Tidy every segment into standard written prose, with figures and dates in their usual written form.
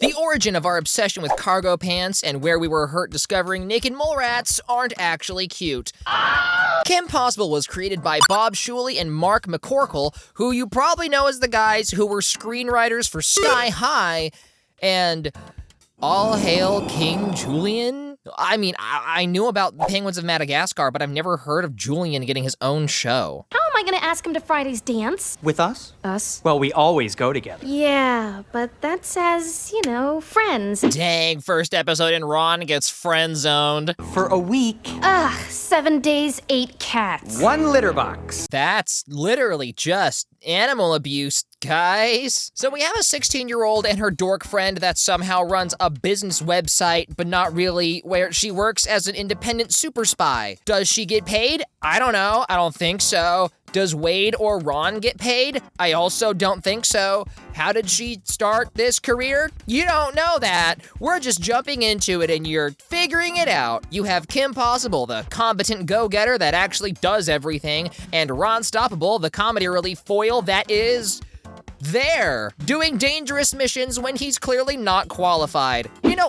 The origin of our obsession with cargo pants and where we were hurt discovering naked mole rats aren't actually cute. Kim Possible was created by Bob Shuley and Mark McCorkle, who you probably know as the guys who were screenwriters for Sky High and All Hail King Julian? I mean, I knew about Penguins of Madagascar, but I've never heard of Julian getting his own show. How am I gonna ask him to Friday's dance? With us? Us? Well, we always go together. Yeah, but that's as, friends. Dang, first episode and Ron gets friend-zoned. For a week. Ugh, 7 days, 8 cats. 1 litter box. That's literally just animal abuse, guys. So we have a 16-year-old and her dork friend that somehow runs a business website, but not really, where she works as an independent super spy. Does she get paid? I don't know. I don't think so. Does Wade or Ron get paid? I also don't think so. How did she start this career? You don't know that. We're just jumping into it and you're figuring it out. You have Kim Possible, the competent go-getter that actually does everything, and Ron Stoppable, the comedy relief foil that is there, doing dangerous missions when he's clearly not qualified.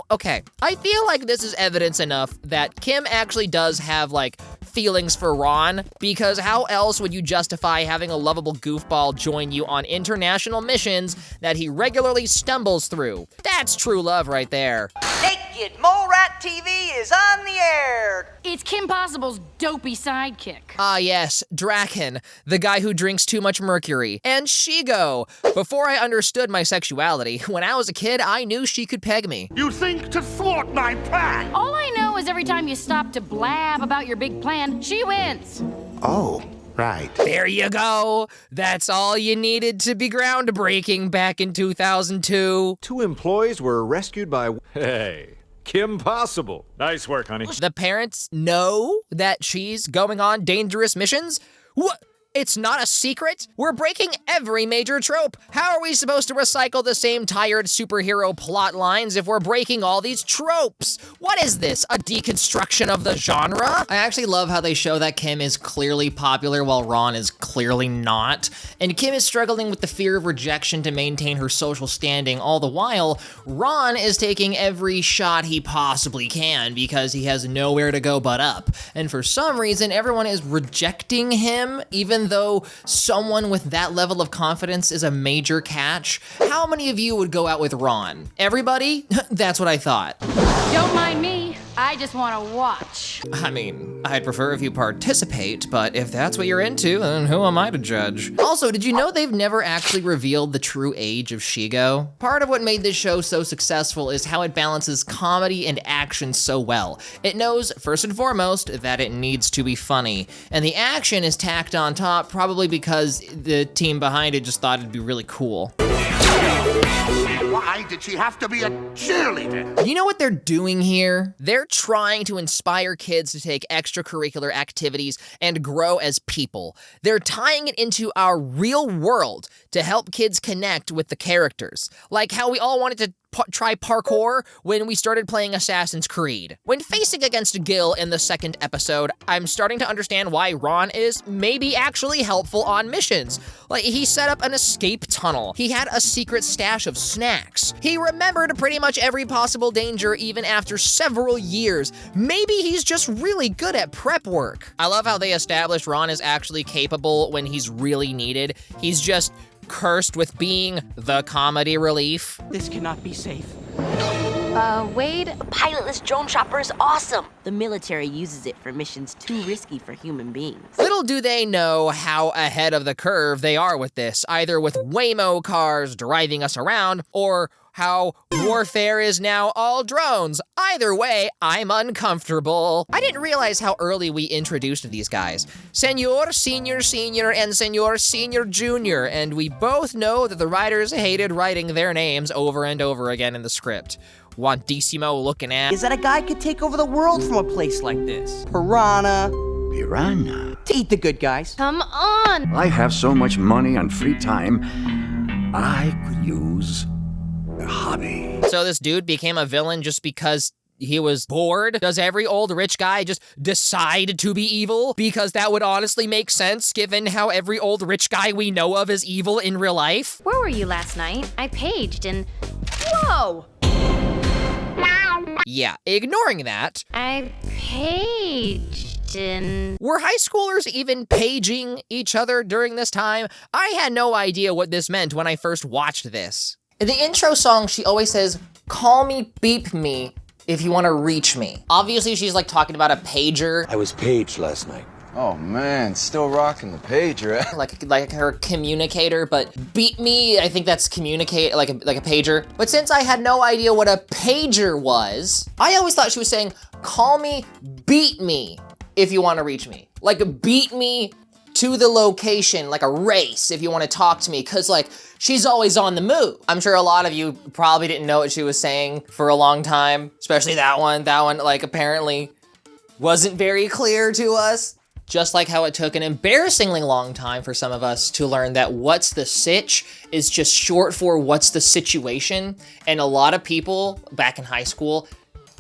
Okay, I feel like this is evidence enough that Kim actually does have, feelings for Ron, because how else would you justify having a lovable goofball join you on international missions that he regularly stumbles through? That's true love right there. Naked Mole Rat TV is on the air. It's Kim Possible's dopey sidekick. Ah yes, Draken, the guy who drinks too much mercury. And Shigo. Before I understood my sexuality, when I was a kid, I knew she could peg me. You think to thwart my plan? All I know is every time you stop to blab about your big plan, she wins. Oh, right. There you go. That's all you needed to be groundbreaking back in 2002. 2 employees were rescued by... Hey, Kim Possible. Nice work, honey. The parents know that she's going on dangerous missions? What? It's not a secret? We're breaking every major trope. How are we supposed to recycle the same tired superhero plot lines if we're breaking all these tropes? What is this, a deconstruction of the genre? I actually love how they show that Kim is clearly popular while Ron is clearly not. And Kim is struggling with the fear of rejection to maintain her social standing, all the while Ron is taking every shot he possibly can because he has nowhere to go but up. And for some reason, everyone is rejecting him, even though someone with that level of confidence is a major catch. How many of you would go out with Ron? Everybody? That's what I thought. Don't mind me. I just want to watch. I mean, I'd prefer if you participate, but if that's what you're into, then who am I to judge? Also, did you know they've never actually revealed the true age of Shigo? Part of what made this show so successful is how it balances comedy and action so well. It knows, first and foremost, that it needs to be funny, and the action is tacked on top probably because the team behind it just thought it'd be really cool. Why did she have to be a cheerleader? You know what they're doing here? They're trying to inspire kids to take extracurricular activities and grow as people. They're tying it into our real world to help kids connect with the characters. Like how we all wanted to try parkour when we started playing Assassin's Creed. When facing against Gil in the second episode, I'm starting to understand why Ron is maybe actually helpful on missions. Like, he set up an escape tunnel. He had a secret stash of snacks. He remembered pretty much every possible danger even after several years. Maybe he's just really good at prep work. I love how they established Ron is actually capable when he's really needed. He's just cursed with being the comedy relief. This cannot be safe. Wade? A pilotless drone chopper is awesome. The military uses it for missions too risky for human beings. Little do they know how ahead of the curve they are with this, either with Waymo cars driving us around, or how warfare is now all drones. Either way, I'm uncomfortable. I didn't realize how early we introduced these guys. Senor, Senior, Senior, and Senor, Senior, Junior, and we both know that the writers hated writing their names over and over again in the script. Wandissimo looking at. Is that a guy could take over the world from a place like this? Piranha. Piranha? To eat the good guys. Come on! I have so much money and free time, I could use a hobby. So this dude became a villain just because he was bored? Does every old rich guy just decide to be evil? Because that would honestly make sense given how every old rich guy we know of is evil in real life. Where were you last night? I paged and... Whoa! Yeah, ignoring that. I paged in. Were high schoolers even paging each other during this time? I had no idea what this meant when I first watched this. In the intro song, she always says, "Call me, beep me, if you want to reach me." Obviously, she's like talking about a pager. I was paged last night. Oh man, still rocking the pager. like her communicator, but beep me, I think that's communicate, like a pager. But since I had no idea what a pager was, I always thought she was saying, "Call me, beat me, if you want to reach me." Like beat me to the location, like a race, if you want to talk to me, because like she's always on the move. I'm sure a lot of you probably didn't know what she was saying for a long time, especially that one like apparently wasn't very clear to us. Just like how it took an embarrassingly long time for some of us to learn that what's the sitch is just short for what's the situation. And a lot of people back in high school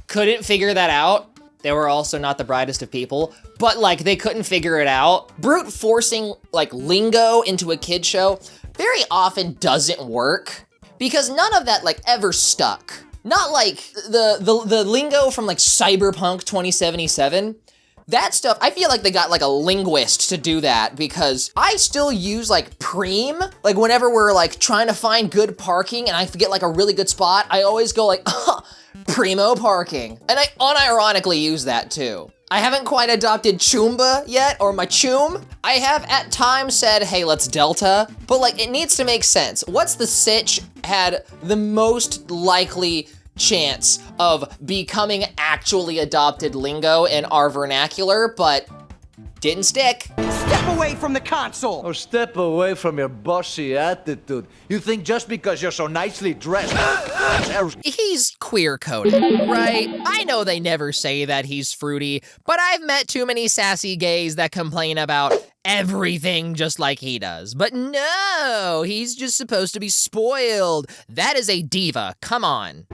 couldn't figure that out. They were also not the brightest of people, but like they couldn't figure it out. Brute forcing like lingo into a kid show very often doesn't work because none of that like ever stuck. Not like the lingo from like Cyberpunk 2077. That stuff, I feel like they got like a linguist to do that because I still use like preem. Like whenever we're like trying to find good parking and I forget like a really good spot, I always go like, primo parking. And I unironically use that too. I haven't quite adopted chumba yet, or my chum. I have at times said, hey, let's delta, but like it needs to make sense. What's the sitch had the most likely chance of becoming actually adopted lingo in our vernacular, but didn't stick. Step away from the console! Oh, step away from your bossy attitude. You think just because you're so nicely dressed... He's queer-coded, right? I know they never say that he's fruity, but I've met too many sassy gays that complain about everything just like he does. But no, he's just supposed to be spoiled. That is a diva, come on.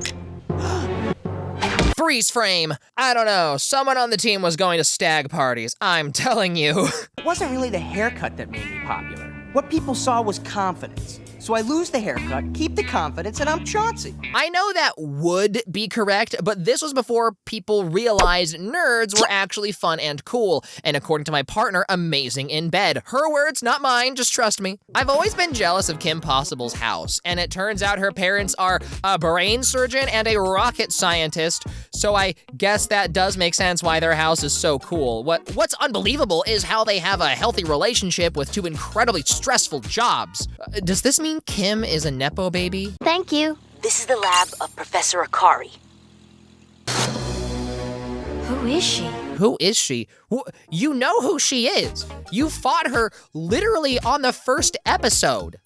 Freeze frame. I don't know, someone on the team was going to stag parties, I'm telling you. It wasn't really the haircut that made me popular. What people saw was confidence. So I lose the haircut, keep the confidence, and I'm Chauncey. I know that would be correct, but this was before people realized nerds were actually fun and cool, and according to my partner, amazing in bed. Her words, not mine, just trust me. I've always been jealous of Kim Possible's house, and it turns out her parents are a brain surgeon and a rocket scientist, so I guess that does make sense why their house is so cool. What's unbelievable is how they have a healthy relationship with two incredibly stressful jobs. Does this mean Kim is a Nepo baby? Thank you. This is the lab of Professor Akari. Who is she? Who is she? You know who she is. You fought her literally on the first episode.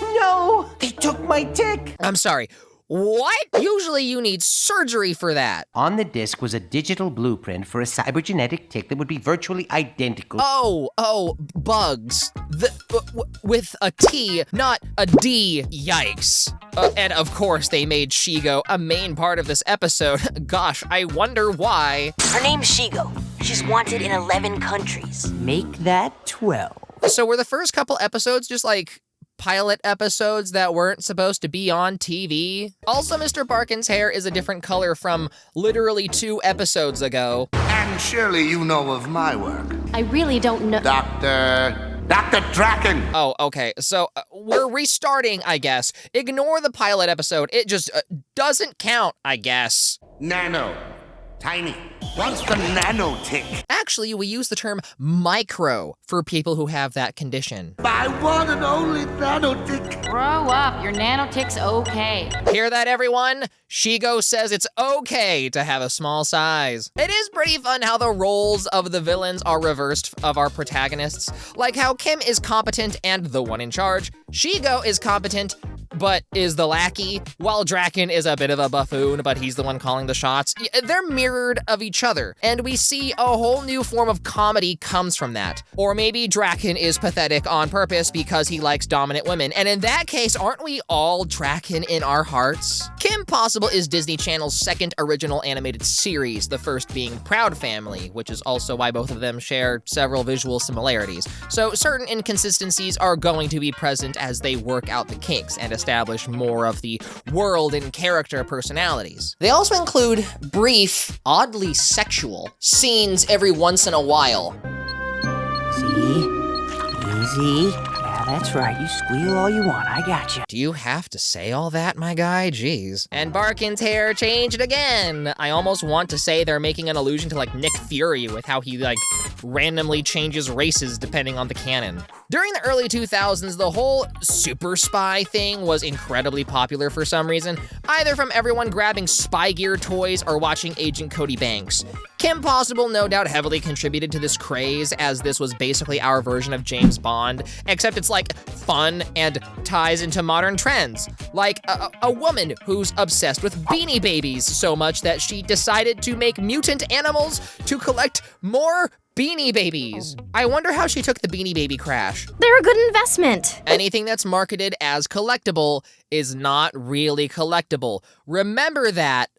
No, they took my tick. I'm sorry. What? Usually you need surgery for that. On the disc was a digital blueprint for a cybergenetic tick that would be virtually identical. Oh, bugs. With a T, not a D. Yikes. And of course they made Shigo a main part of this episode. Gosh, I wonder why. Her name's Shigo. She's wanted in 11 countries. Make that 12. So were the first couple episodes just like pilot episodes that weren't supposed to be on TV? Also, Mr. Barkin's hair is a different color from literally 2 episodes ago. And surely you know of my work. I really don't know. Dr. Draken! Oh, okay, so we're restarting, I guess. Ignore the pilot episode. It just doesn't count, I guess. Nano. Tiny. What's the nano tick? Actually, we use the term micro for people who have that condition. My one and only nano tick. Grow up, your nanotic's okay. Hear that, everyone? Shigo says it's okay to have a small size. It is pretty fun how the roles of the villains are reversed of our protagonists. Like how Kim is competent and the one in charge. Shigo is competent, but is the lackey, while Draken is a bit of a buffoon, but he's the one calling the shots. They're mirrored of each other, and we see a whole new form of comedy comes from that. Or maybe Draken is pathetic on purpose because he likes dominant women, and in that case, aren't we all Draken in our hearts? Kim Possible is Disney Channel's second original animated series, the first being Proud Family, which is also why both of them share several visual similarities. So certain inconsistencies are going to be present as they work out the kinks, and establish more of the world and character personalities. They also include brief, oddly sexual scenes every once in a while. Easy. Yeah, that's right. You squeal all you want. I got you. Do you have to say all that, my guy? Jeez. And Barkin's hair changed again. I almost want to say they're making an allusion to like Nick Fury with how he like randomly changes races depending on the canon. During the early 2000s, the whole super spy thing was incredibly popular for some reason, either from everyone grabbing spy gear toys or watching Agent Cody Banks. Kim Possible no doubt heavily contributed to this craze, as this was basically our version of James Bond, except it's like fun and ties into modern trends. Like a woman who's obsessed with Beanie Babies so much that she decided to make mutant animals to collect more Beanie Babies. I wonder how she took the Beanie Baby crash. They're a good investment. Anything that's marketed as collectible is not really collectible. Remember that,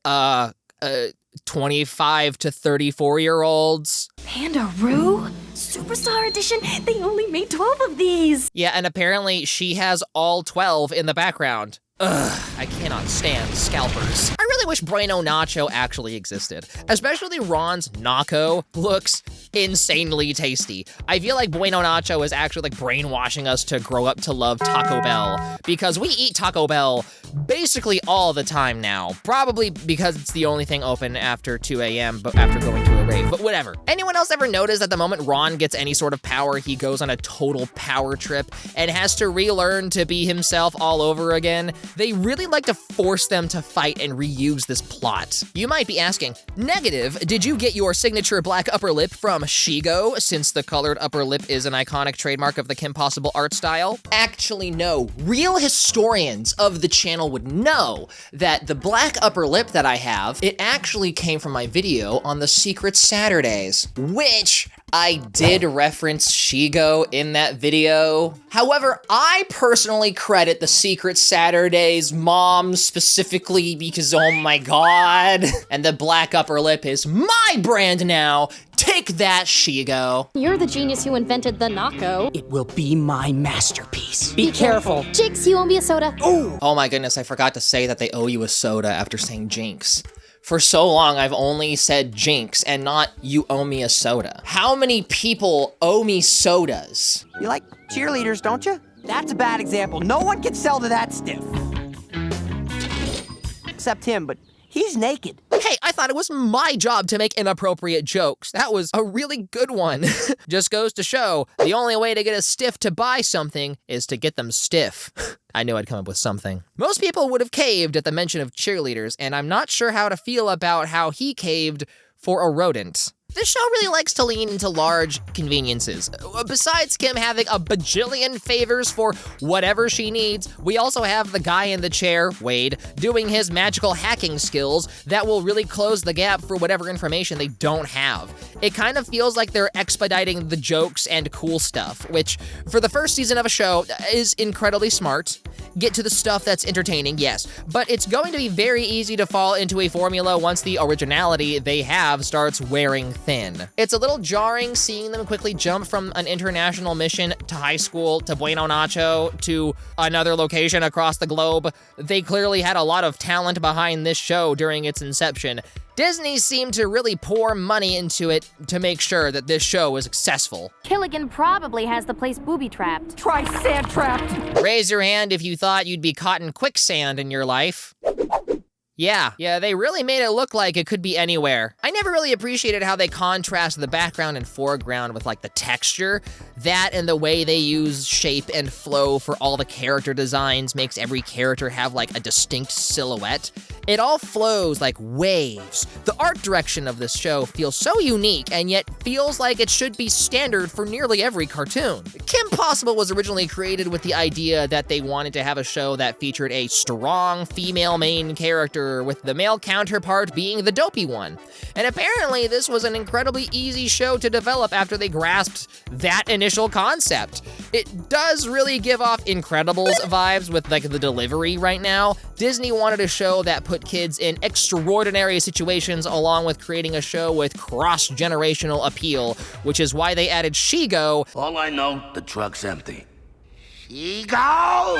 25 to 34-year-olds. Pandaroo? Superstar Edition? They only made 12 of these. Yeah, and apparently she has all 12 in the background. Ugh, I cannot stand scalpers. I really wish Bueno Nacho actually existed. Especially Ron's Nacho looks insanely tasty. I feel like Bueno Nacho is actually like brainwashing us to grow up to love Taco Bell, because we eat Taco Bell basically all the time now. Probably because it's the only thing open after 2 a.m. but after going to a rave, but whatever. Anyone else ever notice that the moment Ron gets any sort of power, he goes on a total power trip and has to relearn to be himself all over again? They really like to force them to fight and reuse this plot. You might be asking, Negative, did you get your signature black upper lip from Shigo, since the colored upper lip is an iconic trademark of the Kim Possible art style? Actually, no. Real historians of the channel would know that the black upper lip that I have, it actually came from my video on the Secret Saturdays, which I did reference Shigo in that video. However, I personally credit the Secret Saturdays mom specifically because, oh my god. And the black upper lip is my brand now. Take that, Shigo. You're the genius who invented the Naco. It will be my masterpiece. Be careful. Jinx, you owe me a soda. Ooh. Oh my goodness, I forgot to say that they owe you a soda after saying Jinx. For so long, I've only said Jinx and not you owe me a soda. How many people owe me sodas? You like cheerleaders, don't you? That's a bad example. No one can sell to that stiff. Except him, but he's naked. Hey, I thought it was my job to make inappropriate jokes. That was a really good one. Just goes to show, the only way to get a stiff to buy something is to get them stiff. I knew I'd come up with something. Most people would have caved at the mention of cheerleaders, and I'm not sure how to feel about how he caved for a rodent. This show really likes to lean into large conveniences. Besides Kim having a bajillion favors for whatever she needs, we also have the guy in the chair, Wade, doing his magical hacking skills that will really close the gap for whatever information they don't have. It kind of feels like they're expediting the jokes and cool stuff, which, for the first season of a show, is incredibly smart. Get to the stuff that's entertaining, yes, but it's going to be very easy to fall into a formula once the originality they have starts wearing thin. It's a little jarring seeing them quickly jump from an international mission to high school to Bueno Nacho to another location across the globe. They clearly had a lot of talent behind this show during its inception. Disney seemed to really pour money into it to make sure that this show was successful. Killigan probably has the place booby-trapped. Try sand trapped. Raise your hand if you thought you'd be caught in quicksand in your life. Yeah, they really made it look like it could be anywhere. I never really appreciated how they contrast the background and foreground with like the texture. That and the way they use shape and flow for all the character designs makes every character have like a distinct silhouette. It all flows like waves. The art direction of this show feels so unique and yet feels like it should be standard for nearly every cartoon. Kim Possible was originally created with the idea that they wanted to have a show that featured a strong female main character with the male counterpart being the dopey one. And apparently this was an incredibly easy show to develop after they grasped that initial concept. It does really give off Incredibles vibes with like the delivery right now. Disney wanted a show that put kids in extraordinary situations along with creating a show with cross-generational appeal, which is why they added Shigo. All I know, the truck's empty. Ego!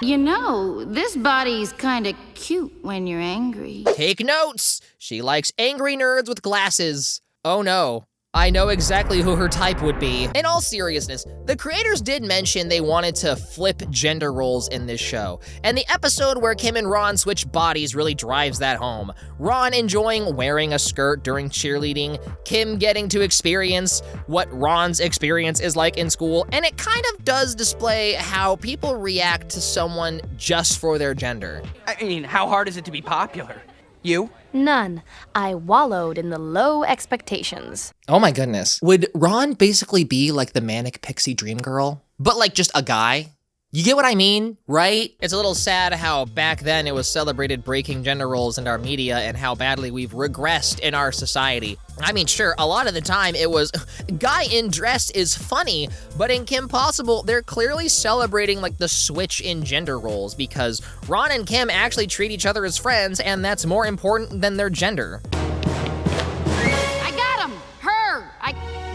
You know, this body's kinda cute when you're angry. Take notes! She likes angry nerds with glasses. Oh no. I know exactly who her type would be. In all seriousness, the creators did mention they wanted to flip gender roles in this show, and the episode where Kim and Ron switch bodies really drives that home. Ron enjoying wearing a skirt during cheerleading, Kim getting to experience what Ron's experience is like in school, and it kind of does display how people react to someone just for their gender. I mean, how hard is it to be popular? You? None. I wallowed in the low expectations. Oh my goodness. Would Ron basically be like the manic pixie dream girl? But like just a guy? You get what I mean, right? It's a little sad how back then it was celebrated breaking gender roles in our media and how badly we've regressed in our society. I mean, sure, a lot of the time it was, guy in dress is funny, but in Kim Possible, they're clearly celebrating like the switch in gender roles because Ron and Kim actually treat each other as friends and that's more important than their gender. I got him! Her!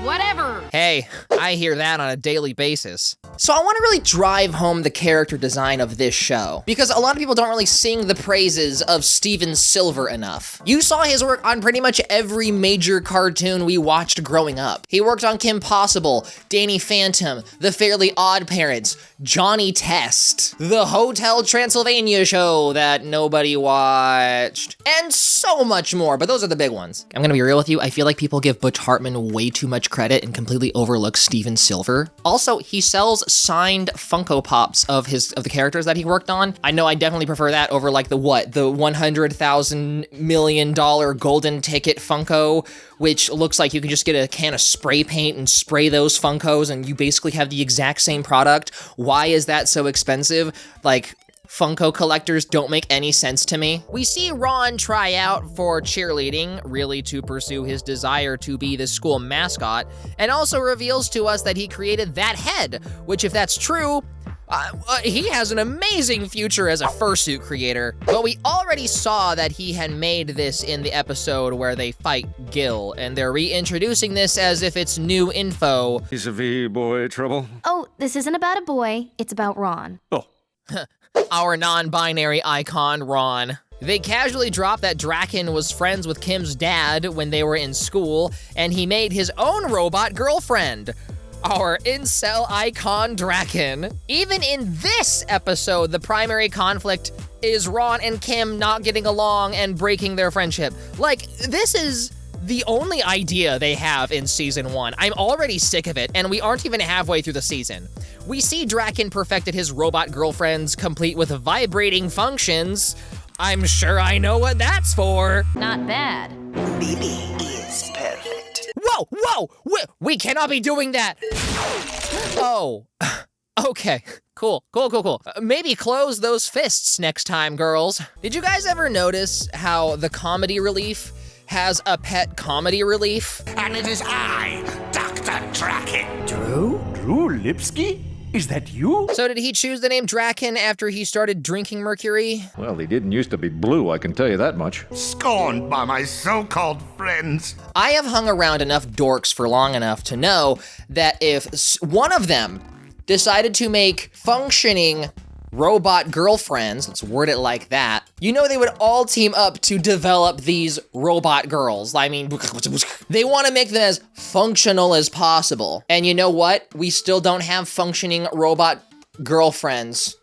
Whatever! Hey, I hear that on a daily basis. So I want to really drive home the character design of this show, because a lot of people don't really sing the praises of Steven Silver enough. You saw his work on pretty much every major cartoon we watched growing up. He worked on Kim Possible, Danny Phantom, The Fairly Odd Parents, Johnny Test, The Hotel Transylvania show that nobody watched, and so much more, but those are the big ones. I'm gonna be real with you, I feel like people give Butch Hartman way too much credit and completely overlook Steven Silver. Also, he sells signed Funko Pops of the characters that he worked on. I know I definitely prefer that over like the $100,000 million golden ticket Funko, which looks like you can just get a can of spray paint and spray those Funkos and you basically have the exact same product. Why is that so expensive? Like, Funko collectors don't make any sense to me. We see Ron try out for cheerleading, really to pursue his desire to be the school mascot, and also reveals to us that he created that head, which if that's true, he has an amazing future as a fursuit creator. But we already saw that he had made this in the episode where they fight Gil, and they're reintroducing this as if it's new info. Vis-a-vis boy trouble? Oh, this isn't about a boy, it's about Ron. Oh. Our non-binary icon, Ron. They casually drop that Draken was friends with Kim's dad when they were in school, and he made his own robot girlfriend. Our incel icon, Draken. Even in this episode, the primary conflict is Ron and Kim not getting along and breaking their friendship. Like, this is the only idea they have in season 1. I'm already sick of it, and we aren't even halfway through the season. We see Draken perfected his robot girlfriends, complete with vibrating functions. I'm sure I know what that's for. Not bad. Baby is perfect. Whoa! We cannot be doing that! Oh. Okay. Cool. Maybe close those fists next time, girls. Did you guys ever notice how the comedy relief has a pet comedy relief? And it is I, Dr. Draken. Drew Lipsky? Is that you? So did he choose the name Draken after he started drinking mercury? Well, he didn't used to be blue, I can tell you that much. Scorned by my so-called friends. I have hung around enough dorks for long enough to know that if one of them decided to make functioning robot girlfriends, let's word it like that, you know they would all team up to develop these robot girls. I mean, they want to make them as functional as possible. And you know what? We still don't have functioning robot girlfriends.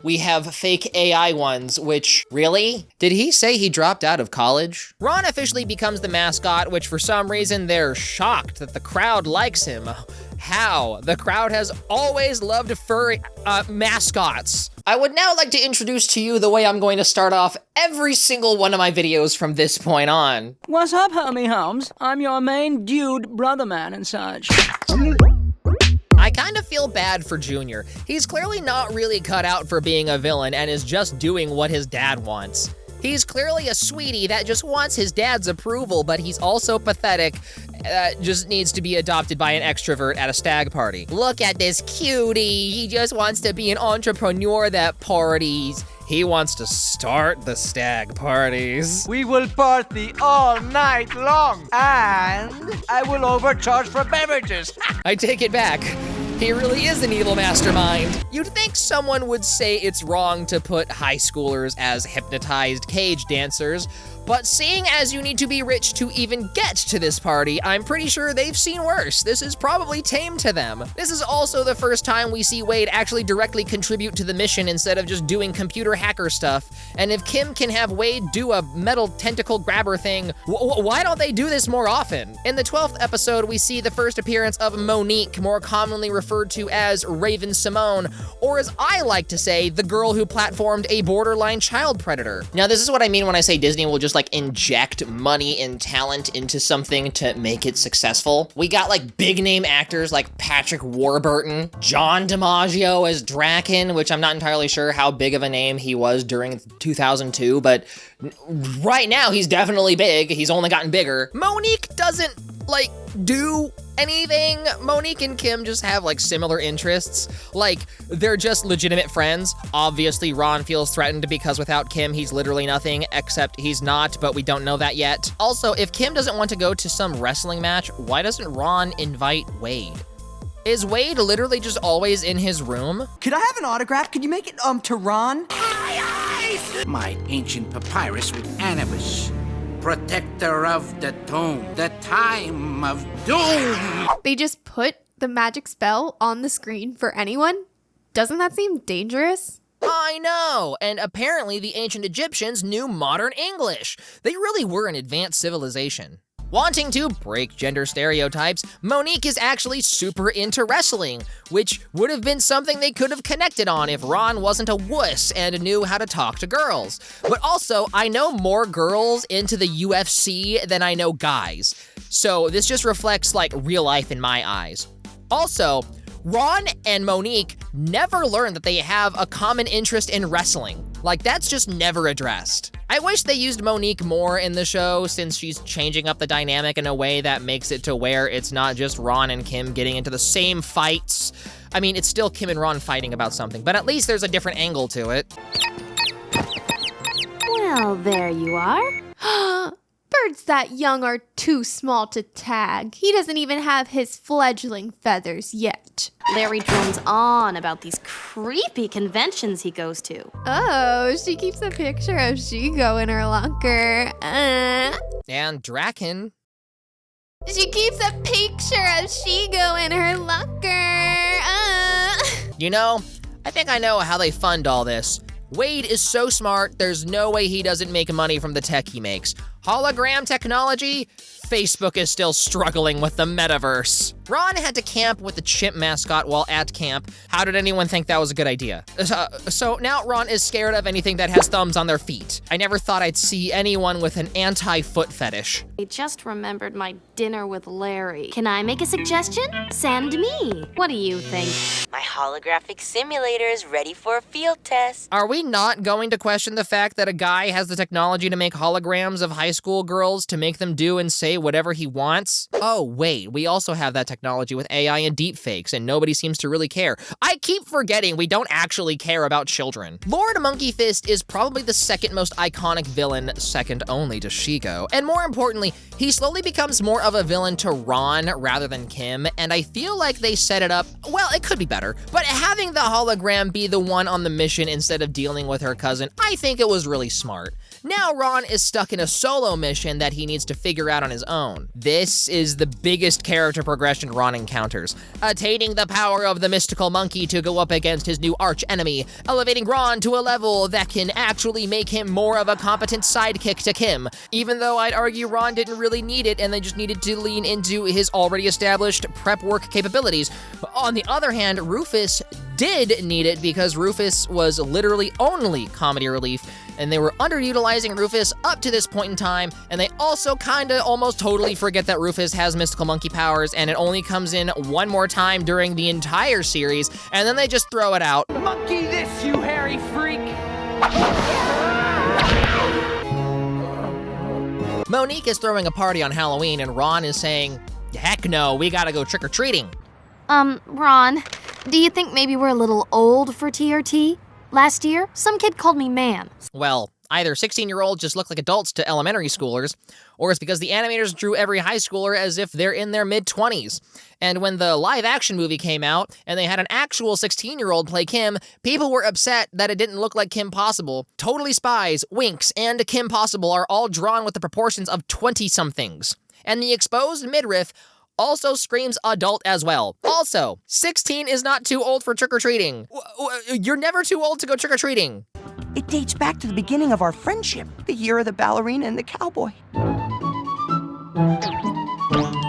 We have fake AI ones, which, really? Did he say he dropped out of college? Ron officially becomes the mascot, which for some reason they're shocked that the crowd likes him. How? The crowd has always loved furry mascots. I would now like to introduce to you the way I'm going to start off every single one of my videos from this point on. What's up, homie Holmes? I'm your main dude, brother man and such. I kind of feel bad for Junior. He's clearly not really cut out for being a villain and is just doing what his dad wants. He's clearly a sweetie that just wants his dad's approval, but he's also pathetic, just needs to be adopted by an extrovert at a stag party. Look at this cutie, he just wants to be an entrepreneur that parties. He wants to start the stag parties. We will party all night long, and I will overcharge for beverages. I take it back. He really is an evil mastermind. You'd think someone would say it's wrong to put high schoolers as hypnotized cage dancers, but seeing as you need to be rich to even get to this party, I'm pretty sure they've seen worse. This is probably tame to them. This is also the first time we see Wade actually directly contribute to the mission instead of just doing computer hacker stuff. And if Kim can have Wade do a metal tentacle grabber thing, why don't they do this more often? In the 12th episode, we see the first appearance of Monique, more commonly referred to as Raven Simone, or as I like to say, the girl who platformed a borderline child predator. Now, this is what I mean when I say Disney will just like inject money and talent into something to make it successful. We got like big name actors like Patrick Warburton, John DiMaggio as Draken, which I'm not entirely sure how big of a name he was during 2002, but right now he's definitely big. He's only gotten bigger. Monique doesn't like do anything. Monique and Kim just have like similar interests. Like they're just legitimate friends. Obviously Ron feels threatened because without Kim, he's literally nothing, except he's not, but we don't know that yet. Also, if Kim doesn't want to go to some wrestling match, why doesn't Ron invite Wade? Is Wade literally just always in his room? Could I have an autograph? Could you make it, to Ron? My ancient papyrus with Anubis, protector of the tomb, the time of doom. They just put the magic spell on the screen for anyone? Doesn't that seem dangerous? I know, and apparently the ancient Egyptians knew modern English. They really were an advanced civilization. Wanting to break gender stereotypes, Monique is actually super into wrestling, which would have been something they could have connected on if Ron wasn't a wuss and knew how to talk to girls. But also, I know more girls into the UFC than I know guys, so this just reflects like real life in my eyes. Also, Ron and Monique never learn that they have a common interest in wrestling. Like, that's just never addressed. I wish they used Monique more in the show since she's changing up the dynamic in a way that makes it to where it's not just Ron and Kim getting into the same fights. I mean, it's still Kim and Ron fighting about something, but at least there's a different angle to it. Well, there you are. Birds that young are too small to tag. He doesn't even have his fledgling feathers yet. Larry drones on about these creepy conventions he goes to. Oh, she keeps a picture of Shigo in her locker. And Draken. She keeps a picture of Shigo in her locker. You know, I think I know how they fund all this. Wade is so smart, there's no way he doesn't make money from the tech he makes. Hologram technology? Facebook is still struggling with the metaverse. Ron had to camp with the chimp mascot while at camp. How did anyone think that was a good idea? So now Ron is scared of anything that has thumbs on their feet. I never thought I'd see anyone with an anti-foot fetish. I just remembered my dinner with Larry. Can I make a suggestion? Send me. What do you think? My holographic simulator is ready for a field test. Are we not going to question the fact that a guy has the technology to make holograms of high school girls to make them do and say whatever he wants? Oh, wait, we also have that technology with AI and deepfakes, and nobody seems to really care. I keep forgetting we don't actually care about children. Lord Monkey Fist is probably the second most iconic villain, second only to Shigo. And more importantly, he slowly becomes more of a villain to Ron rather than Kim, and I feel like they set it up, well, it could be better, but having the hologram be the one on the mission instead of dealing with her cousin, I think it was really smart. Now Ron is stuck in a solo mission that he needs to figure out on his own. This is the biggest character progression Ron encounters. Attaining the power of the mystical monkey to go up against his new arch enemy, elevating Ron to a level that can actually make him more of a competent sidekick to Kim, even though I'd argue Ron didn't really need it and they just needed to lean into his already established prep work capabilities. On the other hand, Rufus did need it because Rufus was literally only comedy relief, and they were underutilizing Rufus up to this point in time, and they also kinda almost totally forget that Rufus has mystical monkey powers, and it only comes in one more time during the entire series, and then they just throw it out. Monkey this, you hairy freak! Monique is throwing a party on Halloween, and Ron is saying, heck no, we gotta go trick-or-treating. Ron, do you think maybe we're a little old for TRT? Last year, some kid called me man. Well, Either 16-year-olds just look like adults to elementary schoolers, or it's because the animators drew every high schooler as if they're in their mid-20s. And when the live-action movie came out, and they had an actual 16-year-old play Kim, people were upset that it didn't look like Kim Possible. Totally Spies, Winx, and Kim Possible are all drawn with the proportions of 20-somethings. And the exposed midriff also screams adult as well. Also, 16 is not too old for trick-or-treating. You're never too old to go trick-or-treating. It dates back to the beginning of our friendship, the year of the ballerina and the cowboy.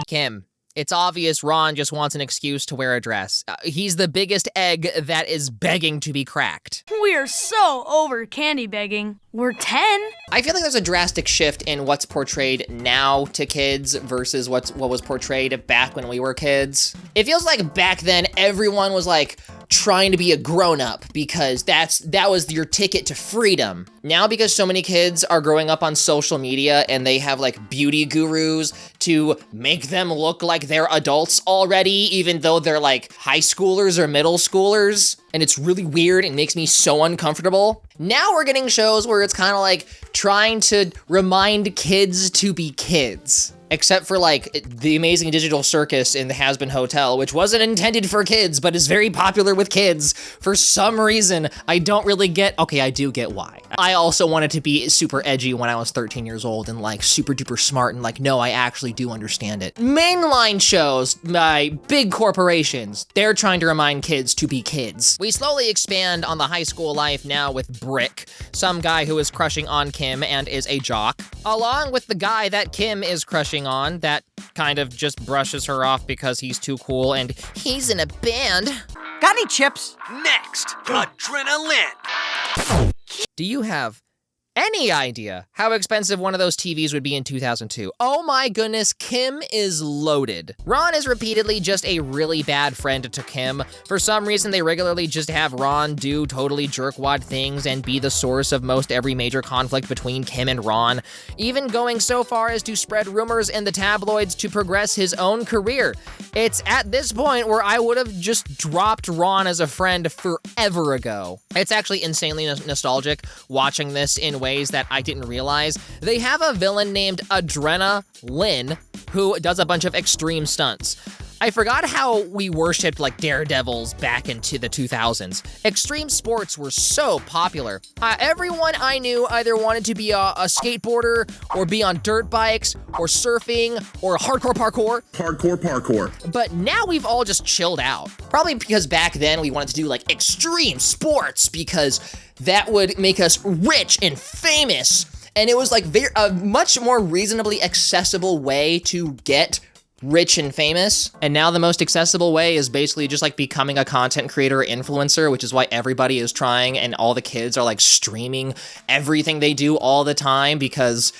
Kim, it's obvious Ron just wants an excuse to wear a dress. He's the biggest egg that is begging to be cracked. We are so over candy begging. We're 10. I feel like there's a drastic shift in what's portrayed now to kids versus what was portrayed back when we were kids. It feels like back then everyone was like trying to be a grown-up because that was your ticket to freedom. Now, because so many kids are growing up on social media and they have like beauty gurus to make them look like they're adults already, even though they're like high schoolers or middle schoolers, and it's really weird and makes me so uncomfortable. Now we're getting shows where it's kind of like trying to remind kids to be kids. Except for like the Amazing Digital Circus in the Has-Been Hotel, which wasn't intended for kids, but is very popular with kids. For some reason, I don't really get, okay, I do get why. I also wanted to be super edgy when I was 13 years old and like super duper smart and like, no, I actually do understand it. Mainline shows by big corporations, they're trying to remind kids to be kids. We slowly expand on the high school life now with Brick, some guy who is crushing on Kim and is a jock, along with the guy that Kim is crushing on that kind of just brushes her off because he's too cool and he's in a band. Got any chips? Next, adrenaline. Do you have any idea how expensive one of those TVs would be in 2002? Oh my goodness, Kim is loaded. Ron is repeatedly just a really bad friend to Kim. For some reason, they regularly just have Ron do totally jerkwad things and be the source of most every major conflict between Kim and Ron, even going so far as to spread rumors in the tabloids to progress his own career. It's at this point where I would have just dropped Ron as a friend forever ago. It's actually insanely nostalgic watching this in ways that I didn't realize. They have a villain named Adrenaline who does a bunch of extreme stunts. I forgot how we worshipped like daredevils back into the 2000s. Extreme sports were so popular. Everyone I knew either wanted to be a skateboarder or be on dirt bikes or surfing or hardcore parkour. Parkour. But now we've all just chilled out. Probably because back then we wanted to do like extreme sports because that would make us rich and famous. And it was like a much more reasonably accessible way to get rich and famous. And now the most accessible way is basically just like becoming a content creator or influencer, which is why everybody is trying and all the kids are like streaming everything they do all the time because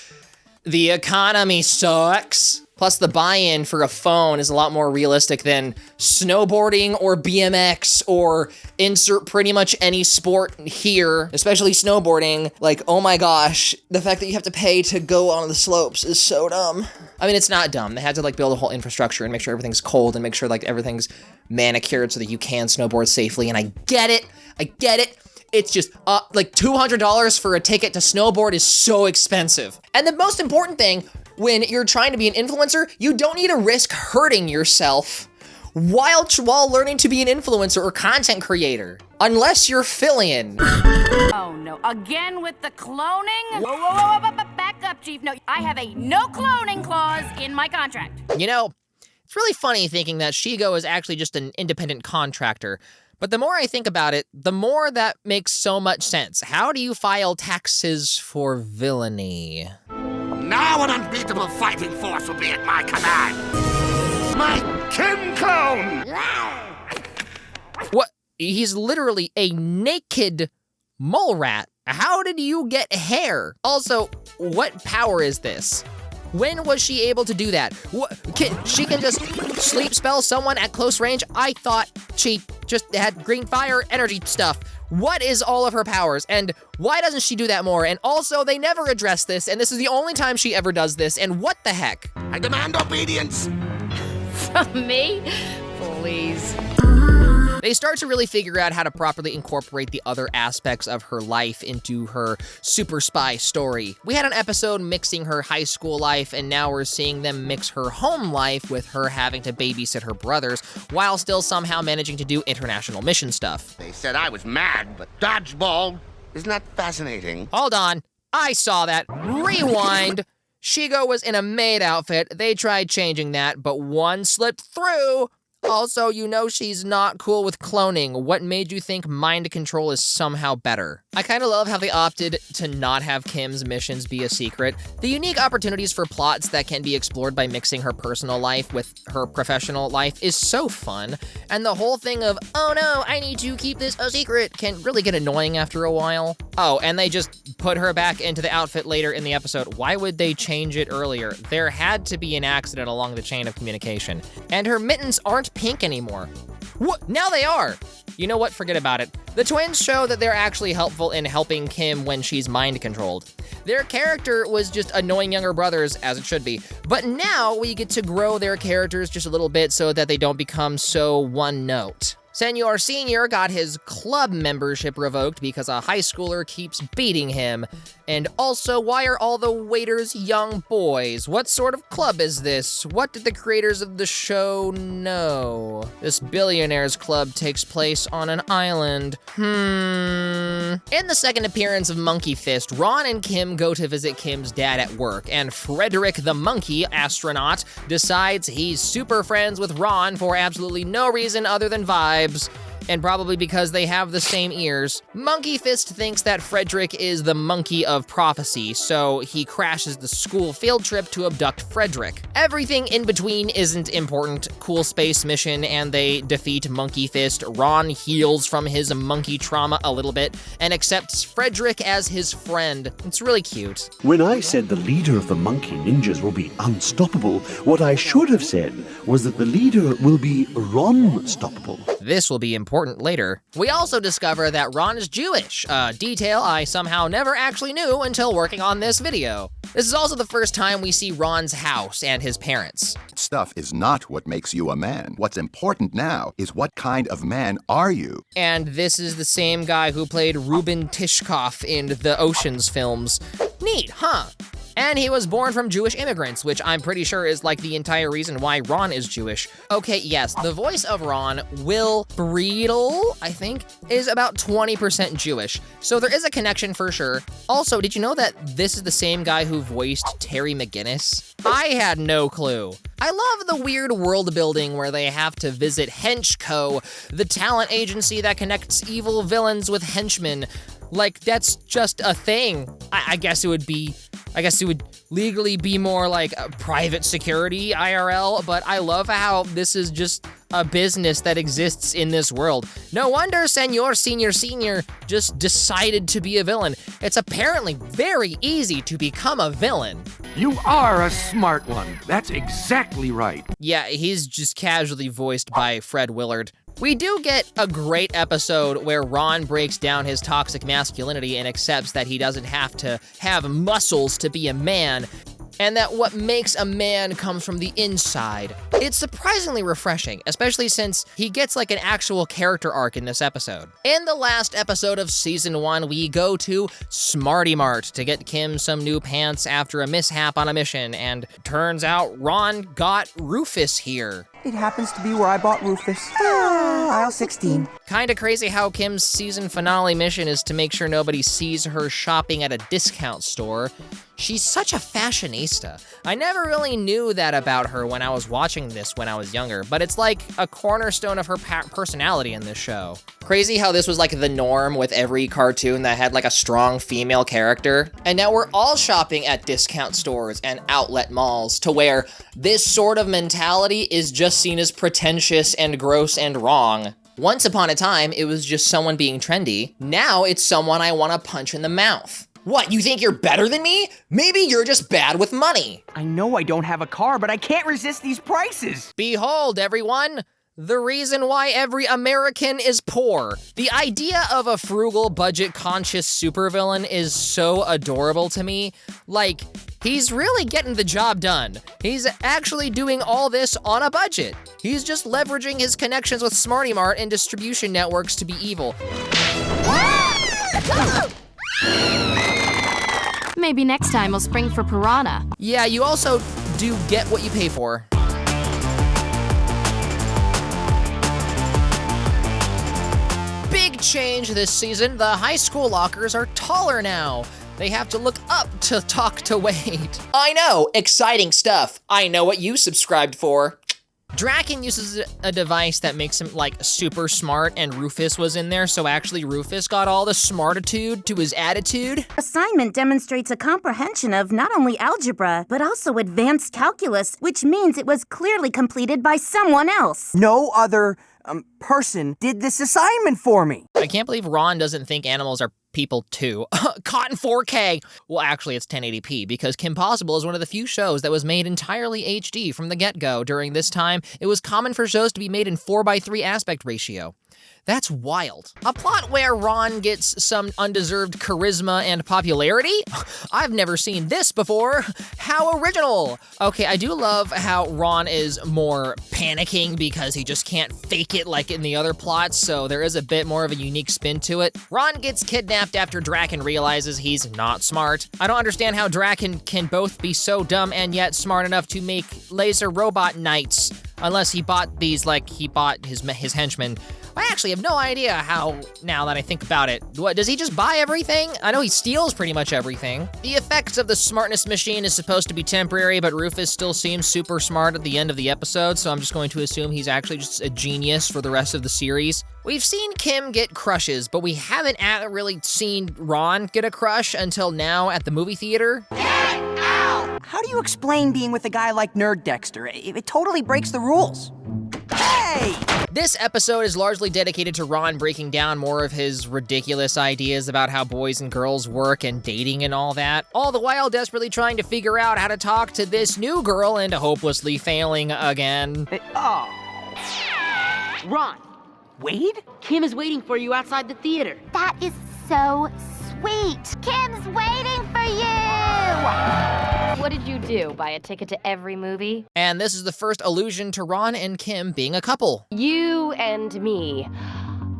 the economy sucks. Plus the buy-in for a phone is a lot more realistic than snowboarding or BMX or insert pretty much any sport here, especially snowboarding. Like, oh my gosh, the fact that you have to pay to go on the slopes is so dumb. I mean, it's not dumb. They had to like build a whole infrastructure and make sure everything's cold and make sure like everything's manicured so that you can snowboard safely. And I get it. It's just like $200 for a ticket to snowboard is so expensive. And the most important thing, when you're trying to be an influencer, you don't need to risk hurting yourself while learning to be an influencer or content creator, unless you're Fillion. Oh no, again with the cloning? Whoa, back up, Chief. No, I have a no cloning clause in my contract. You know, it's really funny thinking that Shigo is actually just an independent contractor. But the more I think about it, the more that makes so much sense. How do you file taxes for villainy? Now an unbeatable fighting force will be at my command. My Kim clone! What? He's literally a naked mole rat. How did you get hair? Also, what power is this? When was she able to do that? She can just sleep spell someone at close range? I thought she just had green fire energy stuff. What is all of her powers? And why doesn't she do that more? And also, they never address this, and this is the only time she ever does this, and what the heck? I demand obedience. From me? Please. They start to really figure out how to properly incorporate the other aspects of her life into her super spy story. We had an episode mixing her high school life, and now we're seeing them mix her home life with her having to babysit her brothers while still somehow managing to do international mission stuff. They said I was mad, but dodgeball, isn't that fascinating? Hold on, I saw that. Rewind. Shigo was in a maid outfit. They tried changing that, but one slipped through. Also, you know she's not cool with cloning. What made you think mind control is somehow better? I kind of love how they opted to not have Kim's missions be a secret. The unique opportunities for plots that can be explored by mixing her personal life with her professional life is so fun. And the whole thing of, oh no, I need to keep this a secret, can really get annoying after a while. Oh, and they just put her back into the outfit later in the episode. Why would they change it earlier? There had to be an accident along the chain of communication. And her mittens aren't pink anymore. What? Now they are. You know what? Forget about it. The twins show that they're actually helpful in helping Kim when she's mind controlled. Their character was just annoying younger brothers, as it should be. But now we get to grow their characters just a little bit so that they don't become so one note. Senor Senior got his club membership revoked because a high schooler keeps beating him. And also, why are all the waiters young boys? What sort of club is this? What did the creators of the show know? This billionaires club takes place on an island. In the second appearance of Monkey Fist, Ron and Kim go to visit Kim's dad at work, and Frederick the monkey astronaut decides he's super friends with Ron for absolutely no reason other than vibes. And probably because they have the same ears. Monkey Fist thinks that Frederick is the monkey of prophecy, so he crashes the school field trip to abduct Frederick. Everything in between isn't important. Cool space mission, and they defeat Monkey Fist. Ron heals from his monkey trauma a little bit, and accepts Frederick as his friend. It's really cute. When I said the leader of the monkey ninjas will be unstoppable, what I should have said was that the leader will be Ron-stoppable. This will be important later. We also discover that Ron is Jewish, a detail I somehow never actually knew until working on this video. This is also the first time we see Ron's house and his parents. Stuff is not what makes you a man. What's important now is what kind of man are you? And this is the same guy who played Ruben Tishkoff in the Ocean's films. Neat, huh? And he was born from Jewish immigrants, which I'm pretty sure is like the entire reason why Ron is Jewish. Okay, yes, the voice of Ron, Will Breedle, I think, is about 20% Jewish. So there is a connection for sure. Also, did you know that this is the same guy who voiced Terry McGinnis? I had no clue. I love the weird world building where they have to visit Henchco, the talent agency that connects evil villains with henchmen. Like, that's just a thing. I guess it would legally be more like a private security IRL, but I love how this is just a business that exists in this world. No wonder Senor Senior just decided to be a villain. It's apparently very easy to become a villain. You are a smart one. That's exactly right. Yeah, he's just casually voiced by Fred Willard. We do get a great episode where Ron breaks down his toxic masculinity and accepts that he doesn't have to have muscles to be a man, and that what makes a man comes from the inside. It's surprisingly refreshing, especially since he gets like an actual character arc in this episode. In the last episode of season 1, we go to Smarty Mart to get Kim some new pants after a mishap on a mission, and turns out Ron got Rufus here. It happens to be where I bought Rufus. Aisle 16. Kinda crazy how Kim's season finale mission is to make sure nobody sees her shopping at a discount store. She's such a fashionista. I never really knew that about her when I was watching this when I was younger, but it's like a cornerstone of her personality in this show. Crazy how this was like the norm with every cartoon that had like a strong female character. And now we're all shopping at discount stores and outlet malls to where this sort of mentality is just seen as pretentious and gross and wrong. Once upon a time, it was just someone being trendy. Now it's someone I want to punch in the mouth. What, you think you're better than me? Maybe you're just bad with money. I know I don't have a car, but I can't resist these prices. Behold, everyone, The reason why every American is poor. The idea of a frugal, budget-conscious supervillain is so adorable to me. Like, he's really getting the job done. He's actually doing all this on a budget. He's just leveraging his connections with Smarty Mart and distribution networks to be evil. Maybe next time we'll spring for Piranha. Yeah, you also do get what you pay for. Big change this season, the high school lockers are taller now. They have to look up to talk to Wade. I know, exciting stuff. I know what you subscribed for. Draken uses a device that makes him, like, super smart, and Rufus was in there, so actually Rufus got all the smartitude to his attitude. Assignment demonstrates a comprehension of not only algebra, but also advanced calculus, which means it was clearly completed by someone else. No other person did this assignment for me. I can't believe Ron doesn't think animals are people too. Caught in 4K. Well, actually, it's 1080p because Kim Possible is one of the few shows that was made entirely HD from the get-go. During this time, it was common for shows to be made in 4:3 aspect ratio. That's wild. A plot where Ron gets some undeserved charisma and popularity? I've never seen this before. How original. Okay, I do love how Ron is more panicking because he just can't fake it like in the other plots, so there is a bit more of a unique spin to it. Ron gets kidnapped after Draken realizes he's not smart. I don't understand how Draken can both be so dumb and yet smart enough to make laser robot knights. Unless he bought these like he bought his henchmen. I actually have no idea how, now that I think about it. What, does he just buy everything? I know he steals pretty much everything. The effects of the smartness machine is supposed to be temporary, but Rufus still seems super smart at the end of the episode, so I'm just going to assume he's actually just a genius for the rest of the series. We've seen Kim get crushes, but we haven't really seen Ron get a crush until now at the movie theater. How do you explain being with a guy like Nerd Dexter? It totally breaks the rules. Hey! This episode is largely dedicated to Ron breaking down more of his ridiculous ideas about how boys and girls work and dating and all that, all the while desperately trying to figure out how to talk to this new girl and hopelessly failing again. Ron. Wade? Kim is waiting for you outside the theater. That is so sweet. Kim's waiting for you! What did you do? Buy a ticket to every movie? And this is the first allusion to Ron and Kim being a couple. You and me.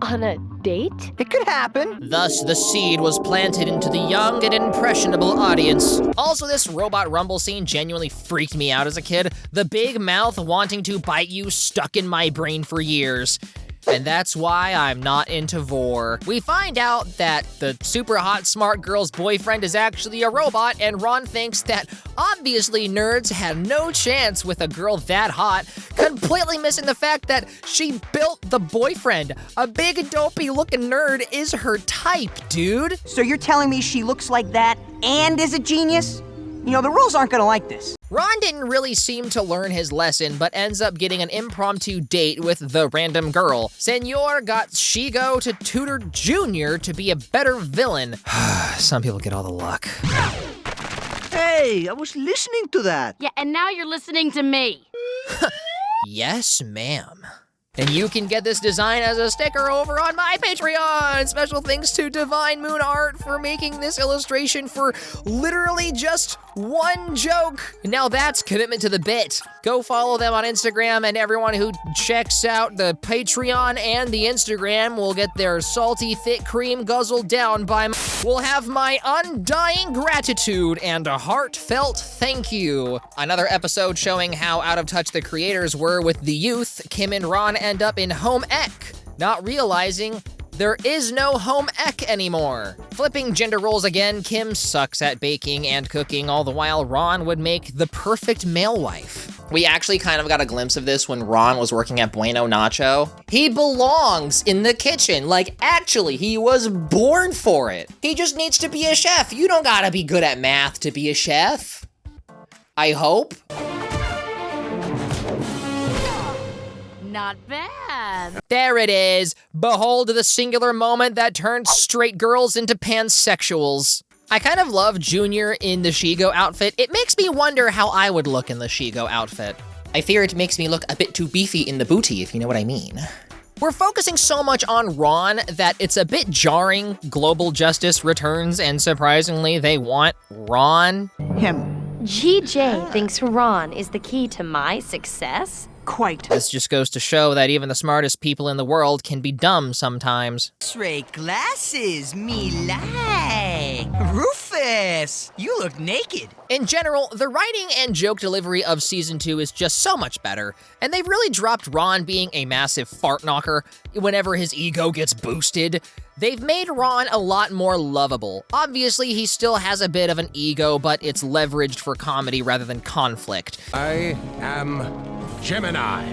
On a date? It could happen. Thus, the seed was planted into the young and impressionable audience. Also, this robot rumble scene genuinely freaked me out as a kid. The big mouth wanting to bite you stuck in my brain for years. And that's why I'm not into vor. We find out that the super hot smart girl's boyfriend is actually a robot, and Ron thinks that obviously nerds had no chance with a girl that hot, completely missing the fact that she built the boyfriend. A big dopey looking nerd is her type, dude. So you're telling me she looks like that and is a genius? You know, the rules aren't gonna like this. Ron didn't really seem to learn his lesson, but ends up getting an impromptu date with the random girl. Senor got Shigo to tutor Junior to be a better villain. Some people get all the luck. Hey, I was listening to that. Yeah, and now you're listening to me. Yes, ma'am. And you can get this design as a sticker over on my Patreon. Special thanks to Divine Moon Art for making this illustration for literally just one joke. Now that's commitment to the bit. Go follow them on Instagram, and everyone who checks out the Patreon and the Instagram will get their salty, thick cream guzzled down by will have my undying gratitude and a heartfelt thank you. Another episode showing how out of touch the creators were with the youth. Kim and Ron end up in home ec, not realizing there is no home ec anymore. Flipping gender roles again, Kim sucks at baking and cooking, all the while Ron would make the perfect male wife. We actually kind of got a glimpse of this when Ron was working at Bueno Nacho. He belongs in the kitchen. Like, actually, he was born for it. He just needs to be a chef. You don't gotta be good at math to be a chef. I hope. Not bad. There it is. Behold the singular moment that turned straight girls into pansexuals. I kind of love Junior in the Shigo outfit. It makes me wonder how I would look in the Shigo outfit. I fear it makes me look a bit too beefy in the booty, if you know what I mean. We're focusing so much on Ron that it's a bit jarring. Global justice returns, and surprisingly, they want Ron. Him. GJ thinks Ron is the key to my success? Quite. This just goes to show that even the smartest people in the world can be dumb sometimes. X-ray glasses, me like. Rufus, you look naked. In general, the writing and joke delivery of Season 2 is just so much better, and they've really dropped Ron being a massive fart knocker whenever his ego gets boosted. They've made Ron a lot more lovable. Obviously, he still has a bit of an ego, but it's leveraged for comedy rather than conflict. I am Gemini.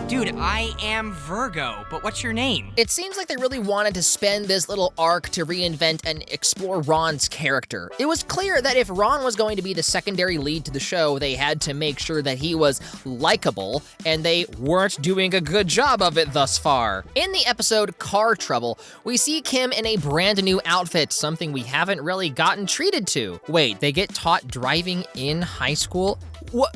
Dude, I am Virgo, but what's your name? It seems like they really wanted to spend this little arc to reinvent and explore Ron's character. It was clear that if Ron was going to be the secondary lead to the show, they had to make sure that he was likable, and they weren't doing a good job of it thus far. In the episode Car Trouble, we see Kim in a brand new outfit, something we haven't really gotten treated to. Wait, they get taught driving in high school? What?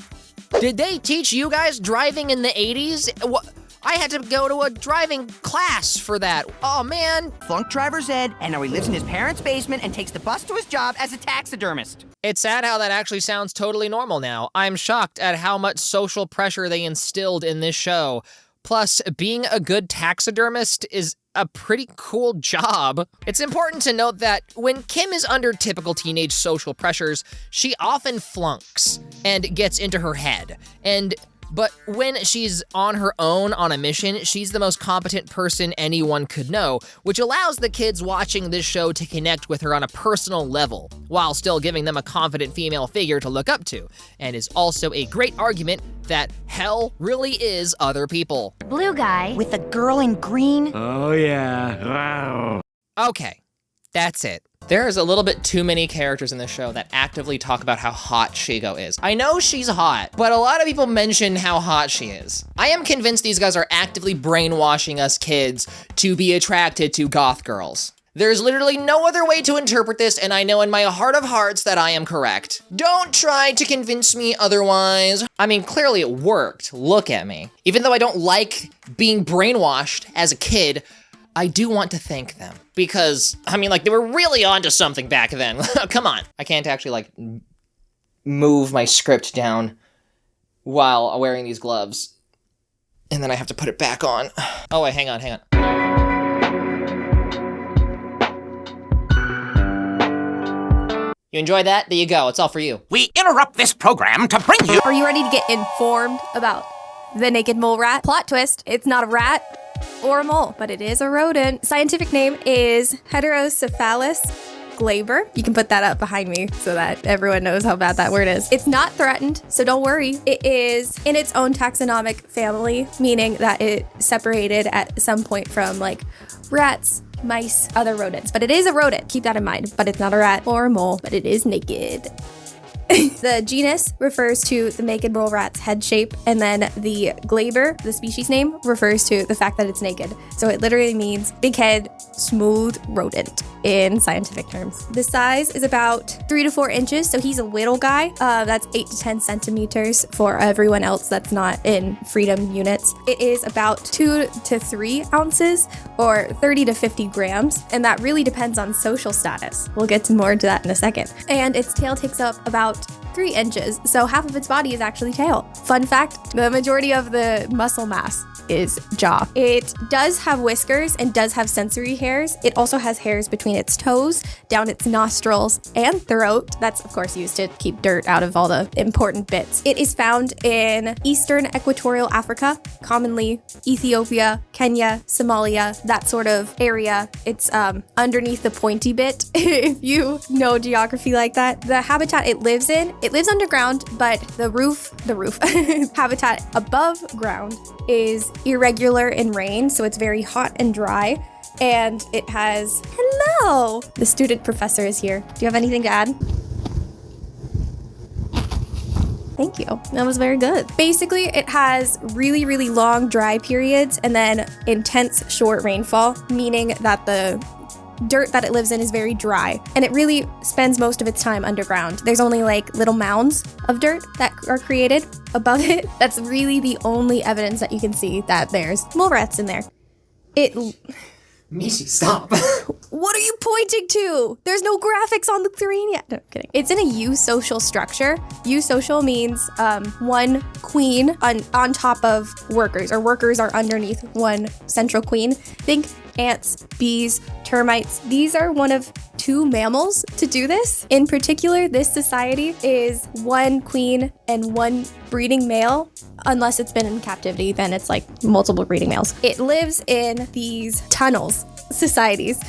Did they teach you guys driving in the 80s? What? I had to go to a driving class for that. Oh, man. Flunked driver's ed, and now he lives in his parents' basement and takes the bus to his job as a taxidermist. It's sad how that actually sounds totally normal now. I'm shocked at how much social pressure they instilled in this show. Plus, being a good taxidermist is a pretty cool job. It's important to note that when Kim is under typical teenage social pressures, she often flunks and gets into her head. But when she's on her own on a mission, she's the most competent person anyone could know, which allows the kids watching this show to connect with her on a personal level, while still giving them a confident female figure to look up to, and is also a great argument that hell really is other people. Blue guy. With a girl in green? Oh, yeah. Wow. Okay, that's it. There is a little bit too many characters in this show that actively talk about how hot Shigo is. I know she's hot, but a lot of people mention how hot she is. I am convinced these guys are actively brainwashing us kids to be attracted to goth girls. There's literally no other way to interpret this, and I know in my heart of hearts that I am correct. Don't try to convince me otherwise. I mean, clearly it worked. Look at me. Even though I don't like being brainwashed as a kid, I do want to thank them because, I mean, like, they were really onto something back then. Come on. I can't actually, like, move my script down while wearing these gloves. And then I have to put it back on. Oh, wait, hang on. You enjoyed that? There you go. It's all for you. We interrupt this program to bring you... Are you ready to get informed about the naked mole rat? Plot twist, it's not a rat or a mole, but it is a rodent. Scientific name is Heterocephalus glaber. You can put that up behind me so that everyone knows how bad that word is. It's not threatened, so don't worry. It is in its own taxonomic family, meaning that it separated at some point from like rats, mice, other rodents. But it is a rodent, keep that in mind. But it's not a rat or a mole, but it is naked. The genus refers to the naked mole rat's head shape, and then the glaber, the species name, refers to the fact that it's naked. So it literally means big head, smooth rodent in scientific terms. The size is about 3 to 4 inches, so he's a little guy. That's 8 to 10 centimeters for everyone else that's not in freedom units. It is about 2 to 3 ounces, or 30 to 50 grams, and that really depends on social status. We'll get to more into that in a second. And its tail takes up about 3 inches, so half of its body is actually tail. Fun fact, the majority of the muscle mass is jaw. It does have whiskers and does have sensory hairs. It also has hairs between its toes, down its nostrils, and throat. That's of course used to keep dirt out of all the important bits. It is found in eastern equatorial Africa, commonly Ethiopia, Kenya, Somalia, that sort of area. It's underneath the pointy bit, if you know geography like that. The habitat it lives in, it lives underground, but the roof habitat above ground is irregular in rain, so it's very hot and dry. And it has, hello, the student professor is here. Do you have anything to add? Thank you. That was very good. Basically, it has really, really long dry periods and then intense short rainfall, meaning that the dirt that it lives in is very dry, and it really spends most of its time underground. There's only like little mounds of dirt that are created above it. That's really the only evidence that you can see that there's mole rats in there. Mishi, stop. What are you pointing to? There's no graphics on the screen yet. No, I'm kidding. It's in a eusocial structure. Eusocial means one queen on top of workers, or workers are underneath one central queen. Think ants, bees, termites. These are one of 2 mammals to do this. In particular, this society is one queen and one breeding male. Unless it's been in captivity, then it's like multiple breeding males. It lives in these tunnels, societies.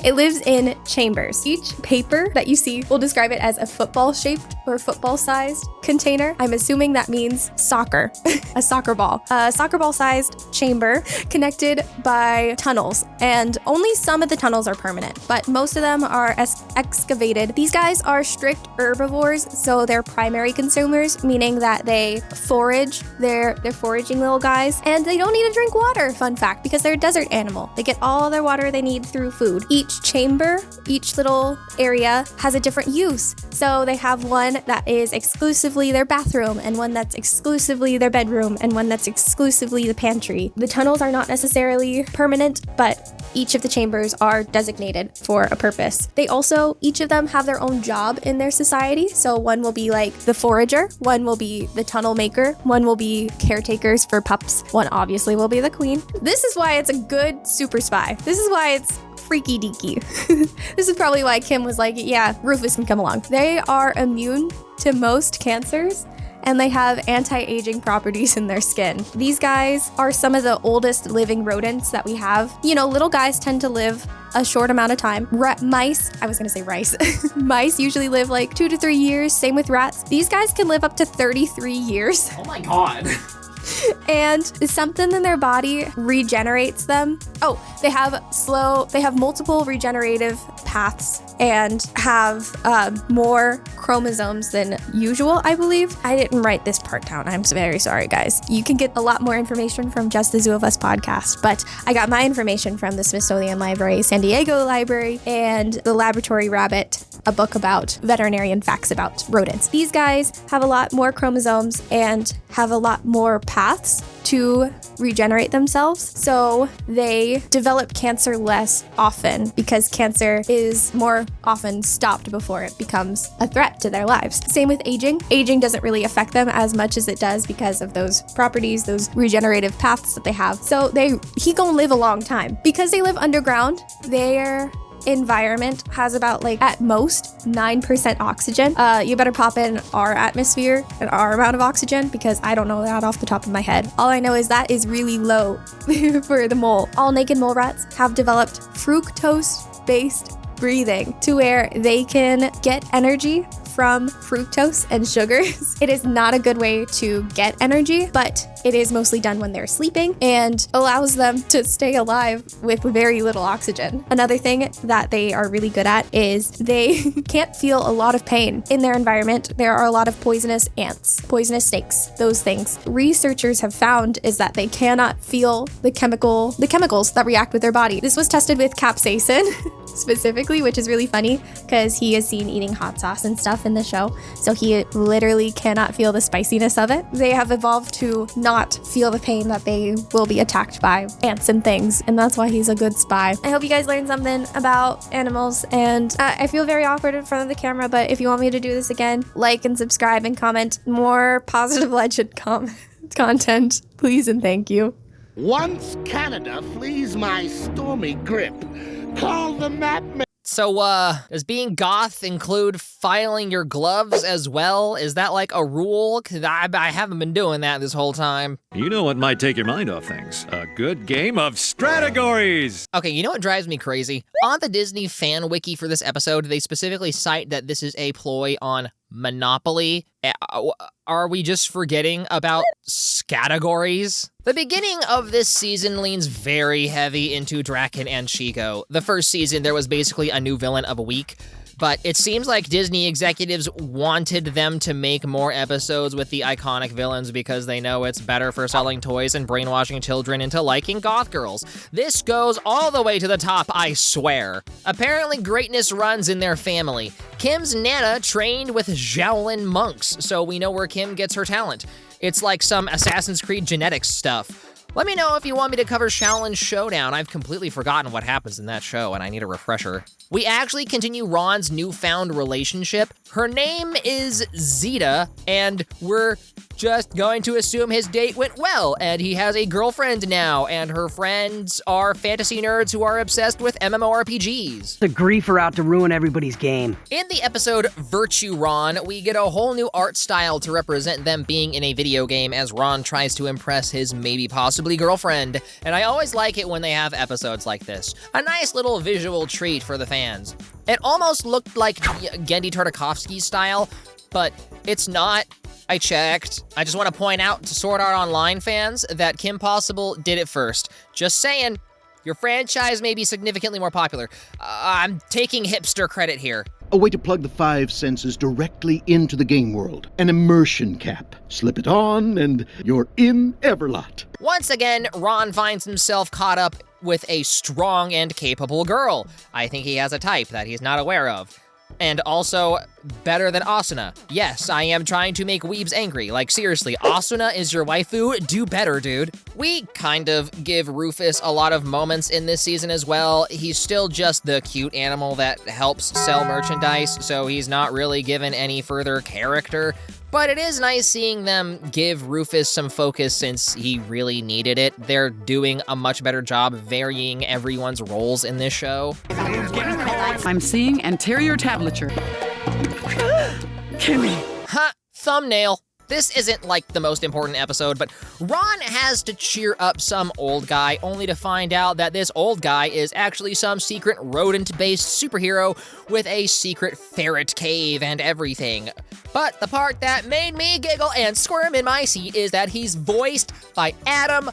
It lives in chambers. Each paper that you see will describe it as a football-shaped or football-sized container. I'm assuming that means soccer, a soccer ball. A soccer ball-sized chamber connected by tunnels, and only some of the tunnels are permanent, but most of them are excavated. These guys are strict herbivores, so they're primary consumers, meaning that they forage. They're foraging little guys, and they don't need to drink water, fun fact, because they're a desert animal. They get all their water they need through food. Each chamber, each little area has a different use. So they have one that is exclusively their bathroom, and one that's exclusively their bedroom, and one that's exclusively the pantry. The tunnels are not necessarily permanent, but each of the chambers are designated for a purpose. They also, each of them have their own job in their society. So one will be like the forager, one will be the tunnel maker, one will be caretakers for pups, one obviously will be the queen. This is why it's a good super spy. This is why it's freaky deaky. This is probably why Kim was like, yeah, Rufus can come along. They are immune to most cancers, and they have anti-aging properties in their skin. These guys are some of the oldest living rodents that we have. You know, little guys tend to live a short amount of time. Mice, I was gonna say rice. Mice usually live like 2 to 3 years, same with rats. These guys can live up to 33 years. Oh my god. And something in their body regenerates them. Oh, they have multiple regenerative paths and have more chromosomes than usual, I believe. I didn't write this part down. I'm very sorry, guys. You can get a lot more information from Just the Zoo of Us podcast, but I got my information from the Smithsonian Library, San Diego Library, and the Laboratory Rabbit, a book about veterinarian facts about rodents. These guys have a lot more chromosomes and have a lot more paths to regenerate themselves, so they develop cancer less often because cancer is more often stopped before it becomes a threat to their lives. Same with aging. Aging doesn't really affect them as much as it does because of those properties, those regenerative paths that they have. So he gonna live a long time. Because they live underground, their environment has about like at most 9% oxygen. You better pop in our atmosphere and our amount of oxygen because I don't know that off the top of my head. All I know is that is really low for the mole. All naked mole rats have developed fructose-based breathing to where they can get energy from fructose and sugars. It is not a good way to get energy, but it is mostly done when they're sleeping and allows them to stay alive with very little oxygen. Another thing that they are really good at is they can't feel a lot of pain in their environment. There are a lot of poisonous ants, poisonous snakes, those things. Researchers have found is that they cannot feel the chemicals that react with their body. This was tested with capsaicin specifically, which is really funny because he is seen eating hot sauce and stuff in the show, so he literally cannot feel the spiciness of it. They have evolved to not feel the pain that they will be attacked by ants and things, and that's why he's a good spy. I hope you guys learned something about animals, and I feel very awkward in front of the camera, but if you want me to do this again, like and subscribe and comment more positive legend content, please and thank you. Once Canada flees my stormy grip, call the map man. So, does being goth include filing your gloves as well? Is that like a rule? 'Cause I haven't been doing that this whole time. You know what might take your mind off things? A good game of strategories! Okay, you know what drives me crazy? On the Disney fan wiki for this episode, they specifically cite that this is a ploy on Monopoly. Are we just forgetting about categories? The beginning of this season leans very heavy into Draken and Chico. The first season, there was basically a new villain of a week. but it seems like Disney executives wanted them to make more episodes with the iconic villains because they know it's better for selling toys and brainwashing children into liking goth girls. This goes all the way to the top, I swear. Apparently greatness runs in their family. Kim's Nana trained with Shaolin monks, so we know where Kim gets her talent. It's like some Assassin's Creed genetics stuff. Let me know if you want me to cover Shaolin Showdown. I've completely forgotten what happens in that show, and I need a refresher. We actually continue Ron's newfound relationship. Her name is Zeta, and we're just going to assume his date went well, and he has a girlfriend now, and her friends are fantasy nerds who are obsessed with MMORPGs. The grief are out to ruin everybody's game. In the episode Virtue Ron, we get a whole new art style to represent them being in a video game as Ron tries to impress his maybe possibly girlfriend. And I always like it when they have episodes like this. A nice little visual treat for the fans. It almost looked like Gendy Tartakovsky's style, but it's not. I checked. I just want to point out to Sword Art Online fans that Kim Possible did it first. Just saying, your franchise may be significantly more popular. I'm taking hipster credit here. A way to plug the 5 senses directly into the game world. An immersion cap. Slip it on and you're in Everlot. Once again, Ron finds himself caught up with a strong and capable girl. I think he has a type that he's not aware of. And also, better than Asuna. Yes, I am trying to make weebs angry. Like, seriously, Asuna is your waifu? Do better, dude. We kind of give Rufus a lot of moments in this season as well. He's still just the cute animal that helps sell merchandise, so he's not really given any further character. But it is nice seeing them give Rufus some focus since he really needed it. They're doing a much better job varying everyone's roles in this show. I'm seeing anterior tablature. Kimmy. Ha! Thumbnail. This isn't like the most important episode, but Ron has to cheer up some old guy only to find out that this old guy is actually some secret rodent-based superhero with a secret ferret cave and everything. But the part that made me giggle and squirm in my seat is that he's voiced by Adam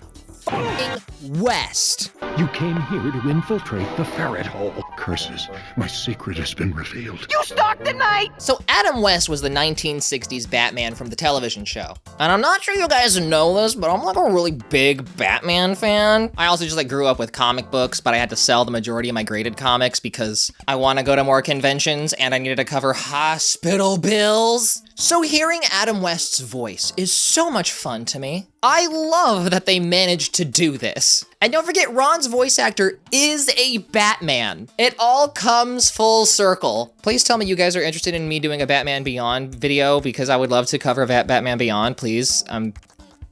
West. You came here to infiltrate the ferret hole. Curses, my secret has been revealed. You stalked the night! So Adam West was the 1960s Batman from the television show. And I'm not sure you guys know this, but I'm like a really big Batman fan. I also just like grew up with comic books, but I had to sell the majority of my graded comics because I want to go to more conventions and I needed to cover hospital bills. So hearing Adam West's voice is so much fun to me. I love that they managed to do this. And don't forget, Ron's voice actor is a Batman. It all comes full circle. Please tell me you guys are interested in me doing a Batman Beyond video because I would love to cover Batman Beyond, please.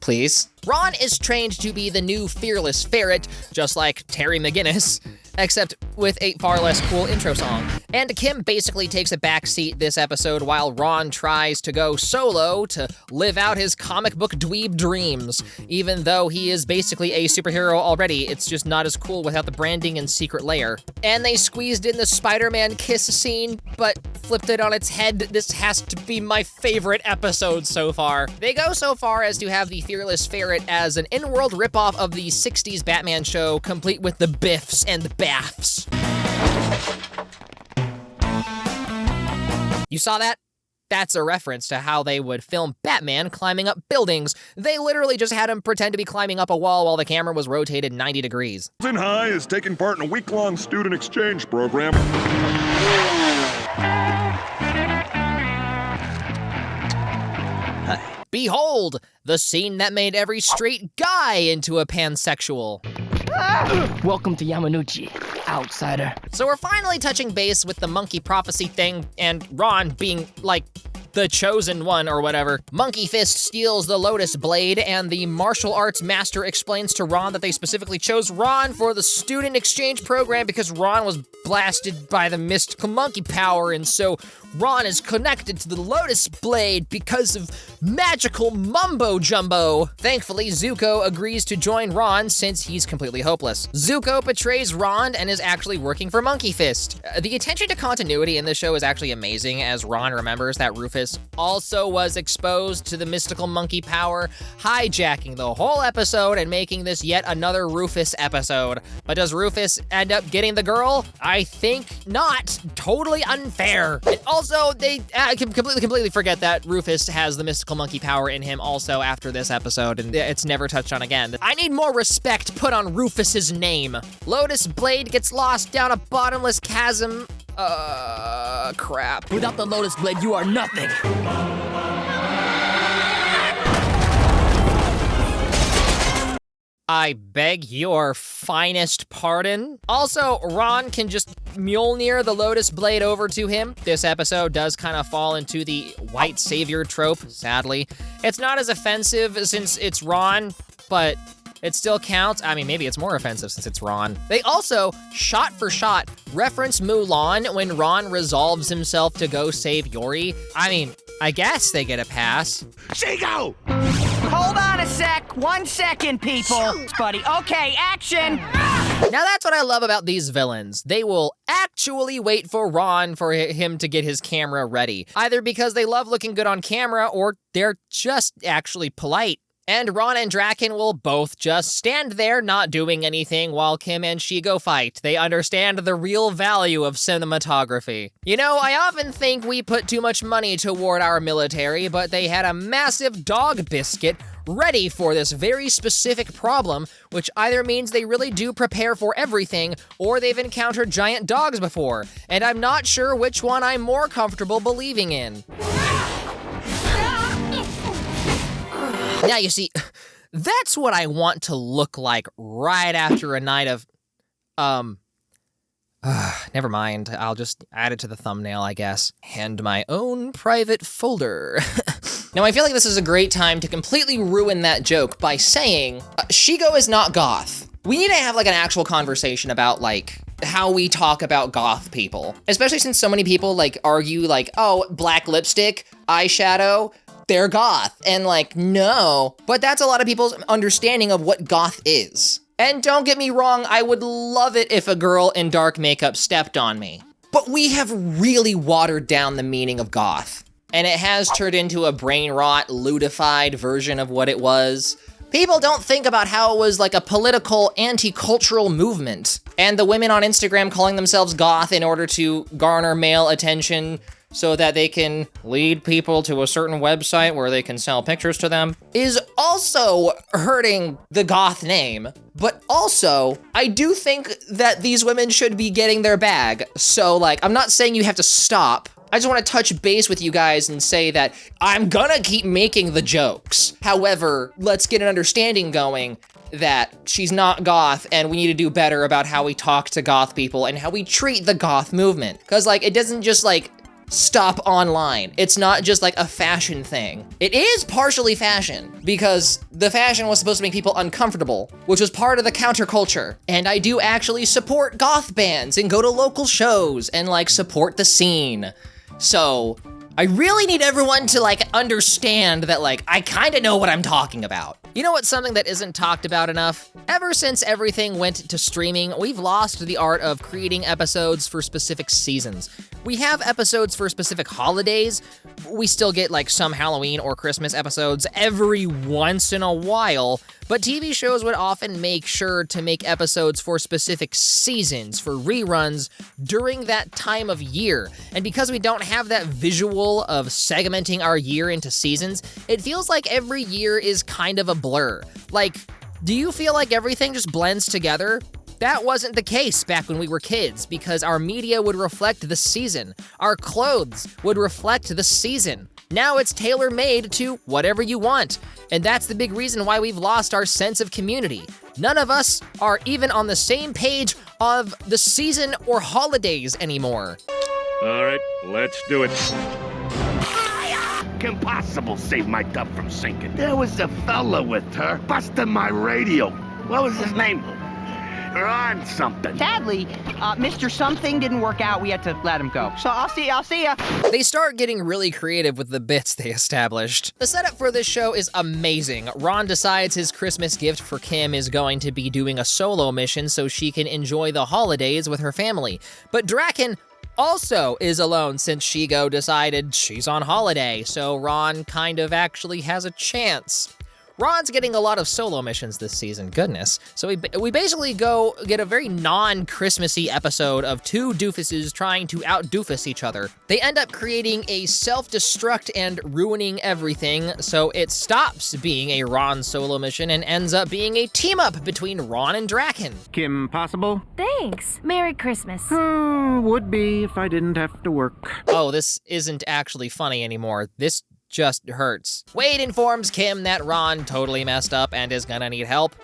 Please. Ron is trained to be the new fearless ferret, just like Terry McGinnis, except with a far less cool intro song. And Kim basically takes a backseat this episode while Ron tries to go solo to live out his comic book dweeb dreams. Even though he is basically a superhero already, it's just not as cool without the branding and secret layer. And they squeezed in the Spider-Man kiss scene, but flipped it on its head. This has to be my favorite episode so far. They go so far as to have the fearless ferret as an in-world ripoff of the 60s Batman show, complete with the biffs and baths. You saw that? That's a reference to how they would film Batman climbing up buildings. They literally just had him pretend to be climbing up a wall while the camera was rotated 90 degrees. High is taking part in a week-long student exchange program. Behold, the scene that made every straight guy into a pansexual. Welcome to Yamanouchi, outsider. So we're finally touching base with the monkey prophecy thing, and Ron being, like, the chosen one or whatever. Monkey Fist steals the Lotus Blade, and the martial arts master explains to Ron that they specifically chose Ron for the student exchange program because Ron was blasted by the mystical monkey power, and so Ron is connected to the Lotus Blade because of magical mumbo-jumbo. Thankfully, Zuko agrees to join Ron since he's completely hopeless. Zuko betrays Ron and is actually working for Monkey Fist. The attention to continuity in this show is actually amazing, as Ron remembers that Rufus Rufus also was exposed to the mystical monkey power, hijacking the whole episode and making this yet another Rufus episode. But does Rufus end up getting the girl? I think not. Totally unfair. And also, they completely forget that Rufus has the mystical monkey power in him also after this episode, and it's never touched on again. I need more respect put on Rufus's name. Lotus Blade gets lost down a bottomless chasm. Crap. Without the Lotus Blade, you are nothing. I beg your finest pardon. Also, Ron can just Mjolnir the Lotus Blade over to him. This episode does kind of fall into the white savior trope, sadly. It's not as offensive since it's Ron, but it still counts. I mean, maybe it's more offensive since it's Ron. They also, shot for shot, reference Mulan when Ron resolves himself to go save Yori. I mean, I guess they get a pass. Shigo! Hold on a sec. 1 second, people. Buddy. Okay, action. Now that's what I love about these villains. They will actually wait for Ron for him to get his camera ready. Either because they love looking good on camera or they're just actually polite. And Ron and Draken will both just stand there not doing anything while Kim and Shigo fight. They understand the real value of cinematography. You know, I often think we put too much money toward our military, but they had a massive dog biscuit ready for this very specific problem, which either means they really do prepare for everything, or they've encountered giant dogs before. And I'm not sure which one I'm more comfortable believing in. Now, you see, that's what I want to look like right after a night of, never mind. I'll just add it to the thumbnail, I guess. And my own private folder. Now, I feel like this is a great time to completely ruin that joke by saying, Shigo is not goth. We need to have, like, an actual conversation about, like, how we talk about goth people. Especially since so many people, like, argue, like, oh, black lipstick, eyeshadow, they're goth. And like, no. But that's a lot of people's understanding of what goth is. And don't get me wrong, I would love it if a girl in dark makeup stepped on me. But we have really watered down the meaning of goth. And it has turned into a brain rot, ludified version of what it was. People don't think about how it was like a political, anti-cultural movement. And the women on Instagram calling themselves goth in order to garner male attention so that they can lead people to a certain website where they can sell pictures to them, is also hurting the goth name. But also, I do think that these women should be getting their bag. So like, I'm not saying you have to stop. I just want to touch base with you guys and say that I'm gonna keep making the jokes. However, let's get an understanding going that she's not goth and we need to do better about how we talk to goth people and how we treat the goth movement. Cause like, it doesn't just like, stop online. It's not just like a fashion thing. It is partially fashion because the fashion was supposed to make people uncomfortable, which was part of the counterculture. And I do actually support goth bands and go to local shows and like support the scene. So I really need everyone to like understand that like, I kind of know what I'm talking about. You know what's something that isn't talked about enough? Ever since everything went to streaming, we've lost the art of creating episodes for specific seasons. We have episodes for specific holidays. We still get like some Halloween or Christmas episodes every once in a while, but TV shows would often make sure to make episodes for specific seasons, for reruns during that time of year. And because we don't have that visual of segmenting our year into seasons, it feels like every year is kind of a blur. Like, do you feel like everything just blends together? That wasn't the case back when we were kids because our media would reflect the season. Our clothes would reflect the season. Now it's tailor-made to whatever you want. And that's the big reason why we've lost our sense of community. None of us are even on the same page of the season or holidays anymore. All right, let's do it. Impossible save my tub from sinking. There was a fella with her busting my radio. What was his name? Ron something. Sadly, Mr. Something didn't work out. We had to let him go. So I'll see ya. They start getting really creative with the bits they established. The setup for this show is amazing. Ron decides his Christmas gift for Kim is going to be doing a solo mission so she can enjoy the holidays with her family. But Draken also is alone since Shigo decided she's on holiday, so Ron kind of actually has a chance. Ron's getting a lot of solo missions this season, goodness. So we basically go get a very non-Christmassy episode of two doofuses trying to out-doofus each other. They end up creating a self-destruct and ruining everything, so it stops being a Ron solo mission and ends up being a team-up between Ron and Draken. Kim Possible? Thanks. Merry Christmas. Would be if I didn't have to work. Oh, this isn't actually funny anymore. This just hurts. Wade informs Kim that Ron totally messed up and is gonna need help.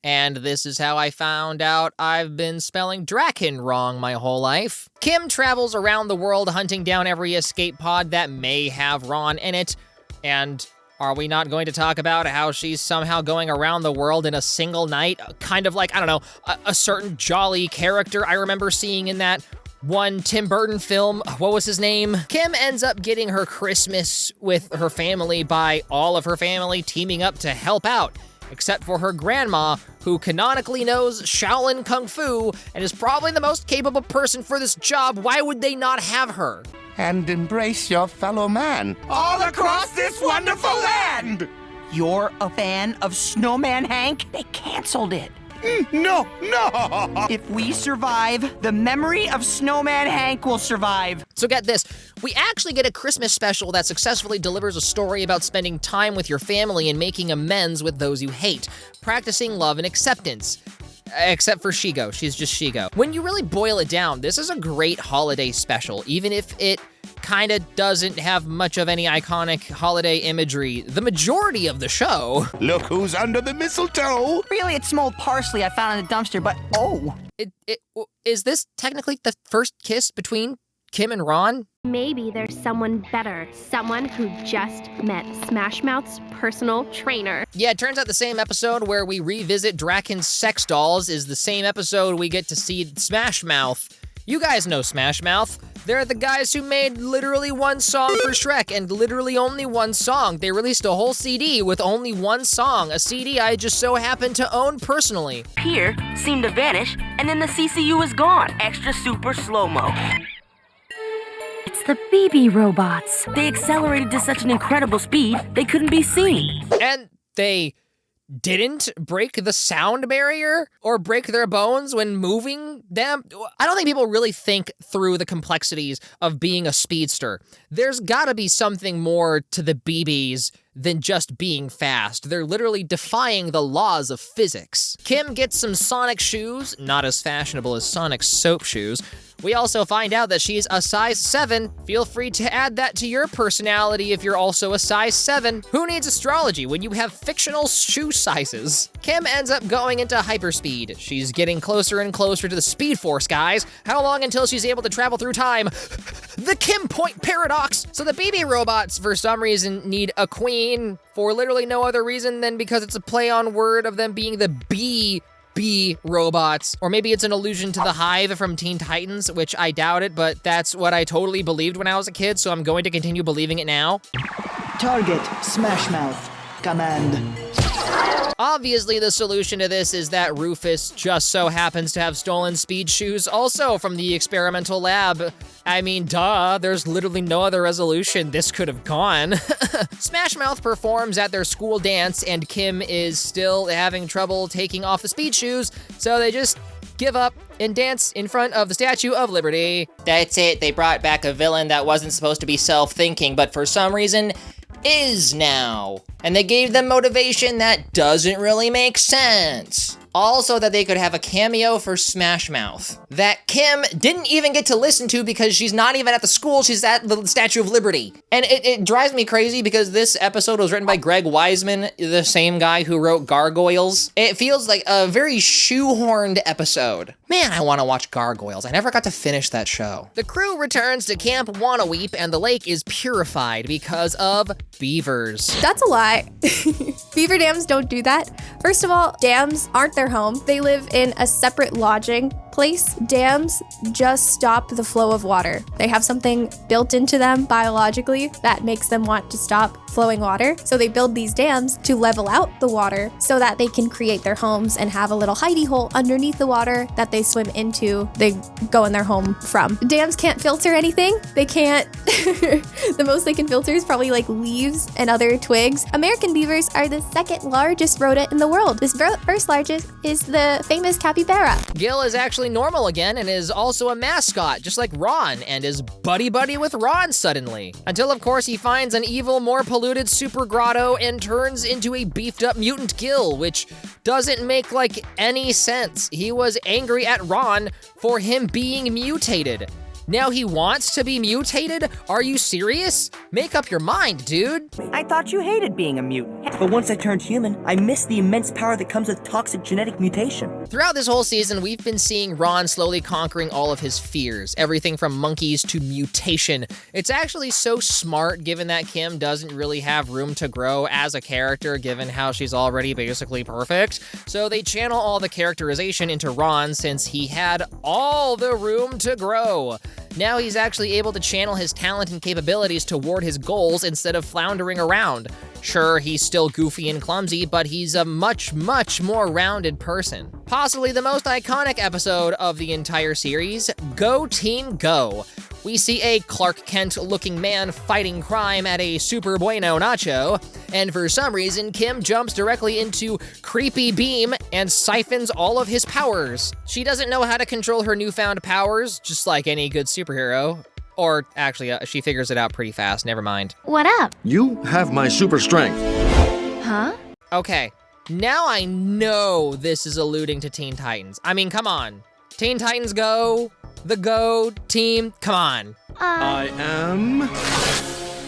And this is how I found out I've been spelling Draken wrong my whole life. Kim travels around the world hunting down every escape pod that may have Ron in it. And are we not going to talk about how she's somehow going around the world in a single night? Kind of like, I don't know, a certain jolly character I remember seeing in that one Tim Burton film. What was his name? Kim ends up getting her Christmas with her family by all of her family teaming up to help out, except for her grandma, who canonically knows Shaolin Kung Fu and is probably the most capable person for this job. Why would they not have her? And embrace your fellow man. All across this wonderful land! You're a fan of Snowman Hank? They canceled it. No! If we survive, the memory of Snowman Hank will survive. So get this, we actually get a Christmas special that successfully delivers a story about spending time with your family and making amends with those you hate, practicing love and acceptance. Except for Shigo, she's just Shigo. When you really boil it down, this is a great holiday special, even if it kinda doesn't have much of any iconic holiday imagery. The majority of the show. Look who's under the mistletoe! Really, it's smoked parsley I found in the dumpster, but oh. Is this technically the first kiss between Kim and Ron? Maybe there's someone better, someone who just met Smash Mouth's personal trainer. Yeah, it turns out the same episode where we revisit Draken's sex dolls is the same episode we get to see Smash Mouth. You guys know Smash Mouth. They're the guys who made literally one song for Shrek and literally only one song. They released a whole CD with only one song, a CD I just so happened to own personally. Here seemed to vanish, and then the CCU is gone. Extra super slow-mo. It's the BB robots. They accelerated to such an incredible speed, they couldn't be seen. And they didn't break the sound barrier or break their bones when moving them. I don't think people really think through the complexities of being a speedster. There's gotta be something more to the BBs than just being fast. They're literally defying the laws of physics. Kim gets some Sonic shoes, not as fashionable as Sonic's soap shoes. We also find out that she's a size 7. Feel free to add that to your personality if you're also a size 7. Who needs astrology when you have fictional shoe sizes? Kim ends up going into hyperspeed. She's getting closer and closer to the Speed Force, guys. How long until she's able to travel through time? The Kim Point Paradox! So the BB robots, for some reason, need a queen for literally no other reason than because it's a play on word of them being the B robots, or maybe it's an allusion to the Hive from Teen Titans, which I doubt it, but that's what I totally believed when I was a kid, so I'm going to continue believing it now. Target, Smash Mouth. Command. Obviously, the solution to this is that Rufus just so happens to have stolen speed shoes also from the experimental lab. I mean, duh, there's literally no other resolution this could have gone. Smash Mouth performs at their school dance, and Kim is still having trouble taking off the speed shoes, so they just give up and dance in front of the Statue of Liberty. That's it, they brought back a villain that wasn't supposed to be self-thinking, but for some reason is now. And they gave them motivation that doesn't really make sense. Also that they could have a cameo for Smash Mouth that Kim didn't even get to listen to because she's not even at the school, she's at the Statue of Liberty. And it drives me crazy because this episode was written by Greg Wiseman, the same guy who wrote Gargoyles. It feels like a very shoehorned episode. Man, I want to watch Gargoyles. I never got to finish that show. The crew returns to Camp Wannaweep and the lake is purified because of beavers. That's a lie. Beaver dams don't do that. First of all, dams aren't their home. They live in a separate lodging place, dams just stop the flow of water. They have something built into them biologically that makes them want to stop flowing water. So they build these dams to level out the water so that they can create their homes and have a little hidey hole underneath the water that they swim into, they go in their home from. Dams can't filter anything. They can't, the most they can filter is probably like leaves and other twigs. American beavers are the second largest rodent in the world. This first largest is the famous capybara. Gil is actually normal again and is also a mascot, just like Ron, and is buddy-buddy with Ron suddenly. Until, of course, he finds an evil, more polluted super grotto and turns into a beefed-up mutant Gil, which doesn't make, like, any sense. He was angry at Ron for him being mutated. Now he wants to be mutated? Are you serious? Make up your mind, dude. I thought you hated being a mutant. But once I turned human, I missed the immense power that comes with toxic genetic mutation. Throughout this whole season, we've been seeing Ron slowly conquering all of his fears, everything from monkeys to mutation. It's actually so smart given that Kim doesn't really have room to grow as a character given how she's already basically perfect. So they channel all the characterization into Ron since he had all the room to grow. Now he's actually able to channel his talent and capabilities toward his goals instead of floundering around. Sure, he's still goofy and clumsy, but he's a much, much more rounded person. Possibly the most iconic episode of the entire series, Go Team Go. We see a Clark Kent-looking man fighting crime at a Super Bueno Nacho, and for some reason, Kim jumps directly into Creepy Beam and siphons all of his powers. She doesn't know how to control her newfound powers, just like any good superhero. Or actually, she figures it out pretty fast, never mind. What up? You have my super strength. Huh? Okay, now I know this is alluding to Teen Titans. I mean, come on. Teen Titans Go, the Go team, come on. I am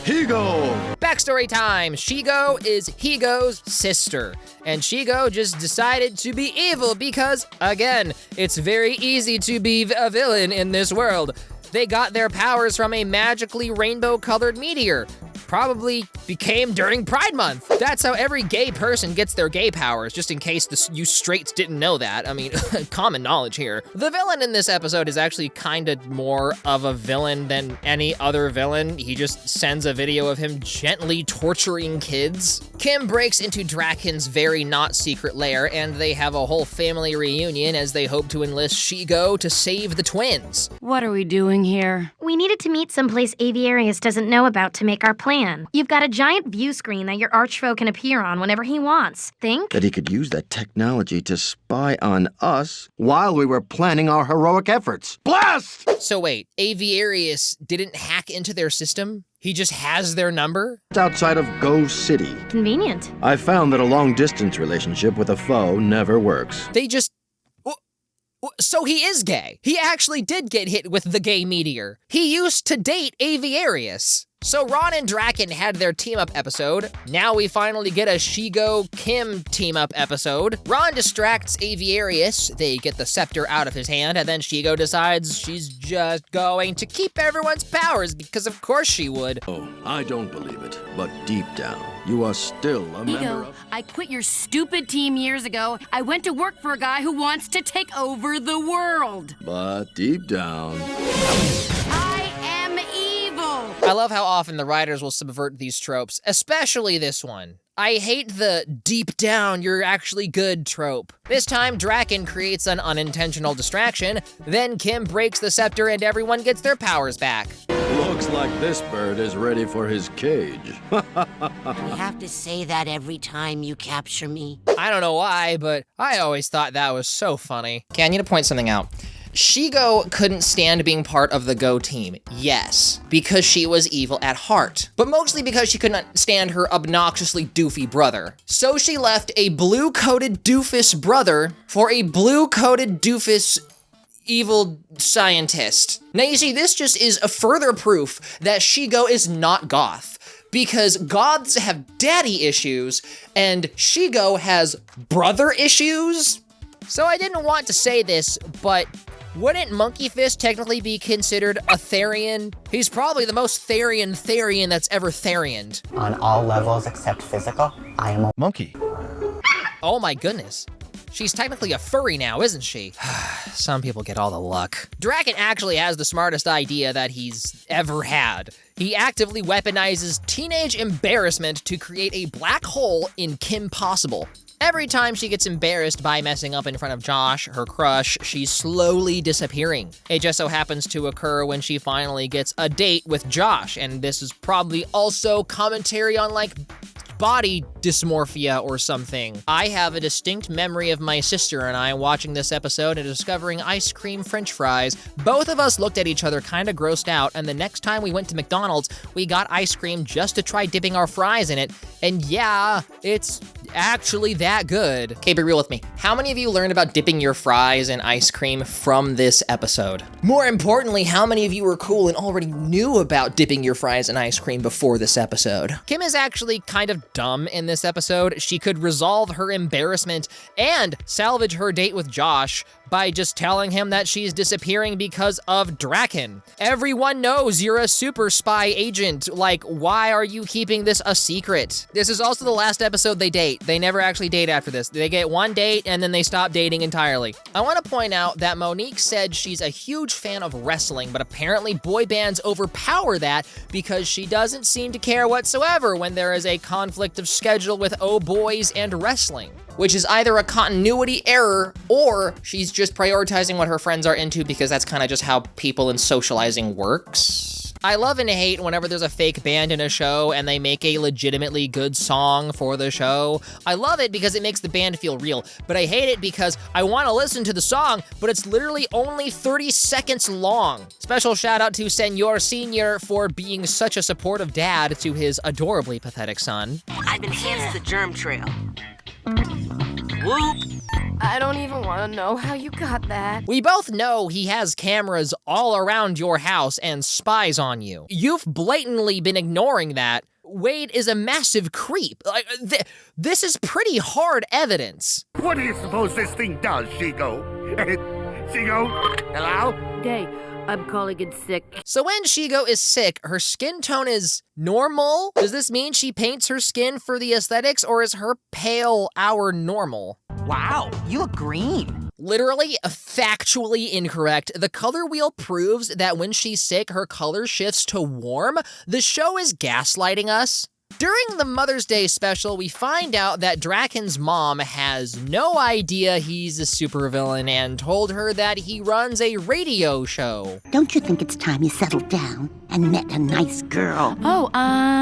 Higo. Backstory time. Shigo is Higo's sister, and Shigo just decided to be evil because, again, it's very easy to be a villain in this world. They got their powers from a magically rainbow-colored meteor. Probably became during Pride Month. That's how every gay person gets their gay powers, just in case you straights didn't know that. I mean, common knowledge here. The villain in this episode is actually kind of more of a villain than any other villain. He just sends a video of him gently torturing kids. Kim breaks into Draken's very not secret lair, and they have a whole family reunion as they hope to enlist Shigo to save the twins. What are we doing here? We needed to meet someplace Aviarius doesn't know about to make our plan. You've got a giant view screen that your archfoe can appear on whenever he wants. Think? That he could use that technology to spy on us while we were planning our heroic efforts. Blast! So wait, Aviarius didn't hack into their system? He just has their number? It's outside of Go City. Convenient. I found that a long-distance relationship with a foe never works. They just... So he is gay. He actually did get hit with the gay meteor. He used to date Aviarius. So Ron and Draken had their team-up episode. Now we finally get a Shigo-Kim team-up episode. Ron distracts Aviarius, they get the scepter out of his hand, and then Shigo decides she's just going to keep everyone's powers, because of course she would. Oh, I don't believe it, but deep down, you are still a member of... I quit your stupid team years ago. I went to work for a guy who wants to take over the world. But deep down... I am evil. I love how often the writers will subvert these tropes, especially this one. I hate the deep down, you're actually good trope. This time, Draken creates an unintentional distraction, then Kim breaks the scepter and everyone gets their powers back. Looks like this bird is ready for his cage. You have to say that every time you capture me. I don't know why, but I always thought that was so funny. Okay, I need to point something out. Shigo couldn't stand being part of the Go team, yes, because she was evil at heart, but mostly because she couldn't stand her obnoxiously doofy brother. So she left a blue-coated doofus brother for a blue-coated doofus evil scientist. Now you see, this just is a further proof that Shigo is not goth, because goths have daddy issues, and Shigo has brother issues? So I didn't want to say this, but wouldn't Monkey Fist technically be considered a Therian? He's probably the most Therian that's ever Therianed. On all levels except physical, I am a monkey. Oh my goodness. She's technically a furry now, isn't she? Some people get all the luck. Draken actually has the smartest idea that he's ever had. He actively weaponizes teenage embarrassment to create a black hole in Kim Possible. Every time she gets embarrassed by messing up in front of Josh, her crush, she's slowly disappearing. It just so happens to occur when she finally gets a date with Josh, and this is probably also commentary on like body dysmorphia or something. I have a distinct memory of my sister and I watching this episode and discovering ice cream french fries. Both of us looked at each other kinda grossed out, and the next time we went to McDonald's, we got ice cream just to try dipping our fries in it, and yeah, it's actually that good. Okay, be real with me. How many of you learned about dipping your fries in ice cream from this episode? More importantly, how many of you were cool and already knew about dipping your fries in ice cream before this episode? Kim is actually kind of dumb in this episode. She could resolve her embarrassment and salvage her date with Josh by just telling him that she's disappearing because of Draken. Everyone knows you're a super spy agent. Like, why are you keeping this a secret? This is also the last episode they date. They never actually date after this. They get one date and then they stop dating entirely. I want to point out that Monique said she's a huge fan of wrestling, but apparently boy bands overpower that because she doesn't seem to care whatsoever when there is a conflict of schedule with oh boys and wrestling, which is either a continuity error or she's just prioritizing what her friends are into because that's kind of just how people in socializing works. I love and hate whenever there's a fake band in a show and they make a legitimately good song for the show. I love it because it makes the band feel real, but I hate it because I want to listen to the song, but it's literally only 30 seconds long. Special shout out to Senor Senior for being such a supportive dad to his adorably pathetic son. I've enhanced the germ trail. Whoop. I don't even want to know how you got that. We both know he has cameras all around your house and spies on you. You've blatantly been ignoring that. Wade is a massive creep. This is pretty hard evidence. What do you suppose this thing does, Shigo? Shigo? Hello? Day, I'm calling in sick. So when Shigo is sick, her skin tone is normal? Does this mean she paints her skin for the aesthetics, or is her pale our normal? Wow, you look green. Literally, factually incorrect. The color wheel proves that when she's sick, her color shifts to warm. The show is gaslighting us. During the Mother's Day special, we find out that Draken's mom has no idea he's a supervillain and told her that he runs a radio show. Don't you think it's time you settled down and met a nice girl?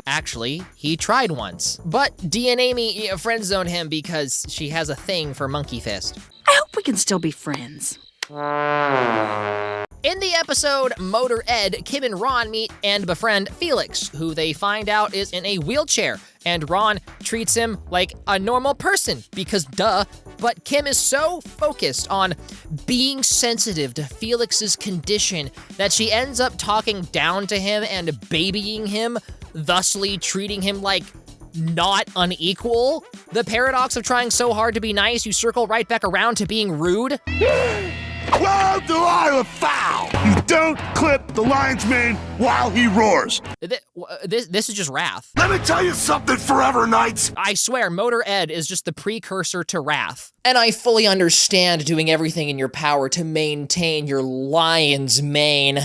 Actually, he tried once. But DNA me friend-zoned him because she has a thing for Monkey Fist. I hope we can still be friends. In the episode Motor Ed, Kim and Ron meet and befriend Felix, who they find out is in a wheelchair, and Ron treats him like a normal person, because duh, but Kim is so focused on being sensitive to Felix's condition that she ends up talking down to him and babying him, thusly treating him like not unequal. The paradox of trying so hard to be nice, you circle right back around to being rude. Well, do I a foul! You don't clip the lion's mane while he roars. This is just wrath. Let me tell you something, Forever Knights. I swear, Motor Ed is just the precursor to wrath. And I fully understand doing everything in your power to maintain your lion's mane.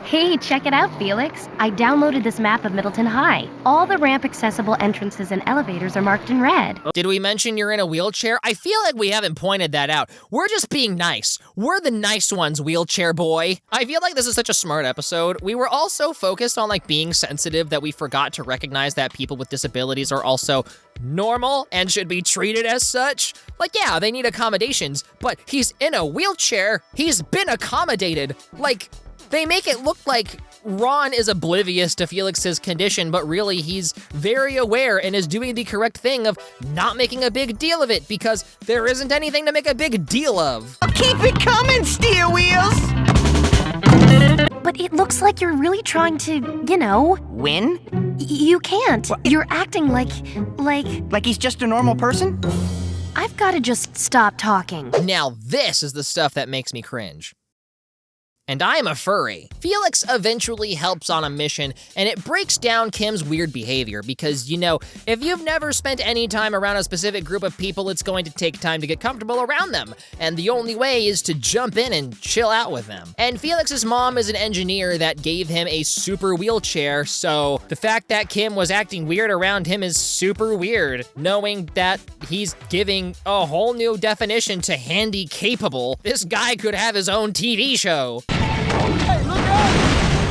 Hey, check it out, Felix. I downloaded this map of Middleton High. All the ramp-accessible entrances and elevators are marked in red. Did we mention you're in a wheelchair? I feel like we haven't pointed that out. We're just being nice. We're the nice ones, wheelchair boy. I feel like this is such a smart episode. We were all so focused on being sensitive that we forgot to recognize that people with disabilities are also normal and should be treated as such. Yeah, they need accommodations, but he's in a wheelchair. He's been accommodated. They make it look like Ron is oblivious to Felix's condition, but really he's very aware and is doing the correct thing of not making a big deal of it because there isn't anything to make a big deal of. Keep it coming, Steel Wheels! But but it looks like you're really trying to, you know... Win? You can't. You're acting like... Like he's just a normal person? I've got to just stop talking. Now this is the stuff that makes me cringe. And I'm a furry. Felix eventually helps on a mission, and it breaks down Kim's weird behavior because, you know, if you've never spent any time around a specific group of people, it's going to take time to get comfortable around them, and the only way is to jump in and chill out with them. And Felix's mom is an engineer that gave him a super wheelchair, so the fact that Kim was acting weird around him is super weird, knowing that he's giving a whole new definition to handy capable. This guy could have his own TV show.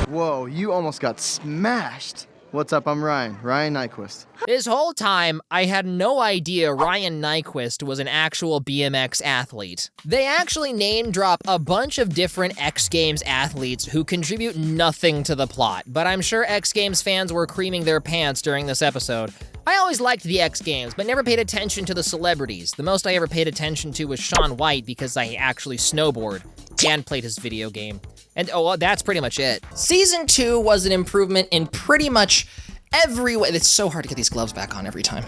Whoa, you almost got smashed. What's up? I'm Ryan Nyquist. This whole time, I had no idea Ryan Nyquist was an actual BMX athlete. They actually name drop a bunch of different X Games athletes who contribute nothing to the plot, but I'm sure X Games fans were creaming their pants during this episode. I always liked the X Games, but never paid attention to the celebrities. The most I ever paid attention to was Shaun White because I actually snowboard and played his video game. And oh, that's pretty much it. Season 2 was an improvement in pretty much every way. It's so hard to get these gloves back on every time.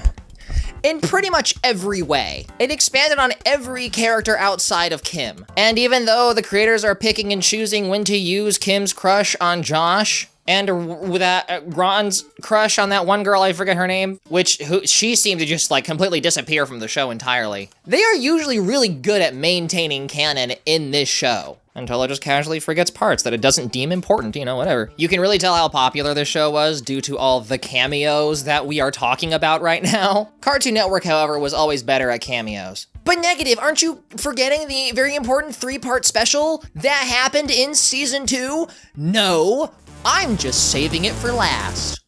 In pretty much every way. It expanded on every character outside of Kim. And even though the creators are picking and choosing when to use Kim's crush on Josh, and with that Ron's crush on that one girl, I forget her name, she seemed to just like completely disappear from the show entirely. They are usually really good at maintaining canon in this show, until it just casually forgets parts that it doesn't deem important, you know, whatever. You can really tell how popular this show was due to all the cameos that we are talking about right now. Cartoon Network, however, was always better at cameos. But negative, aren't you forgetting the very important 3-part special that happened in season 2? No, I'm just saving it for last.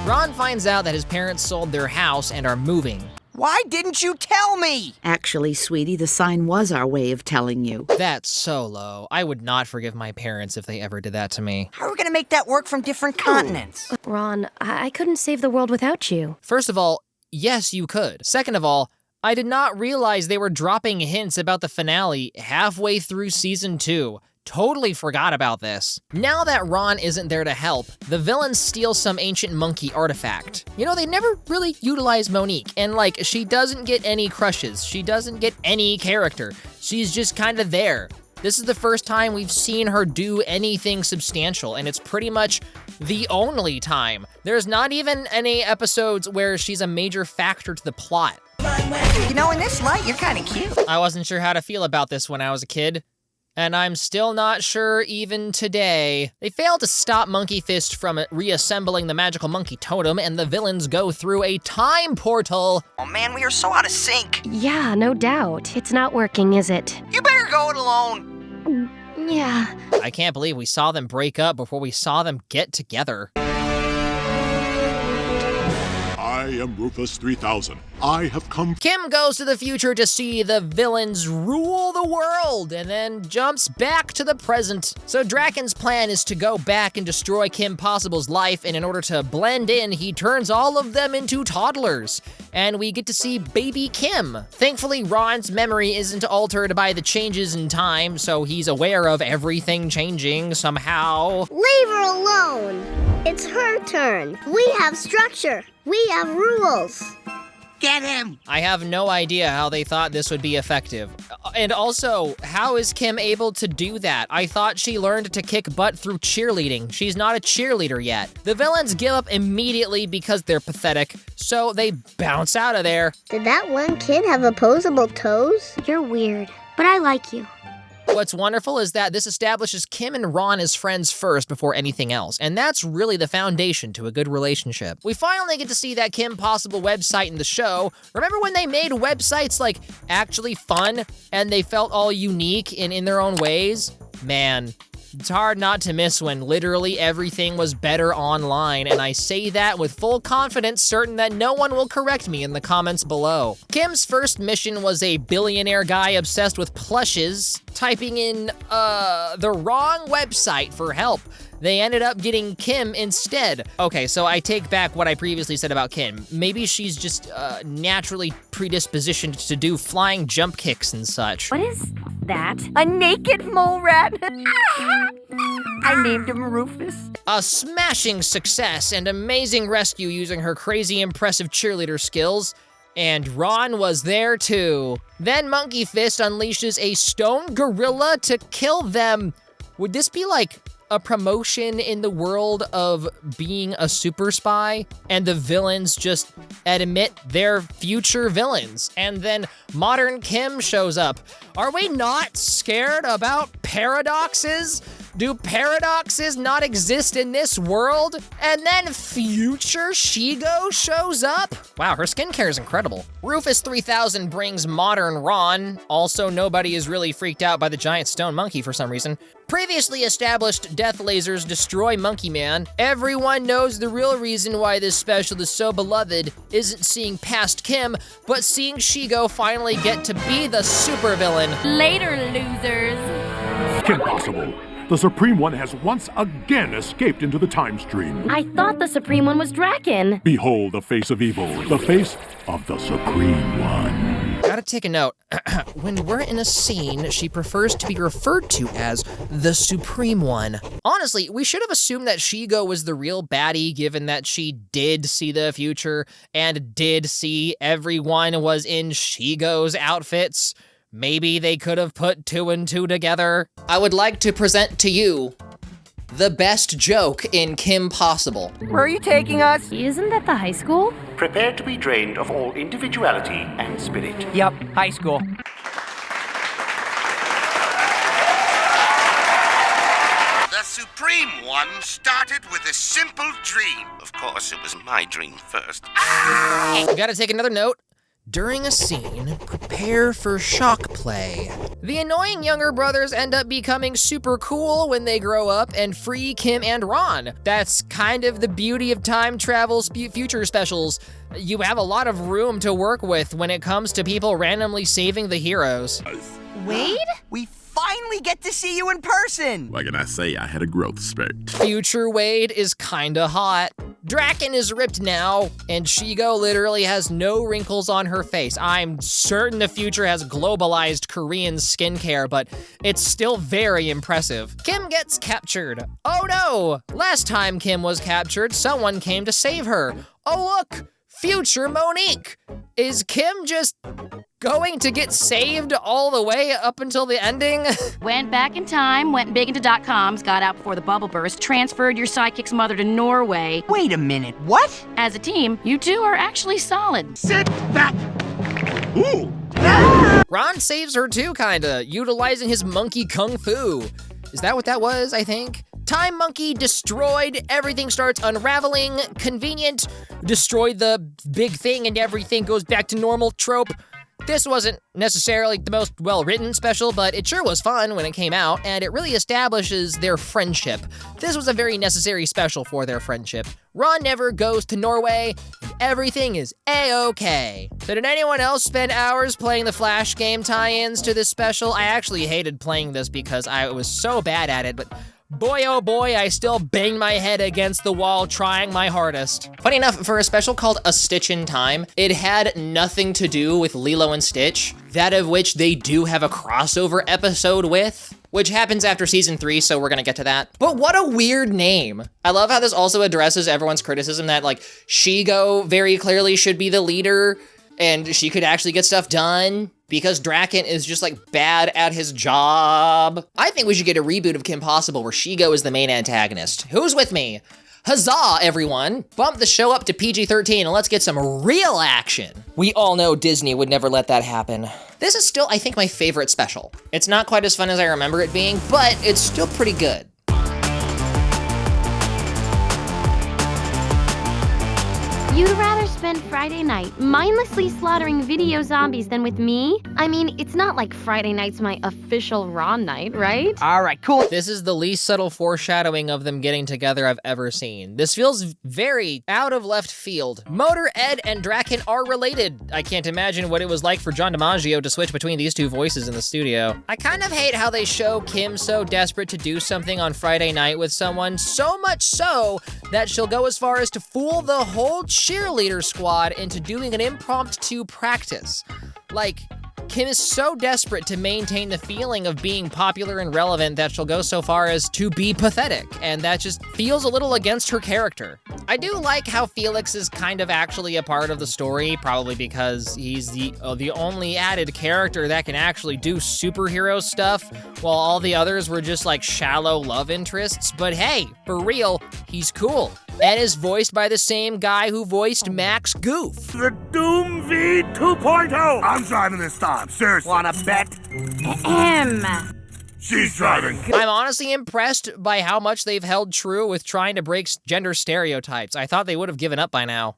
Ron finds out that his parents sold their house and are moving. Why didn't you tell me? Actually, sweetie, the sign was our way of telling you. That's so low. I would not forgive my parents if they ever did that to me. How are we gonna make that work from different continents? Ron, I couldn't save the world without you. First of all, yes, you could. Second of all, I did not realize they were dropping hints about the finale halfway through season 2. Totally forgot about this. Now that Ron isn't there to help, the villains steal some ancient monkey artifact. You know, they never really utilize Monique, and like, she doesn't get any crushes. She doesn't get any character. She's just kind of there. This is the first time we've seen her do anything substantial, and it's pretty much the only time. There's not even any episodes where she's a major factor to the plot. You know, in this light, you're kind of cute. I wasn't sure how to feel about this when I was a kid, and I'm still not sure even today. They fail to stop Monkey Fist from reassembling the magical monkey totem, and the villains go through a time portal. Oh man, we are so out of sync. Yeah, no doubt. It's not working, is it? You better go it alone. Yeah. I can't believe we saw them break up before we saw them get together. I am Rufus 3000. I have come. Kim goes to the future to see the villains rule the world and then jumps back to the present. So Draken's plan is to go back and destroy Kim Possible's life, and in order to blend in, he turns all of them into toddlers. And we get to see baby Kim. Thankfully, Ron's memory isn't altered by the changes in time, so he's aware of everything changing somehow. Leave her alone. It's her turn. We have structure. We have rules. Get him! I have no idea how they thought this would be effective. And also, how is Kim able to do that? I thought she learned to kick butt through cheerleading. She's not a cheerleader yet. The villains give up immediately because they're pathetic, so they bounce out of there. Did that one kid have opposable toes? You're weird, but I like you. What's wonderful is that this establishes Kim and Ron as friends first before anything else, and that's really the foundation to a good relationship. We finally get to see that Kim Possible website in the show. Remember when they made websites like actually fun and they felt all unique and in their own ways? Man, It's hard not to miss when literally everything was better online, and I say that with full confidence, certain that no one will correct me in the comments below. Kim's first mission was a billionaire guy obsessed with plushes, typing in, the wrong website for help. They ended up getting Kim instead. Okay, so I take back what I previously said about Kim. Maybe she's just naturally predispositioned to do flying jump kicks and such. What is that? A naked mole rat? I named him Rufus. A smashing success and amazing rescue using her crazy impressive cheerleader skills. And Ron was there too. Then Monkey Fist unleashes a stone gorilla to kill them. Would this be like a promotion in the world of being a super spy, and the villains just admit they're future villains, and then modern Kim shows up? Are we not scared about paradoxes? Do paradoxes not exist in this world? And then future Shigo shows up? Wow, her skincare is incredible. Rufus 3000 brings modern Ron. Also, nobody is really freaked out by the giant stone monkey for some reason. Previously established death lasers destroy Monkey Man. Everyone knows the real reason why this special is so beloved isn't seeing past Kim, but seeing Shigo finally get to be the supervillain. Later, losers. Impossible. The Supreme One has once again escaped into the time stream. I thought the Supreme One was Draken. Behold the face of evil, the face of the Supreme One. Gotta take a note. When we're in a scene, she prefers to be referred to as the Supreme One. Honestly, we should have assumed that Shigo was the real baddie, given that she did see the future and did see everyone was in Shigo's outfits. Maybe they could have put 2 and 2 together. I would like to present to you the best joke in Kim Possible. Where are you taking us? Isn't that the high school? Prepare to be drained of all individuality and spirit. Yep, high school. The Supreme One started with a simple dream. Of course, it was my dream first. We gotta take another note. During a scene, prepare for shock play. The annoying younger brothers end up becoming super cool when they grow up and free Kim and Ron. That's kind of the beauty of time travel future specials. You have a lot of room to work with when it comes to people randomly saving the heroes. Wade? We finally get to see you in person! What can I say? I had a growth spurt. Future Wade is kinda hot. Draken is ripped now, and Shigo literally has no wrinkles on her face. I'm certain the future has globalized Korean skincare, but it's still very impressive. Kim gets captured. Oh no! Last time Kim was captured, someone came to save her. Oh look! Future Monique! Is Kim just going to get saved all the way up until the ending? Went back in time, went big into .coms, got out before the bubble burst, transferred your sidekick's mother to Norway. Wait a minute, what? As a team, you two are actually solid. Sit back! Ooh! Ron saves her too, kinda, utilizing his monkey kung fu. Is that what that was, I think? Time Monkey destroyed, everything starts unraveling, convenient, destroyed the big thing and everything goes back to normal trope. This wasn't necessarily the most well-written special, but it sure was fun when it came out, and it really establishes their friendship. This was a very necessary special for their friendship. Ron never goes to Norway, and everything is A-okay. So did anyone else spend hours playing the Flash game tie-ins to this special? I actually hated playing this because I was so bad at it, but boy, oh boy, I still banged my head against the wall trying my hardest. Funny enough, for a special called A Stitch in Time, it had nothing to do with Lilo and Stitch, that of which they do have a crossover episode with, which happens after season 3, so we're gonna get to that. But what a weird name. I love how this also addresses everyone's criticism that, like, Shigo very clearly should be the leader, and she could actually get stuff done, because Draken is just like bad at his job. I think we should get a reboot of Kim Possible where Shigo is the main antagonist. Who's with me? Huzzah, everyone! Bump the show up to PG-13 and let's get some real action. We all know Disney would never let that happen. This is still, I think, my favorite special. It's not quite as fun as I remember it being, but it's still pretty good. You'd rather spend Friday night mindlessly slaughtering video zombies than with me? I mean, it's not like Friday night's my official Ron night, right? All right, cool. This is the least subtle foreshadowing of them getting together I've ever seen. This feels very out of left field. Motor Ed and Draken are related. I can't imagine what it was like for John DiMaggio to switch between these two voices in the studio. I kind of hate how they show Kim so desperate to do something on Friday night with someone, so much so that she'll go as far as to fool the whole cheerleader squad into doing an impromptu practice. Like, Kim is so desperate to maintain the feeling of being popular and relevant that she'll go so far as to be pathetic, and that just feels a little against her character. I do like how Felix is kind of actually a part of the story, probably because he's the only added character that can actually do superhero stuff, while all the others were just like shallow love interests. But hey, for real, he's cool. And is voiced by the same guy who voiced Max Goof. The Doom V 2.0! I'm driving this time, seriously. Wanna bet? She's driving. I'm honestly impressed by how much they've held true with trying to break gender stereotypes. I thought they would have given up by now.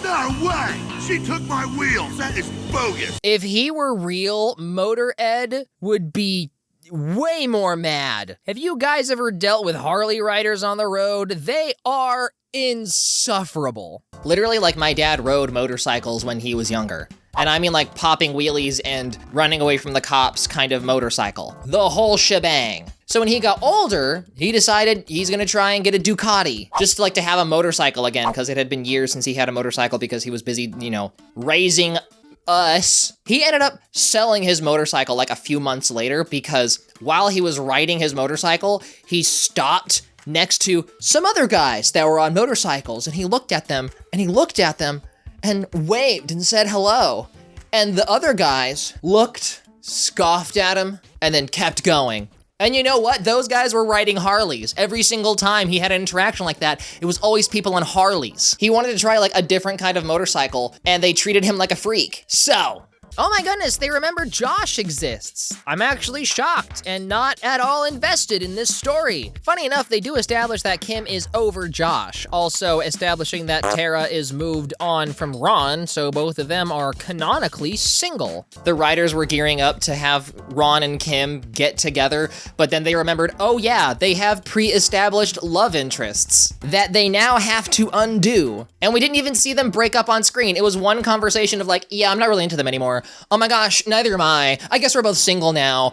No way! She took my wheels. That is bogus. If he were real, Motor Ed would be way more mad. Have you guys ever dealt with Harley riders on the road? They are insufferable. Literally, like, my dad rode motorcycles when he was younger. And I mean like popping wheelies and running away from the cops kind of motorcycle. The whole shebang. So when he got older, he decided he's gonna try and get a Ducati, just like to have a motorcycle again, because it had been years since he had a motorcycle because he was busy, you know, raising us. He ended up selling his motorcycle like a few months later because while he was riding his motorcycle, he stopped next to some other guys that were on motorcycles, and he looked at them and waved and said hello. And the other guys looked, scoffed at him, and then kept going. And you know what? Those guys were riding Harleys. Every single time he had an interaction like that, it was always people on Harleys. He wanted to try like a different kind of motorcycle, and they treated him like a freak. So, oh my goodness, they remember Josh exists. I'm actually shocked and not at all invested in this story. Funny enough, they do establish that Kim is over Josh, also establishing that Tara is moved on from Ron, so both of them are canonically single. The writers were gearing up to have Ron and Kim get together, but then they remembered, oh yeah, they have pre-established love interests that they now have to undo. And we didn't even see them break up on screen. It was one conversation of like, yeah, I'm not really into them anymore. Oh my gosh, neither am I. I guess we're both single now.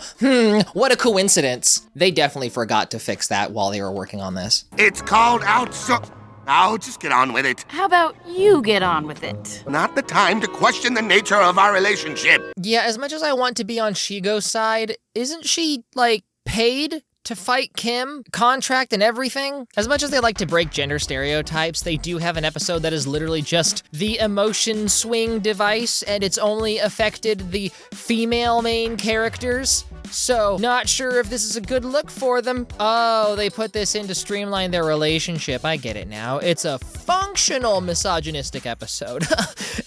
What a coincidence. They definitely forgot to fix that while they were working on this. It's called Now, just get on with it. How about you get on with it? Not the time to question the nature of our relationship. Yeah, as much as I want to be on Shigo's side, isn't she, like, paid to fight Kim, contract and everything? As much as they like to break gender stereotypes, they do have an episode that is literally just the emotion swing device, and it's only affected the female main characters. So, not sure if this is a good look for them. Oh, they put this in to streamline their relationship. I get it now. It's a functional misogynistic episode.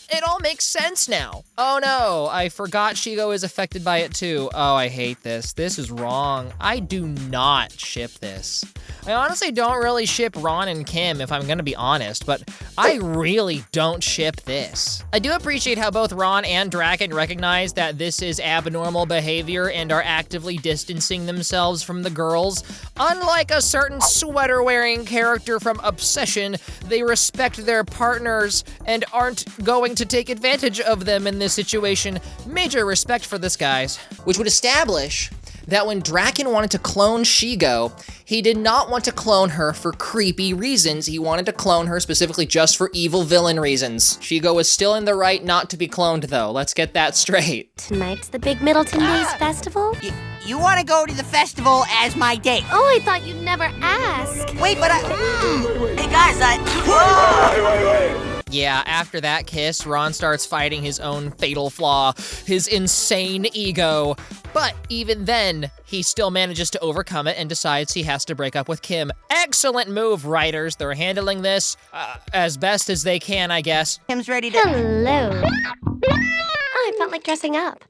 It all makes sense now. Oh no, I forgot Shigo is affected by it too. Oh, I hate this. This is wrong. I do not ship this. I honestly don't really ship Ron and Kim, if I'm gonna be honest, but I really don't ship this. I do appreciate how both Ron and Draken recognize that this is abnormal behavior and are actively distancing themselves from the girls. Unlike a certain sweater-wearing character from Obsession, they respect their partners and aren't going to take advantage of them in this situation. Major respect for this, guys. Which would establish that when Draken wanted to clone Shigo, he did not want to clone her for creepy reasons. He wanted to clone her specifically just for evil villain reasons. Shigo was still in the right not to be cloned though. Let's get that straight. Tonight's the big Middleton Days festival? You want to go to the festival as my date? Oh, I thought you'd never ask. Wait, but Hey guys, Wait. Yeah, after that kiss, Ron starts fighting his own fatal flaw, his insane ego. But even then, he still manages to overcome it and decides he has to break up with Kim. Excellent move, writers. They're handling this as best as they can, I guess. Kim's ready to... Hello. I felt like dressing up.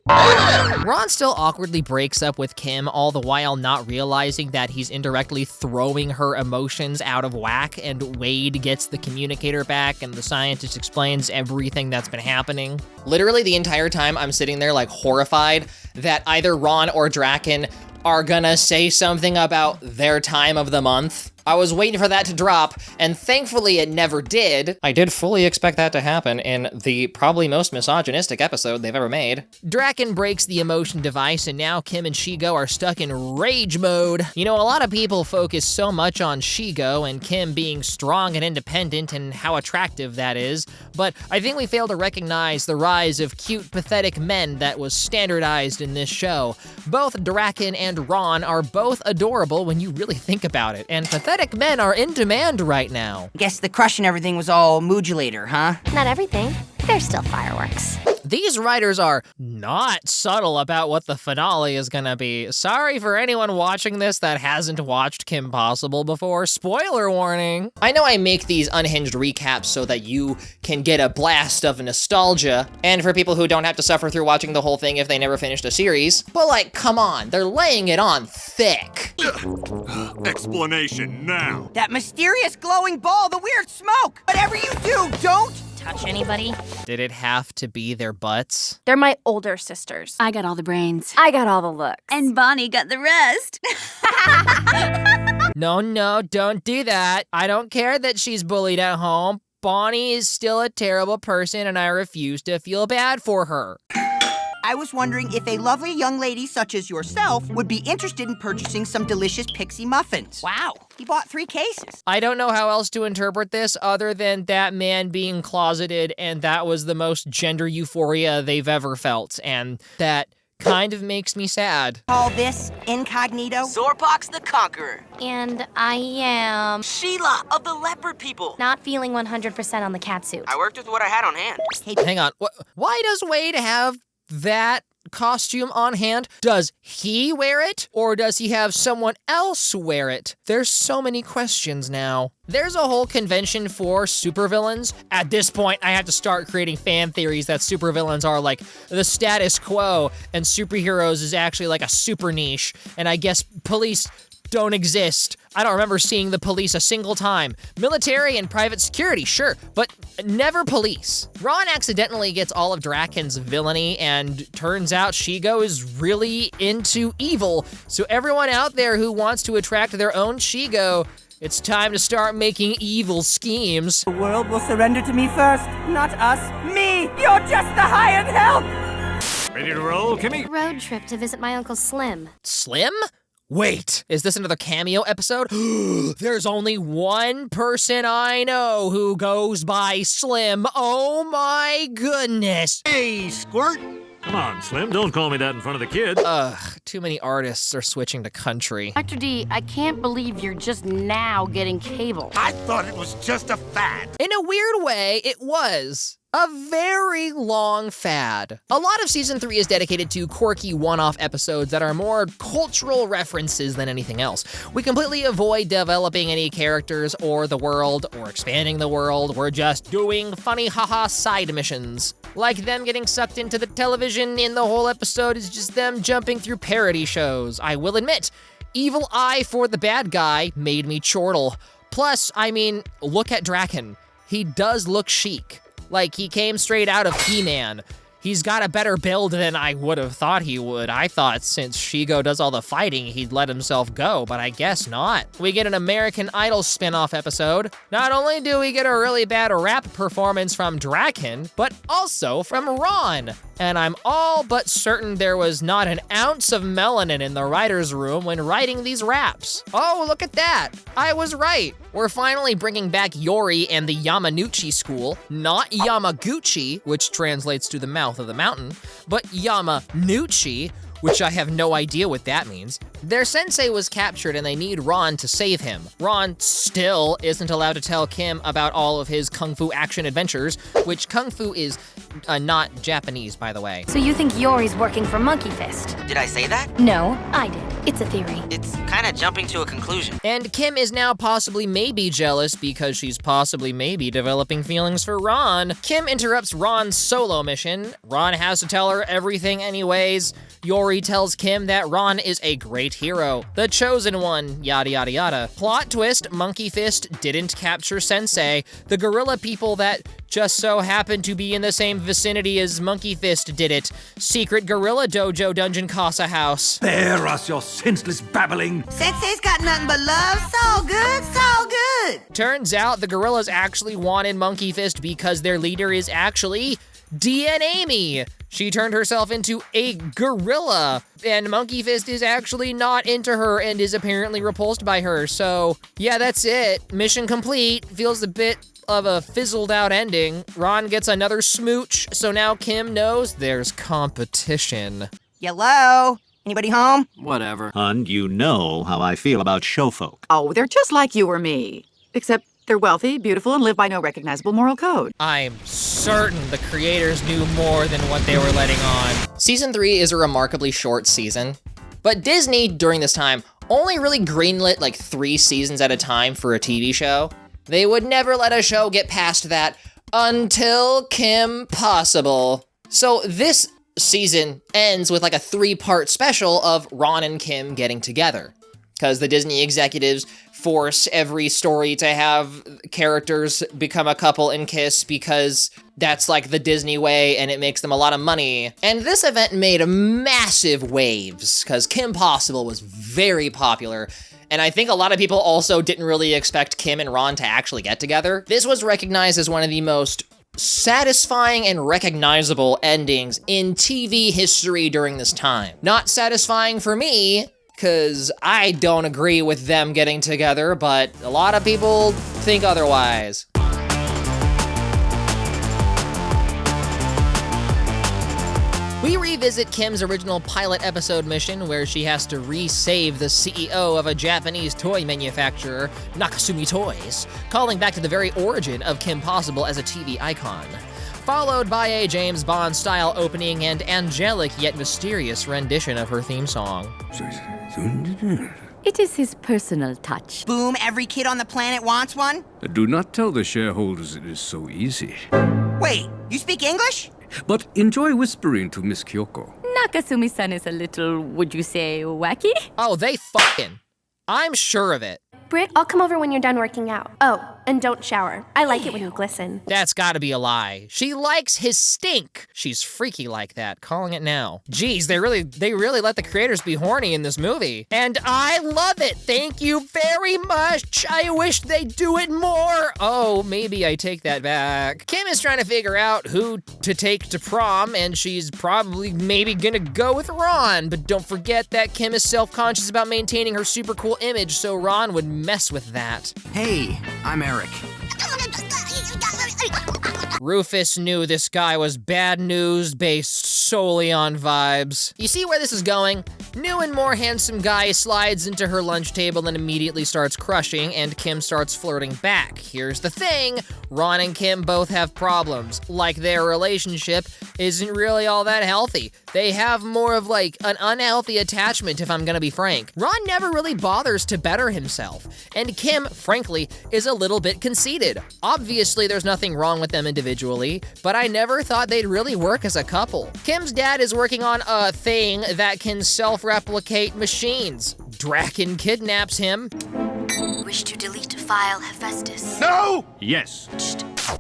Ron still awkwardly breaks up with Kim, all the while not realizing that he's indirectly throwing her emotions out of whack, and Wade gets the communicator back and the scientist explains everything that's been happening. Literally the entire time I'm sitting there like horrified that either Ron or Draken are gonna say something about their time of the month. I was waiting for that to drop, and thankfully it never did. I did fully expect that to happen in the probably most misogynistic episode they've ever made. Draken breaks the emotion device, and now Kim and Shigo are stuck in rage mode. You know, a lot of people focus so much on Shigo and Kim being strong and independent and how attractive that is, but I think we fail to recognize the rise of cute, pathetic men that was standardized in this show. Both Draken and Ron are both adorable when you really think about it, and pathetic men are in demand right now. Guess the crush and everything was all modulator, huh? Not everything. There's still fireworks. These writers are not subtle about what the finale is gonna be. Sorry for anyone watching this that hasn't watched Kim Possible before. Spoiler warning. I know I make these Unhinged recaps so that you can get a blast of nostalgia, and for people who don't have to suffer through watching the whole thing if they never finished a series. But like, come on, they're laying it on thick. Explanation now. That mysterious glowing ball, the weird smoke. Whatever you do, don't touch anybody. Did it have to be their butts? They're my older sisters. I got all the brains. I got all the looks. And Bonnie got the rest. No, don't do that. I don't care that she's bullied at home. Bonnie is still a terrible person, and I refuse to feel bad for her. I was wondering if a lovely young lady such as yourself would be interested in purchasing some delicious pixie muffins. Wow, he bought 3 cases. I don't know how else to interpret this other than that man being closeted, and that was the most gender euphoria they've ever felt, and that kind of makes me sad. Call this incognito? Zorpox the Conqueror. And I am... Sheila of the Leopard People. not feeling 100% on the catsuit. I worked with what I had on hand. Hang on, why does Wade have that costume on hand? Does he wear it, or does he have someone else wear it? There's so many questions now. There's a whole convention for supervillains. At this point, I have to start creating fan theories that supervillains are like the status quo, and superheroes is actually like a super niche, and I guess police don't exist. I don't remember seeing the police a single time. Military and private security, sure, but never police. Ron accidentally gets all of Draken's villainy, and turns out Shigo is really into evil. So everyone out there who wants to attract their own Shigo, it's time to start making evil schemes. The world will surrender to me first, not us. Me! You're just the hired help! Ready to roll, Kimmy? Road trip to visit my Uncle Slim. Slim? Wait, is this another cameo episode? There's only one person I know who goes by Slim. Oh my goodness. Hey, Squirt. Come on, Slim, don't call me that in front of the kids. Too many artists are switching to country. Dr. D, I can't believe you're just now getting cable. I thought it was just a fad. In a weird way, it was a very long fad. A lot of season 3 is dedicated to quirky one-off episodes that are more cultural references than anything else. We completely avoid developing any characters or the world or expanding the world. We're just doing funny haha side missions. Like them getting sucked into the television in the whole episode is just them jumping through parody shows. I will admit, evil eye for the bad guy made me chortle. Plus, I mean, look at Draken. He does look chic. Like, he came straight out of He-Man. He's got a better build than I would have thought he would. I thought since Shigo does all the fighting, he'd let himself go, but I guess not. We get an American Idol spin-off episode. Not only do we get a really bad rap performance from Draken, but also from Ron. And I'm all but certain there was not an ounce of melanin in the writer's room when writing these raps. Oh, look at that. I was right. We're finally bringing back Yori and the Yamanouchi school, not Yamaguchi, which translates to the mouth of the mountain, but Yamanouchi, which I have no idea what that means. Their sensei was captured and they need Ron to save him. Ron still isn't allowed to tell Kim about all of his kung fu action adventures, which kung fu is not Japanese, by the way. So you think Yori's working for Monkey Fist? Did I say that? No, I did. It's a theory. It's kinda jumping to a conclusion. And Kim is now possibly maybe jealous because she's possibly maybe developing feelings for Ron. Kim interrupts Ron's solo mission. Ron has to tell her everything anyways. Yori tells Kim that Ron is a great hero, the chosen one, yada yada yada. Plot twist, Monkey Fist didn't capture Sensei. The gorilla people that just so happened to be in the same vicinity as Monkey Fist did it. Secret Gorilla Dojo Dungeon Casa House. Spare us your senseless babbling. Sensei's got nothing but love. So good, so good. Turns out the gorillas actually wanted Monkey Fist because their leader is actually Amy. She turned herself into a gorilla, and Monkey Fist is actually not into her and is apparently repulsed by her. So, yeah, that's it. Mission complete. Feels a bit of a fizzled out ending. Ron gets another smooch, so now Kim knows there's competition. Hello? Anybody home? Whatever. Hun, you know how I feel about showfolk. Oh, they're just like you or me. Except they're wealthy, beautiful, and live by no recognizable moral code. I'm certain the creators knew more than what they were letting on. Season 3 is a remarkably short season, but Disney, during this time, only really greenlit like 3 seasons at a time for a TV show. They would never let a show get past that until Kim Possible. So this season ends with like a 3-part special of Ron and Kim getting together, because the Disney executives force every story to have characters become a couple and kiss because that's like the Disney way and it makes them a lot of money. And this event made massive waves because Kim Possible was very popular. And I think a lot of people also didn't really expect Kim and Ron to actually get together. This was recognized as one of the most satisfying and recognizable endings in TV history during this time. Not satisfying for me, because I don't agree with them getting together, but a lot of people think otherwise. We revisit Kim's original pilot episode mission where she has to re-save the CEO of a Japanese toy manufacturer, Nakasumi Toys, calling back to the very origin of Kim Possible as a TV icon. Followed by a James Bond-style opening and angelic yet mysterious rendition of her theme song. It is his personal touch. Boom, every kid on the planet wants one? Do not tell the shareholders it is so easy. Wait, you speak English? But enjoy whispering to Miss Kyoko. Nakasumi-san is a little, would you say, wacky? Oh, they fucking. I'm sure of it. Britt, I'll come over when you're done working out. Oh, and don't shower. I like it when you glisten. That's gotta be a lie. She likes his stink. She's freaky like that, calling it now. Geez, they really let the creators be horny in this movie. And I love it. Thank you very much. I wish they'd do it more. Oh, maybe I take that back. Kim is trying to figure out who to take to prom, and she's probably maybe gonna go with Ron. But don't forget that Kim is self-conscious about maintaining her super cool image, so Ron would mess with that. Hey, I'm Eric. Rufus knew this guy was bad news based solely on vibes. You see where this is going? New and more handsome guy slides into her lunch table and immediately starts crushing, and Kim starts flirting back. Here's the thing, Ron and Kim both have problems. Like, their relationship isn't really all that healthy. They have more of like an unhealthy attachment, if I'm gonna be frank. Ron never really bothers to better himself, and Kim, frankly, is a little bit conceited. Obviously, there's nothing wrong with them individually, but I never thought they'd really work as a couple. Kim's dad is working on a thing that can self-replicate machines. Draken kidnaps him. Wish to delete a file, Hephaestus. No! Yes.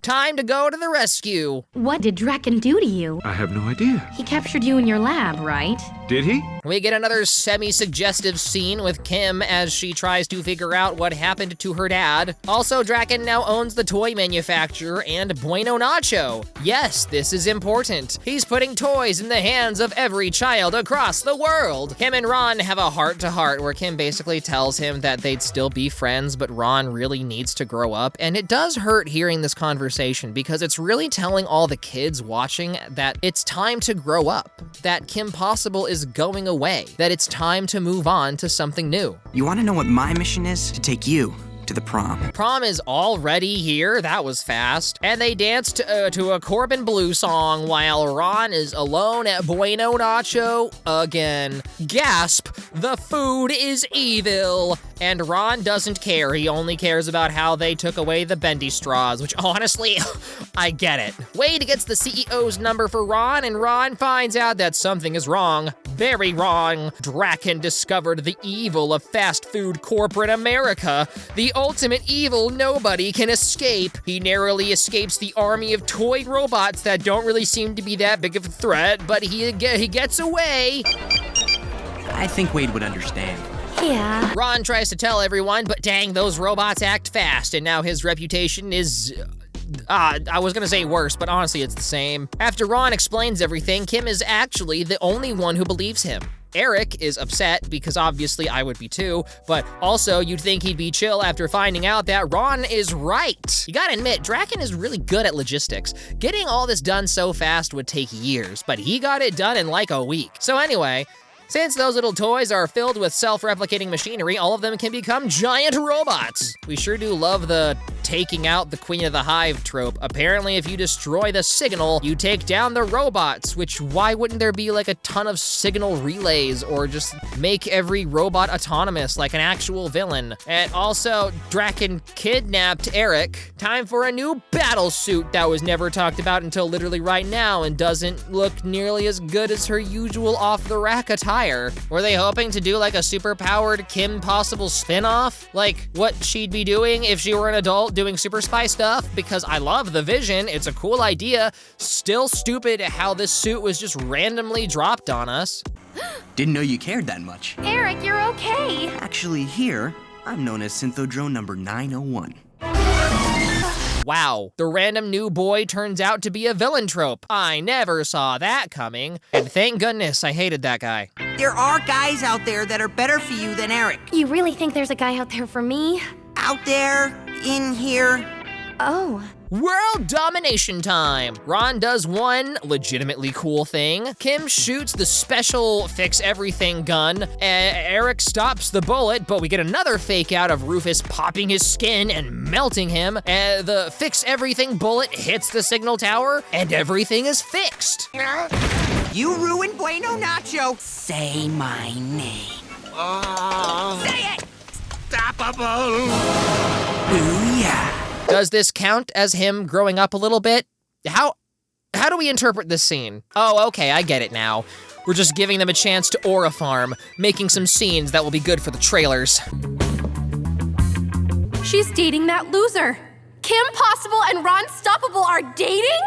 Time to go to the rescue. What did Draken do to you? I have no idea. He captured you in your lab, right? Did he? We get another semi-suggestive scene with Kim as she tries to figure out what happened to her dad. Also, Draken now owns the toy manufacturer and Bueno Nacho. Yes, this is important. He's putting toys in the hands of every child across the world. Kim and Ron have a heart-to-heart where Kim basically tells him that they'd still be friends, but Ron really needs to grow up. And it does hurt hearing this conversation because it's really telling all the kids watching that it's time to grow up, that Kim Possible is going away, that it's time to move on to something new. You want to know what my mission is? To take you to the prom. Prom is already here, that was fast. And they danced to a Corbin Blue song while Ron is alone at Bueno Nacho again. Gasp, the food is evil. And Ron doesn't care, he only cares about how they took away the bendy straws, which honestly, I get it. Wade gets the CEO's number for Ron, and Ron finds out that something is wrong. Very wrong. Draken discovered the evil of fast food corporate America. The ultimate evil nobody can escape. He narrowly escapes the army of toy robots that don't really seem to be that big of a threat, but he gets away. I think Wade would understand. Yeah. Ron tries to tell everyone, but dang, those robots act fast, and now his reputation is... I was gonna say worse, but honestly it's the same. After Ron explains everything, Kim is actually the only one who believes him. Eric is upset, because obviously I would be too, but also you'd think he'd be chill after finding out that Ron is right. You gotta admit, Draken is really good at logistics. Getting all this done so fast would take years, but he got it done in like a week. So anyway, since those little toys are filled with self-replicating machinery, all of them can become giant robots. We sure do love the taking out the Queen of the Hive trope. Apparently, if you destroy the signal, you take down the robots, which why wouldn't there be like a ton of signal relays or just make every robot autonomous like an actual villain? And also, Draken kidnapped Eric. Time for a new battle suit that was never talked about until literally right now and doesn't look nearly as good as her usual off-the-rack attire. Were they hoping to do like a super-powered Kim Possible spin-off? Like what she'd be doing if she were an adult doing super spy stuff? Because I love the vision, it's a cool idea. Still stupid how this suit was just randomly dropped on us. Didn't know you cared that much. Eric, you're okay. Actually, here, I'm known as Synthodrone number 901. Wow, the random new boy turns out to be a villain trope. I never saw that coming. And thank goodness I hated that guy. There are guys out there that are better for you than Eric. You really think there's a guy out there for me? Out there, in here. Oh. World domination time! Ron does one legitimately cool thing. Kim shoots the special fix-everything gun. Eric stops the bullet, but we get another fake out of Rufus popping his skin and melting him. The fix-everything bullet hits the signal tower, and everything is fixed. You ruined Bueno Nacho. Say my name. Say it! Stoppable! Booyah! Does this count as him growing up a little bit? How do we interpret this scene? Oh, okay, I get it now. We're just giving them a chance to aura farm, making some scenes that will be good for the trailers. She's dating that loser. Kim Possible and Ron Stoppable are dating?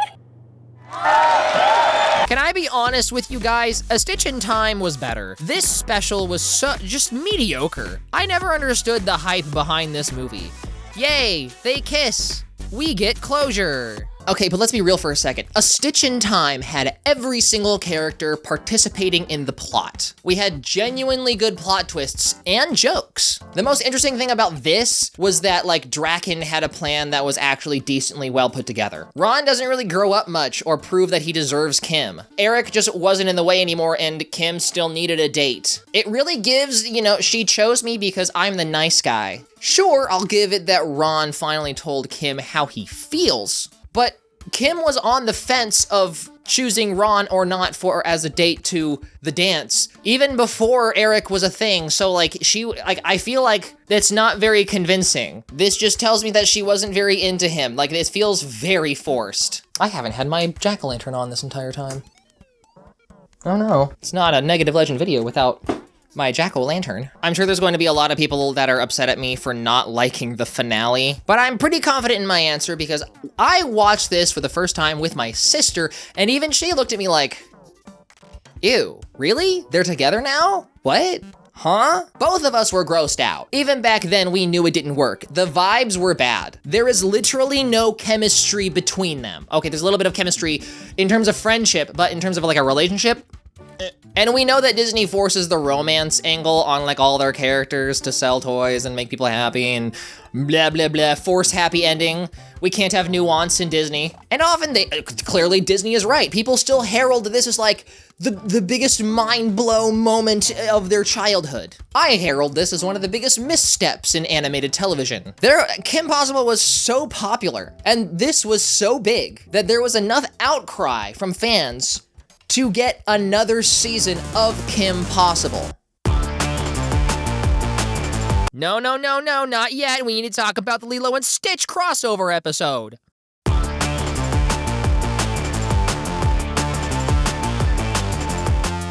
Can I be honest with you guys? A Stitch in Time was better. This special was just mediocre. I never understood the hype behind this movie. Yay, they kiss. We get closure. Okay, but let's be real for a second. A Stitch in Time had every single character participating in the plot. We had genuinely good plot twists and jokes. The most interesting thing about this was that like Draken had a plan that was actually decently well put together. Ron doesn't really grow up much or prove that he deserves Kim. Eric just wasn't in the way anymore and Kim still needed a date. It really gives, she chose me because I'm the nice guy. Sure, I'll give it that Ron finally told Kim how he feels, but Kim was on the fence of choosing Ron or not as a date to the dance, even before Eric was a thing. So I feel like that's not very convincing. This just tells me that she wasn't very into him. Like, it feels very forced. I haven't had my jack-o'-lantern on this entire time. Oh no. It's not a Negative Legend video without my jack-o'-lantern. I'm sure there's going to be a lot of people that are upset at me for not liking the finale, but I'm pretty confident in my answer because I watched this for the first time with my sister, and even she looked at me like, ew, really? They're together now? What? Huh? Both of us were grossed out. Even back then, we knew it didn't work. The vibes were bad. There is literally no chemistry between them. Okay, there's a little bit of chemistry in terms of friendship, but in terms of like a relationship, And we know that Disney forces the romance angle on like all their characters to sell toys and make people happy and blah, blah, blah, force happy ending. We can't have nuance in Disney. And often clearly Disney is right. People still herald this as like the biggest mind blow moment of their childhood. I herald this as one of the biggest missteps in animated television. Kim Possible was so popular and this was so big that there was enough outcry from fans to get another season of Kim Possible. No, not yet. We need to talk about the Lilo and Stitch crossover episode.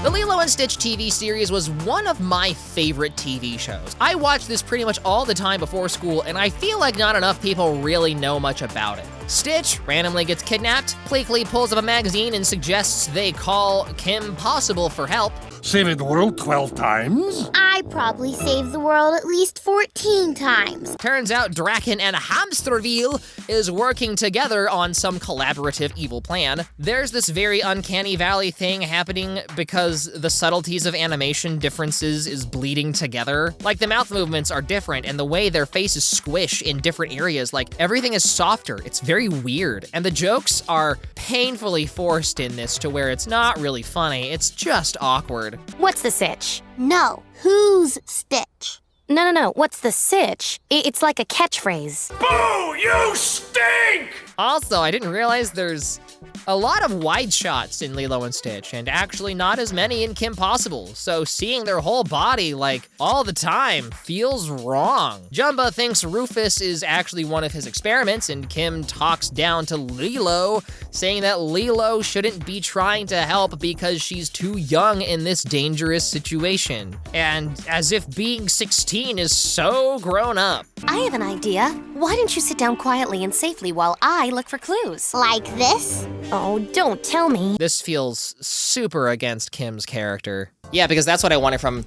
The Lilo and Stitch TV series was one of my favorite TV shows. I watched this pretty much all the time before school, and I feel like not enough people really know much about it. Stitch randomly gets kidnapped, Pleakley pulls up a magazine and suggests they call Kim Possible for help. Saving the world 12 times? I probably saved the world at least 14 times. Turns out Draken and Hamsterville is working together on some collaborative evil plan. There's this very uncanny valley thing happening because the subtleties of animation differences is bleeding together. Like the mouth movements are different and the way their faces squish in different areas, like everything is softer. It's very weird. And the jokes are painfully forced in this to where it's not really funny. It's just awkward. What's the sitch? No, who's Stitch? No, what's the sitch? It's like a catchphrase. Boo! You stink! Also, I didn't realize there's a lot of wide shots in Lilo and Stitch, and actually not as many in Kim Possible, so seeing their whole body, like, all the time feels wrong. Jumba thinks Rufus is actually one of his experiments, and Kim talks down to Lilo, saying that Lilo shouldn't be trying to help because she's too young in this dangerous situation. And as if being 16 is so grown up. I have an idea. Why don't you sit down quietly and safely while I look for clues? Like this? Oh, don't tell me. This feels super against Kim's character. Yeah, because that's what I wanted from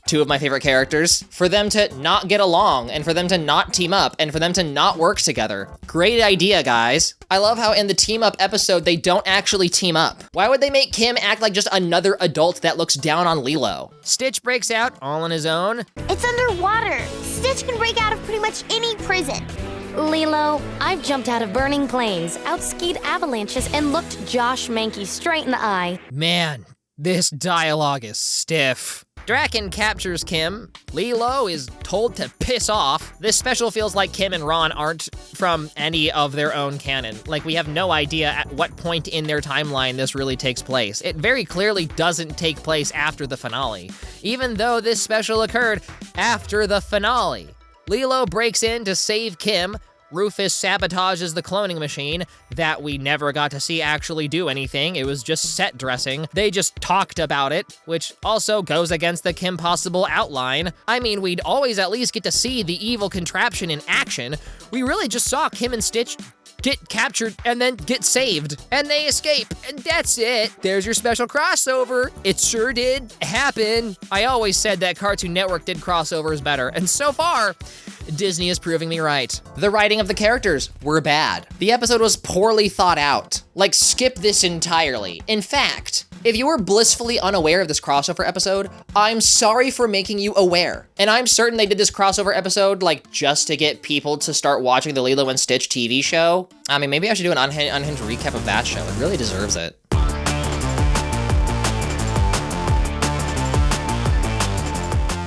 two of my favorite characters. For them to not get along, and for them to not team up, and for them to not work together. Great idea, guys. I love how in the team up episode, they don't actually team up. Why would they make Kim act like just another adult that looks down on Lilo? Stitch breaks out all on his own. It's underwater. Stitch can break out of pretty much any prison. Lilo, I've jumped out of burning planes, outskied avalanches, and looked Josh Mankey straight in the eye. Man, this dialogue is stiff. Draken captures Kim. Lilo is told to piss off. This special feels like Kim and Ron aren't from any of their own canon. Like, we have no idea at what point in their timeline this really takes place. It very clearly doesn't take place after the finale, even though this special occurred after the finale. Lilo breaks in to save Kim. Rufus sabotages the cloning machine that we never got to see actually do anything. It was just set dressing. They just talked about it, which also goes against the Kim Possible outline. I mean, we'd always at least get to see the evil contraption in action. We really just saw Kim and Stitch get captured and then get saved, and they escape, and that's it. There's your special crossover. It sure did happen. I always said that Cartoon Network did crossovers better, and so far, Disney is proving me right. The writing of the characters were bad. The episode was poorly thought out. Like, skip this entirely. In fact, if you were blissfully unaware of this crossover episode, I'm sorry for making you aware. And I'm certain they did this crossover episode, like, just to get people to start watching the Lilo and Stitch TV show. I mean, maybe I should do an unhinged recap of that show. It really deserves it.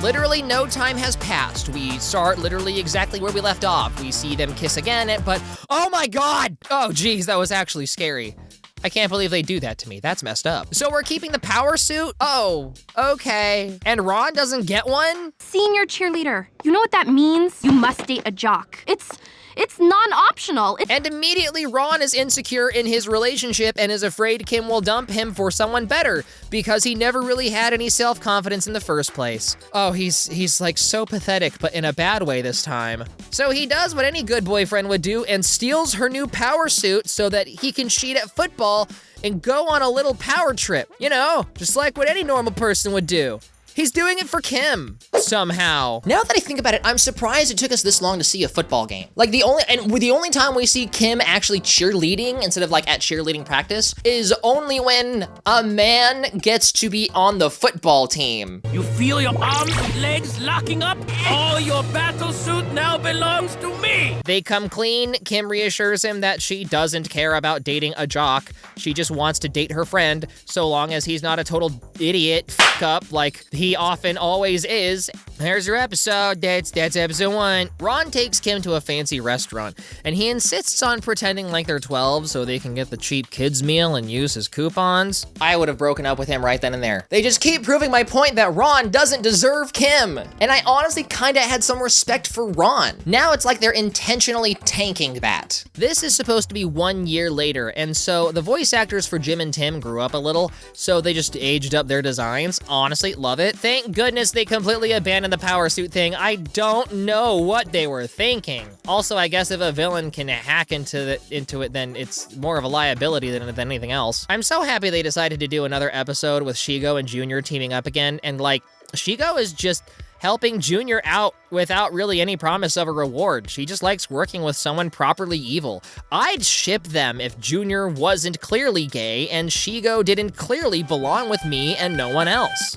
Literally no time has passed. We start literally exactly where we left off. We see them kiss again, but oh my God! Oh geez, that was actually scary. I can't believe they do that to me. That's messed up. So we're keeping the power suit? Oh, okay. And Ron doesn't get one? Senior cheerleader. You know what that means? You must date a jock. It's non-optional. And immediately Ron is insecure in his relationship and is afraid Kim will dump him for someone better because he never really had any self-confidence in the first place. Oh, he's like so pathetic, but in a bad way this time. So he does what any good boyfriend would do and steals her new power suit so that he can cheat at football and go on a little power trip. You know, just like what any normal person would do. He's doing it for Kim, somehow. Now that I think about it, I'm surprised it took us this long to see a football game. Like the only time we see Kim actually cheerleading instead of like at cheerleading practice is only when a man gets to be on the football team. You feel your arms and legs locking up? All your battle suit now belongs to me! They come clean. Kim reassures him that she doesn't care about dating a jock. She just wants to date her friend, so long as he's not a total idiot fuck up like he often always is. There's your episode. That's episode 1. Ron takes Kim to a fancy restaurant, and he insists on pretending like they're 12 so they can get the cheap kids meal and use his coupons. I would have broken up with him right then and there. They just keep proving my point that Ron doesn't deserve Kim. And I honestly kinda had some respect for Ron. Now it's like they're intentionally tanking that. This is supposed to be 1 year later, and so the voice actors for Jim and Tim grew up a little, so they just aged up their designs. Honestly, love it. Thank goodness they completely abandoned the power suit thing. I don't know what they were thinking. Also, I guess if a villain can hack into it, then it's more of a liability than anything else. I'm so happy they decided to do another episode with Shigo and Junior teaming up again, and like, Shigo is just helping Junior out without really any promise of a reward. She just likes working with someone properly evil. I'd ship them if Junior wasn't clearly gay and Shigo didn't clearly belong with me and no one else.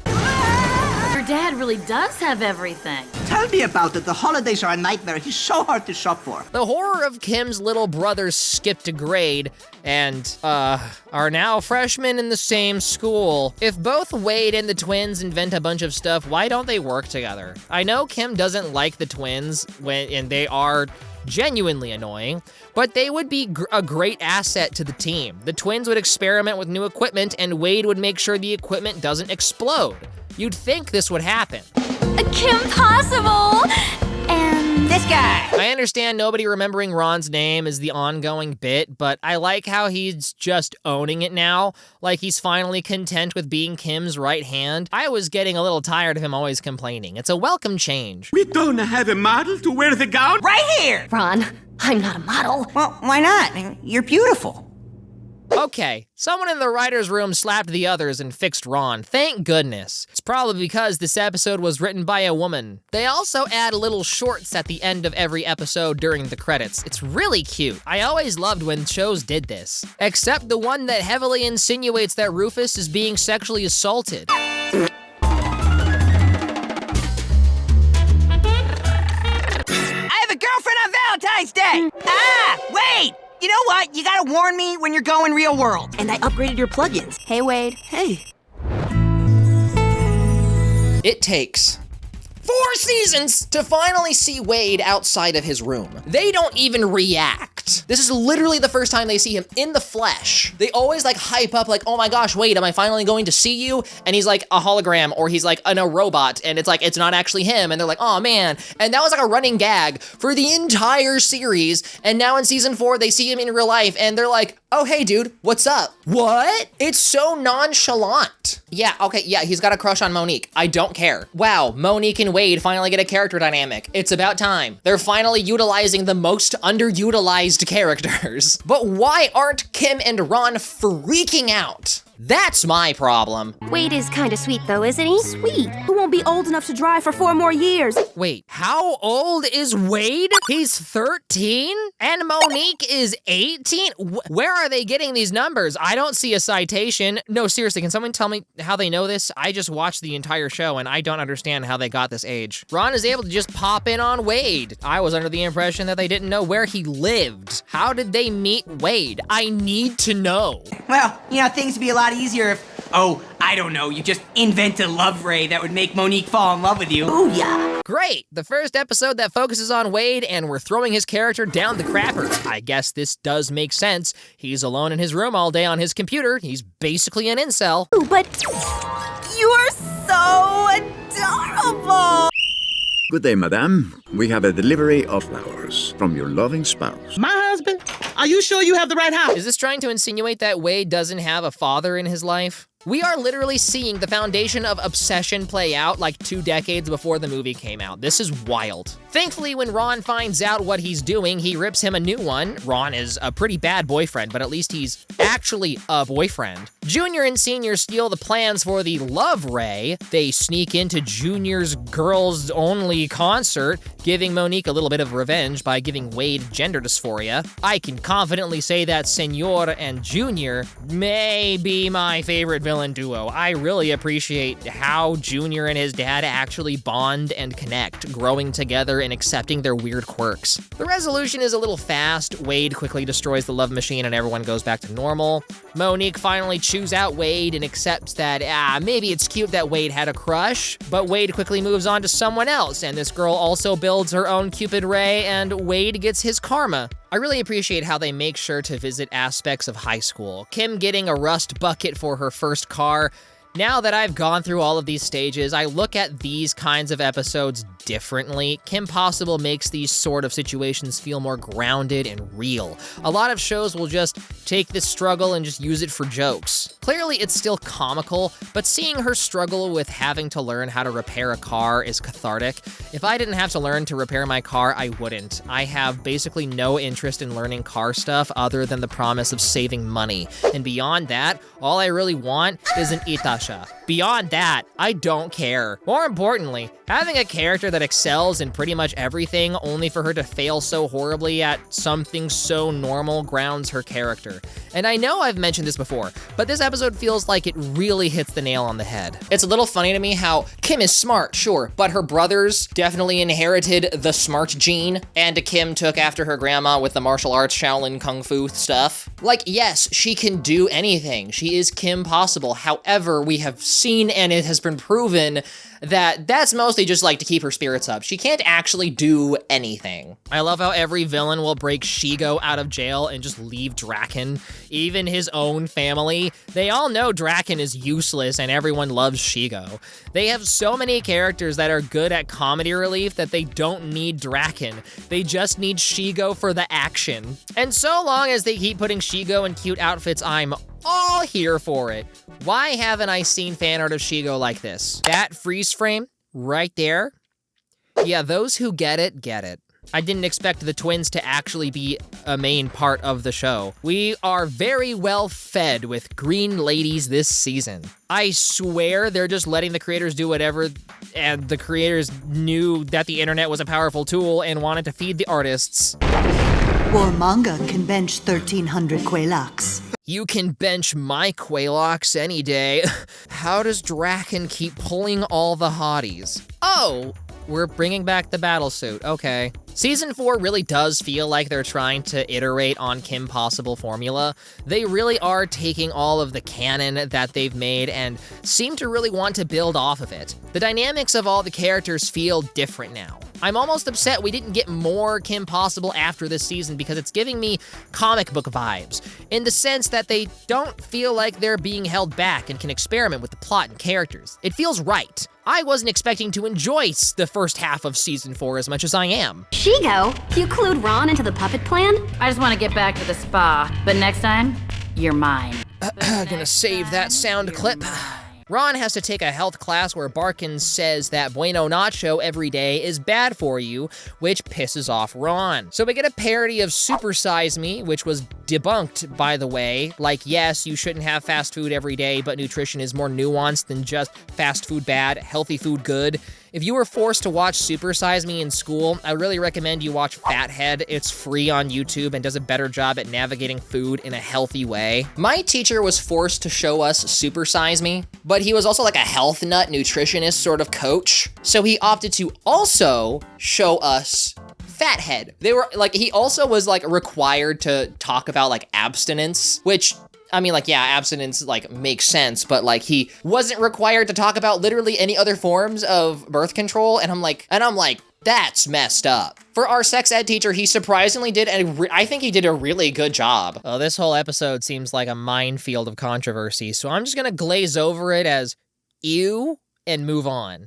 Your dad really does have everything. Tell me about it. The holidays are a nightmare. He's so hard to shop for. The horror of Kim's little brothers skipped a grade and, are now freshmen in the same school. If both Wade and the twins invent a bunch of stuff, why don't they work together? I know Kim doesn't like the twins and they are genuinely annoying, but they would be a great asset to the team. The twins would experiment with new equipment and Wade would make sure the equipment doesn't explode. You'd think this would happen. Kim Possible! And this guy! I understand nobody remembering Ron's name is the ongoing bit, but I like how he's just owning it now. Like he's finally content with being Kim's right hand. I was getting a little tired of him always complaining. It's a welcome change. We don't have a model to wear the gown? Right here! Ron, I'm not a model. Well, why not? You're beautiful. Okay, someone in the writer's room slapped the others and fixed Ron. Thank goodness. It's probably because this episode was written by a woman. They also add little shorts at the end of every episode during the credits. It's really cute. I always loved when shows did this. Except the one that heavily insinuates that Rufus is being sexually assaulted. I have a girlfriend on Valentine's Day! Wait! You know what? You gotta warn me when you're going real world. And I upgraded your plugins. Hey, Wade. Hey. It takes 4 seasons to finally see Wade outside of his room. They don't even react. This is literally the first time they see him in the flesh. They always like hype up like, oh my gosh, Wade, am I finally going to see you? And he's like a hologram or he's like a robot and it's like, it's not actually him. And they're like, oh man. And that was like a running gag for the entire series. And now in season 4, they see him in real life and they're like, oh, hey dude, what's up? What? It's so nonchalant. Yeah, okay, yeah, he's got a crush on Monique. I don't care. Wow, Monique and Wade finally get a character dynamic. It's about time. They're finally utilizing the most underutilized characters. But why aren't Kim and Ron freaking out? That's my problem. Wade is kinda sweet though, isn't he? Sweet. Who won't be old enough to drive for 4 more years? Wait, how old is Wade? He's 13? And Monique is 18? Where are they getting these numbers? I don't see a citation. No, seriously, can someone tell me how they know this? I just watched the entire show and I don't understand how they got this age. Ron is able to just pop in on Wade. I was under the impression that they didn't know where he lived. How did they meet Wade? I need to know. Well, you know, things would be a lot easier if, oh, I don't know, you just invent a love ray that would make Monique fall in love with you. Oh yeah. Great, the first episode that focuses on Wade and we're throwing his character down the crapper. I guess this does make sense. He's alone in his room all day on his computer. He's basically an incel. Ooh, but you're so adorable. Good day, madame. We have a delivery of flowers from your loving spouse. My husband? Are you sure you have the right house? Is this trying to insinuate that Wade doesn't have a father in his life? We are literally seeing the foundation of obsession play out like 2 decades before the movie came out. This is wild. Thankfully, when Ron finds out what he's doing, he rips him a new one. Ron is a pretty bad boyfriend, but at least he's actually a boyfriend. Junior and Senior steal the plans for the Love Ray. They sneak into Junior's girls-only concert, giving Monique a little bit of revenge by giving Wade gender dysphoria. I can confidently say that Senor and Junior may be my favorite villain duo. I really appreciate how Junior and his dad actually bond and connect, growing together and accepting their weird quirks. The resolution is a little fast. Wade quickly destroys the love machine and everyone goes back to normal. Monique finally chews out Wade and accepts that, maybe it's cute that Wade had a crush, but Wade quickly moves on to someone else, and this girl also builds her own Cupid Ray, and Wade gets his karma. I really appreciate how they make sure to visit aspects of high school. Kim getting a rust bucket for her first car. Now that I've gone through all of these stages, I look at these kinds of episodes differently. Kim Possible makes these sort of situations feel more grounded and real. A lot of shows will just take this struggle and just use it for jokes. Clearly, it's still comical, but seeing her struggle with having to learn how to repair a car is cathartic. If I didn't have to learn to repair my car, I wouldn't. I have basically no interest in learning car stuff other than the promise of saving money. And beyond that, all I really want is an Itachi. Beyond that, I don't care. More importantly, having a character that excels in pretty much everything only for her to fail so horribly at something so normal grounds her character. And I know I've mentioned this before, but this episode feels like it really hits the nail on the head. It's a little funny to me how Kim is smart, sure, but her brothers definitely inherited the smart gene, and Kim took after her grandma with the martial arts Shaolin Kung Fu stuff. Like, yes, she can do anything. She is Kim Possible. However, we have seen and it has been proven that that's mostly just like to keep her spirits up. She can't actually do anything. I love how every villain will break Shigo out of jail and just leave Draken. Even his own family. They all know Draken is useless and everyone loves Shigo. They have so many characters that are good at comedy relief that they don't need Draken. They just need Shigo for the action. And so long as they keep putting Shigo in cute outfits, I'm all here for it. Why haven't I seen fan art of Shigo like this? That freeze frame right there. Yeah, those who get it, get it. I didn't expect the twins to actually be a main part of the show. We are very well fed with green ladies this season. I swear they're just letting the creators do whatever, and the creators knew that the internet was a powerful tool and wanted to feed the artists. Warmanga can bench 1,300 Quelax. You can bench my Quelax any day. How does Draken keep pulling all the hotties? Oh, we're bringing back the battlesuit, okay. Season 4 really does feel like they're trying to iterate on Kim Possible formula. They really are taking all of the canon that they've made and seem to really want to build off of it. The dynamics of all the characters feel different now. I'm almost upset we didn't get more Kim Possible after this season because it's giving me comic book vibes, in the sense that they don't feel like they're being held back and can experiment with the plot and characters. It feels right. I wasn't expecting to enjoy the first half of Season 4 as much as I am. Shigo, you clued Ron into the puppet plan? I just want to get back to the spa, but next time, you're mine. Gonna save that sound clip. Ron has to take a health class where Barkins says that Bueno Nacho every day is bad for you, which pisses off Ron. So we get a parody of Super Size Me, which was debunked, by the way. Like, yes, you shouldn't have fast food every day, but nutrition is more nuanced than just fast food bad, healthy food good. If you were forced to watch Super Size Me in school, I really recommend you watch Fathead. It's free on YouTube and does a better job at navigating food in a healthy way. My teacher was forced to show us Super Size Me, but he was also like a health nut nutritionist sort of coach. So he opted to also show us Fathead. They were like, he also was like required to talk about like abstinence, which, I mean, like, yeah, abstinence, like, makes sense, but, like, he wasn't required to talk about literally any other forms of birth control, and I'm like, that's messed up. For our sex ed teacher, he surprisingly did, and I think he did a really good job. Well, this whole episode seems like a minefield of controversy, so I'm just gonna glaze over it as ew and move on.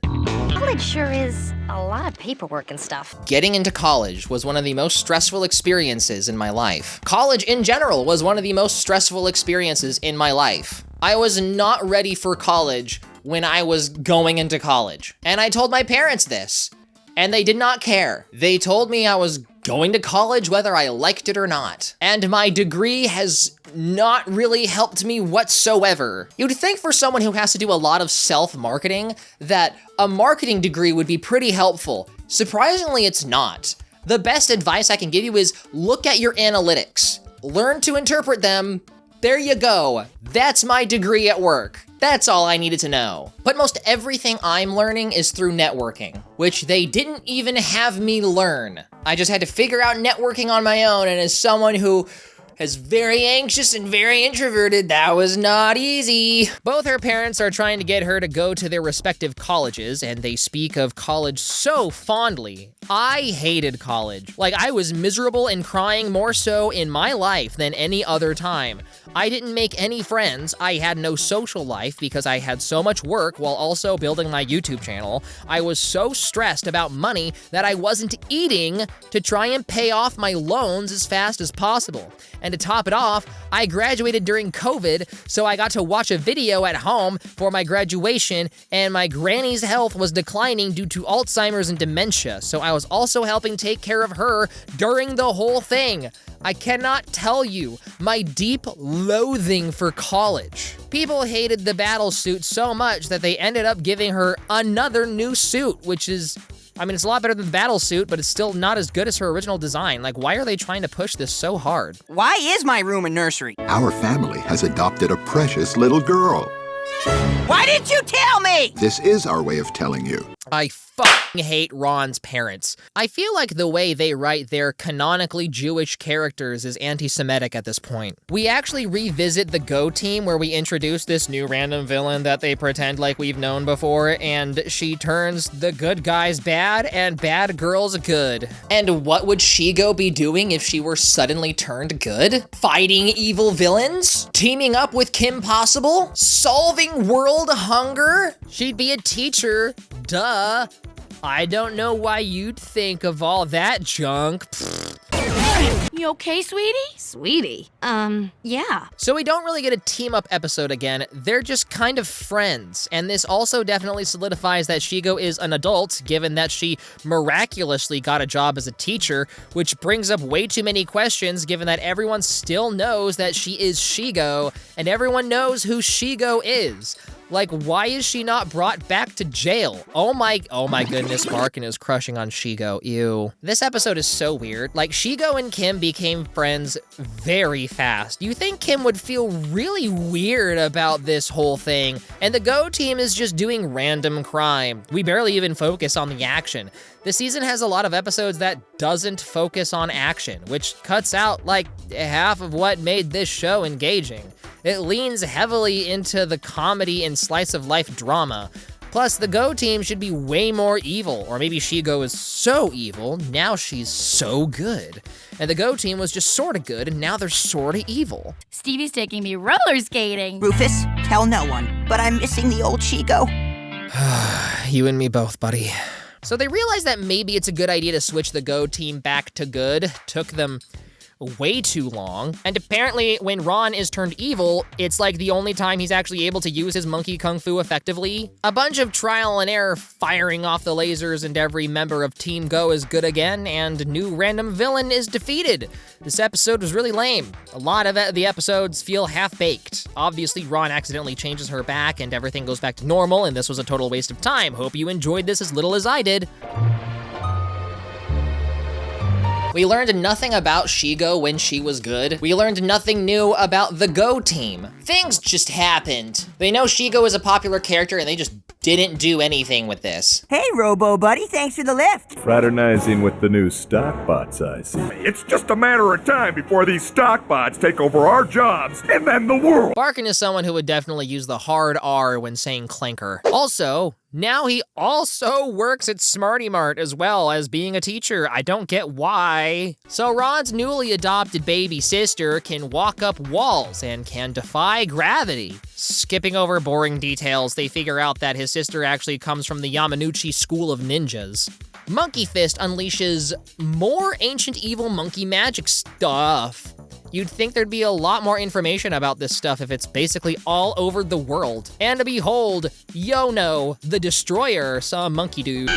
College sure is a lot of paperwork and stuff. Getting into college was one of the most stressful experiences in my life. College in general was one of the most stressful experiences in my life. I was not ready for college when I was going into college. And I told my parents this, and they did not care. They told me I was going to college whether I liked it or not. And my degree has not really helped me whatsoever. You'd think for someone who has to do a lot of self-marketing that a marketing degree would be pretty helpful. Surprisingly, it's not. The best advice I can give you is look at your analytics. Learn to interpret them. There you go. That's my degree at work. That's all I needed to know. But most everything I'm learning is through networking, which they didn't even have me learn. I just had to figure out networking on my own, and as someone who is very anxious and very introverted, that was not easy. Both her parents are trying to get her to go to their respective colleges, and they speak of college so fondly. I hated college. Like, I was miserable and crying more so in my life than any other time. I didn't make any friends. I had no social life because I had so much work while also building my YouTube channel. I was so stressed about money that I wasn't eating to try and pay off my loans as fast as possible. And to top it off, I graduated during COVID, so I got to watch a video at home for my graduation, and my granny's health was declining due to Alzheimer's and dementia, so I was also helping take care of her during the whole thing. I cannot tell you my deep loathing for college. People hated the battle suit so much that they ended up giving her another new suit, which is, I mean, it's a lot better than the battle suit, but it's still not as good as her original design. Like, why are they trying to push this so hard? Why is my room a nursery? Our family has adopted a precious little girl. Why didn't you tell me? This is our way of telling you. I fucking hate Ron's parents. I feel like the way they write their canonically Jewish characters is anti-Semitic at this point. We actually revisit the Go team where we introduce this new random villain that they pretend like we've known before, and she turns the good guys bad and bad girls good. And what would Shigo be doing if she were suddenly turned good? Fighting evil villains? Teaming up with Kim Possible? Solving world hunger? She'd be a teacher. Duh. I don't know why you'd think of all that junk. You okay, sweetie? Sweetie? Yeah. So we don't really get a team-up episode again. They're just kind of friends. And this also definitely solidifies that Shigo is an adult, given that she miraculously got a job as a teacher, which brings up way too many questions, given that everyone still knows that she is Shigo, and everyone knows who Shigo is. Like, why is she not brought back to jail? Oh my goodness, Barkin is crushing on Shigo, ew. This episode is so weird. Like, Shigo and Kim became friends very fast. You think Kim would feel really weird about this whole thing, and the Go team is just doing random crime. We barely even focus on the action. The season has a lot of episodes that doesn't focus on action, which cuts out like half of what made this show engaging. It leans heavily into the comedy and slice of life drama. Plus, the Go team should be way more evil, or maybe Shigo is so evil, now she's so good. And the Go team was just sorta good, and now they're sorta evil. Stevie's taking me roller skating. Rufus, tell no one, but I'm missing the old Shigo. You and me both, buddy. So they realized that maybe it's a good idea to switch the Go team back to good. Took them way too long. And apparently when Ron is turned evil, it's like the only time he's actually able to use his monkey kung fu effectively. A bunch of trial and error firing off the lasers, and every member of Team Go is good again, and new random villain is defeated. This episode was really lame. A lot of the episodes feel half-baked. Obviously, Ron accidentally changes her back and everything goes back to normal, and this was a total waste of time. Hope you enjoyed this as little as I did. We learned nothing about Shigo when she was good. We learned nothing new about the Go team. Things just happened. They know Shigo is a popular character and they just didn't do anything with this. Hey, Robo Buddy, thanks for the lift. Fraternizing with the new stock bots, I see. It's just a matter of time before these stock bots take over our jobs and then the world. Barkin is someone who would definitely use the hard R when saying clanker. Also, now he also works at Smarty Mart as well as being a teacher. I don't get why. So Ron's newly adopted baby sister can walk up walls and can defy gravity. Skipping over boring details, they figure out that his sister actually comes from the Yamanouchi School of Ninjas. Monkey Fist unleashes more ancient evil monkey magic stuff. You'd think there'd be a lot more information about this stuff if it's basically all over the world. And behold, Yono, the Destroyer, some monkey dude.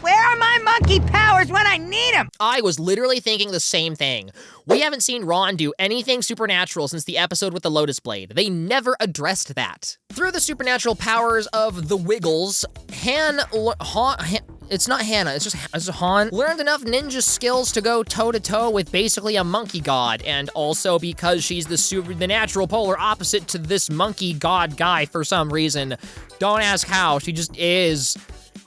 Where are my monkey powers when I need them? I was literally thinking the same thing. We haven't seen Ron do anything supernatural since the episode with the Lotus Blade. They never addressed that. Through the supernatural powers of the Wiggles, it's not Hannah, it's just Han, learned enough ninja skills to go toe-to-toe with basically a monkey god, and also because she's the natural polar opposite to this monkey god guy for some reason. Don't ask how, she just is.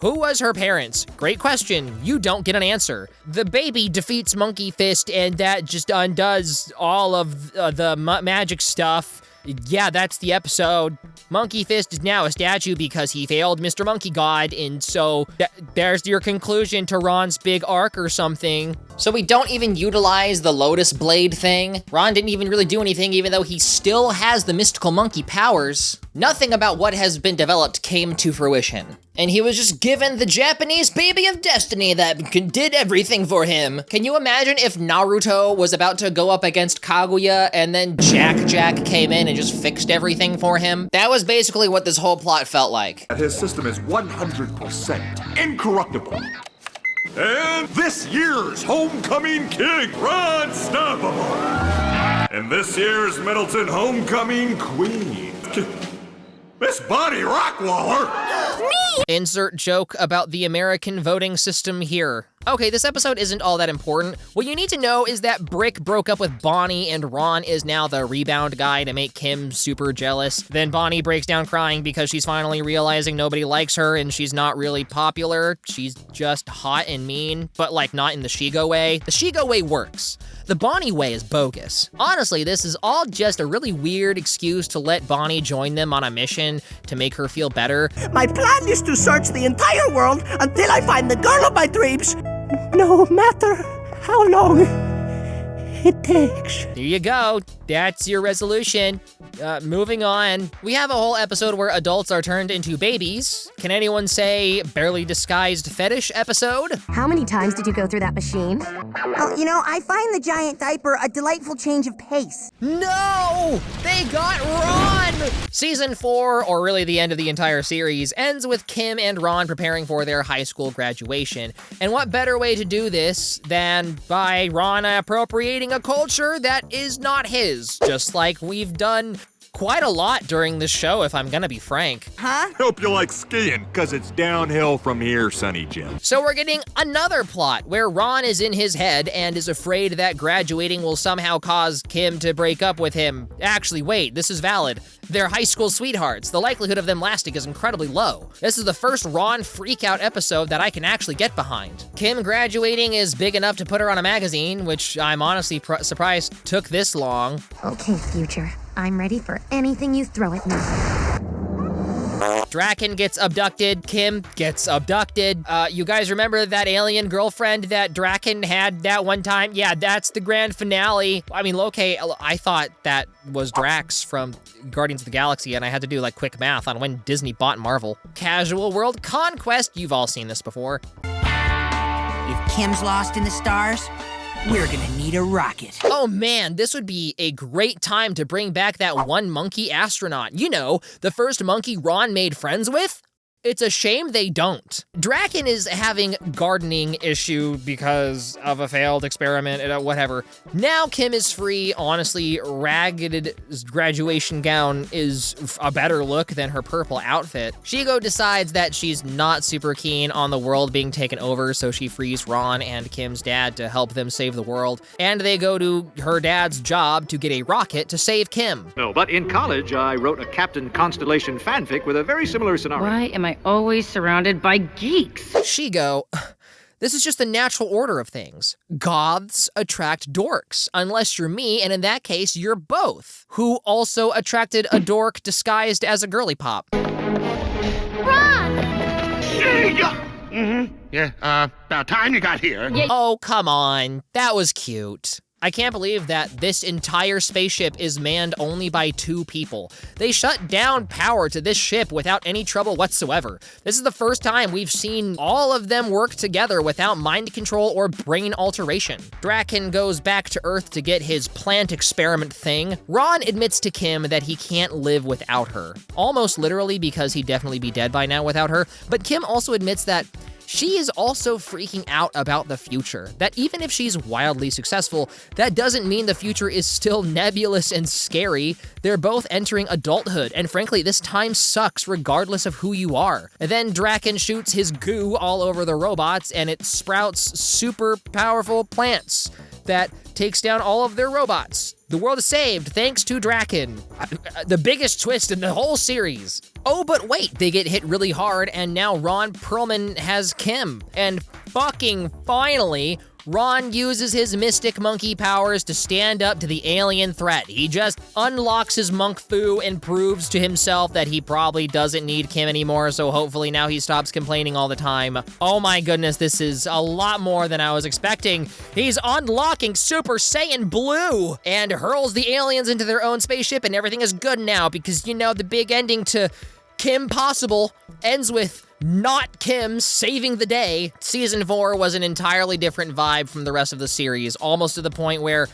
Who was her parents? Great question. You don't get an answer. The baby defeats Monkey Fist, and that just undoes all of the magic stuff. Yeah, that's the episode. Monkey Fist is now a statue because he failed Mr. Monkey God, and so there's your conclusion to Ron's big arc or something. So we don't even utilize the Lotus Blade thing. Ron didn't even really do anything, even though he still has the mystical monkey powers. Nothing about what has been developed came to fruition. And he was just given the Japanese baby of destiny that did everything for him. Can you imagine if Naruto was about to go up against Kaguya and then Jack came in and just fixed everything for him? That was basically what this whole plot felt like. His system is 100% incorruptible. And this year's homecoming king, Ron Stoppable. And this year's Middleton homecoming queen, Miss Bonnie Rockwaller. Me! Insert joke about the American voting system here. Okay, this episode isn't all that important. What you need to know is that Brick broke up with Bonnie and Ron is now the rebound guy to make Kim super jealous. Then Bonnie breaks down crying because she's finally realizing nobody likes her and she's not really popular. She's just hot and mean, but like not in the Shigo way. The Shigo way works. The Bonnie way is bogus. Honestly, this is all just a really weird excuse to let Bonnie join them on a mission to make her feel better. My plan is to search the entire world until I find the girl of my dreams, no matter how long it takes. There you go. That's your resolution. Moving on. We have a whole episode where adults are turned into babies. Can anyone say barely disguised fetish episode? How many times did you go through that machine? Well, you know, I find the giant diaper a delightful change of pace. No! They got Ron! Season 4, or really the end of the entire series, ends with Kim and Ron preparing for their high school graduation. And what better way to do this than by Ron appropriating a culture that is not his, just like we've done quite a lot during this show, if I'm gonna be frank. Huh? Hope you like skiing, cause it's downhill from here, Sonny Jim. So we're getting another plot where Ron is in his head and is afraid that graduating will somehow cause Kim to break up with him. Actually, wait, this is valid. They're high school sweethearts. The likelihood of them lasting is incredibly low. This is the first Ron freakout episode that I can actually get behind. Kim graduating is big enough to put her on a magazine, which I'm honestly surprised took this long. Okay, future. I'm ready for anything you throw at me. Draken gets abducted, Kim gets abducted. You guys remember that alien girlfriend that Draken had that one time? Yeah, that's the grand finale. I mean, okay, I thought that was Drax from Guardians of the Galaxy, and I had to do like quick math on when Disney bought Marvel. Casual World Conquest, you've all seen this before. If Kim's lost in the stars, we're gonna need a rocket. Oh man, this would be a great time to bring back that one monkey astronaut. You know, the first monkey Ron made friends with? It's a shame they don't. Draken is having gardening issue because of a failed experiment, whatever. Now Kim is free. Honestly, ragged graduation gown is a better look than her purple outfit. Shigo decides that she's not super keen on the world being taken over, so she frees Ron and Kim's dad to help them save the world. And they go to her dad's job to get a rocket to save Kim. No, but in college, I wrote a Captain Constellation fanfic with a very similar scenario. Why am I always surrounded by geeks? Shigo, this is just the natural order of things. Goths attract dorks, unless you're me, and in that case, you're both, who also attracted a dork disguised as a girly pop. Ron! Yeah, about time you got here. Oh, come on. That was cute. I can't believe that this entire spaceship is manned only by 2 people. They shut down power to this ship without any trouble whatsoever. This is the first time we've seen all of them work together without mind control or brain alteration. Draken goes back to Earth to get his plant experiment thing. Ron admits to Kim that he can't live without her. Almost literally, because he'd definitely be dead by now without her, but Kim also admits that she is also freaking out about the future, that even if she's wildly successful, that doesn't mean the future is still nebulous and scary. They're both entering adulthood, and frankly, this time sucks regardless of who you are. And then Draken shoots his goo all over the robots, and it sprouts super powerful plants that takes down all of their robots. The world is saved thanks to Draken. The biggest twist in the whole series. Oh, but wait, they get hit really hard, and now Ron Perlman has Kim. And fucking finally, Ron uses his mystic monkey powers to stand up to the alien threat. He just unlocks his monk fu and proves to himself that he probably doesn't need Kim anymore, so hopefully now he stops complaining all the time. Oh my goodness, this is a lot more than I was expecting. He's unlocking Super Saiyan Blue and hurls the aliens into their own spaceship, and everything is good now because, you know, the big ending to Kim Possible ends with not Kim saving the day. Season 4 was an entirely different vibe from the rest of the series, almost to the point where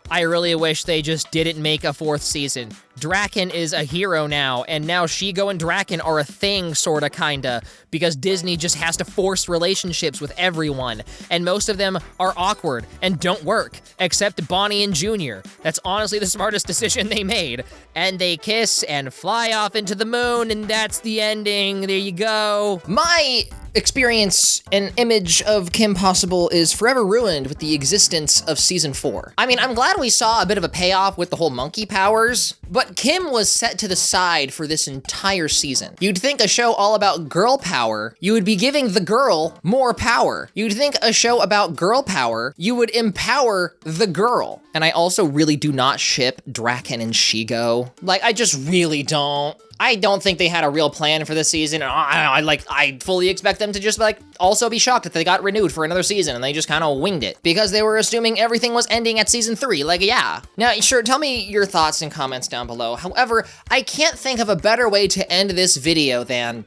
I really wish they just didn't make a 4th season. Draken is a hero now, and now Shigo and Draken are a thing, sorta, kinda, because Disney just has to force relationships with everyone, and most of them are awkward and don't work, except Bonnie and Junior. That's honestly the smartest decision they made. And they kiss and fly off into the moon, and that's the ending. There you go. My experience and image of Kim Possible is forever ruined with the existence of season 4. I mean, I'm glad we saw a bit of a payoff with the whole monkey powers, but Kim was set to the side for this entire season. You'd think a show all about girl power, you would be giving the girl more power. You'd think a show about girl power, you would empower the girl. And I also really do not ship Draken and Shigo. Like, I just really don't. I don't think they had a real plan for this season. I fully expect them to just also be shocked that they got renewed for another season and they just kind of winged it because they were assuming everything was ending at season 3. Like, yeah. Now, sure, tell me your thoughts and comments down below. However, I can't think of a better way to end this video than...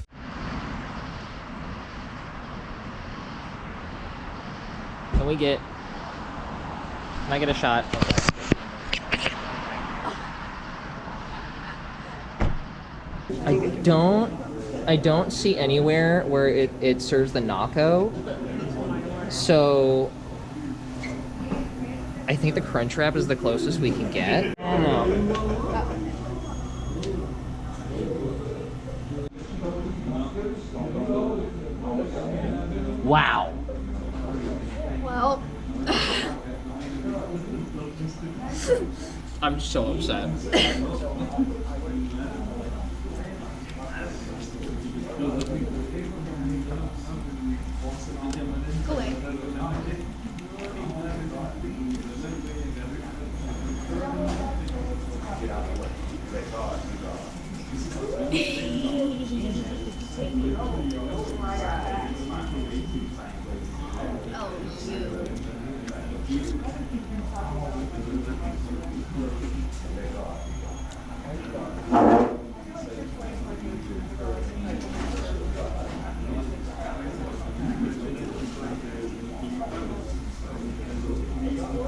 Can I get a shot? I don't see anywhere where it serves the Nako, so I think the Crunch Wrap is the closest we can get. I don't know. Wow. Well... I'm so upset. Go away.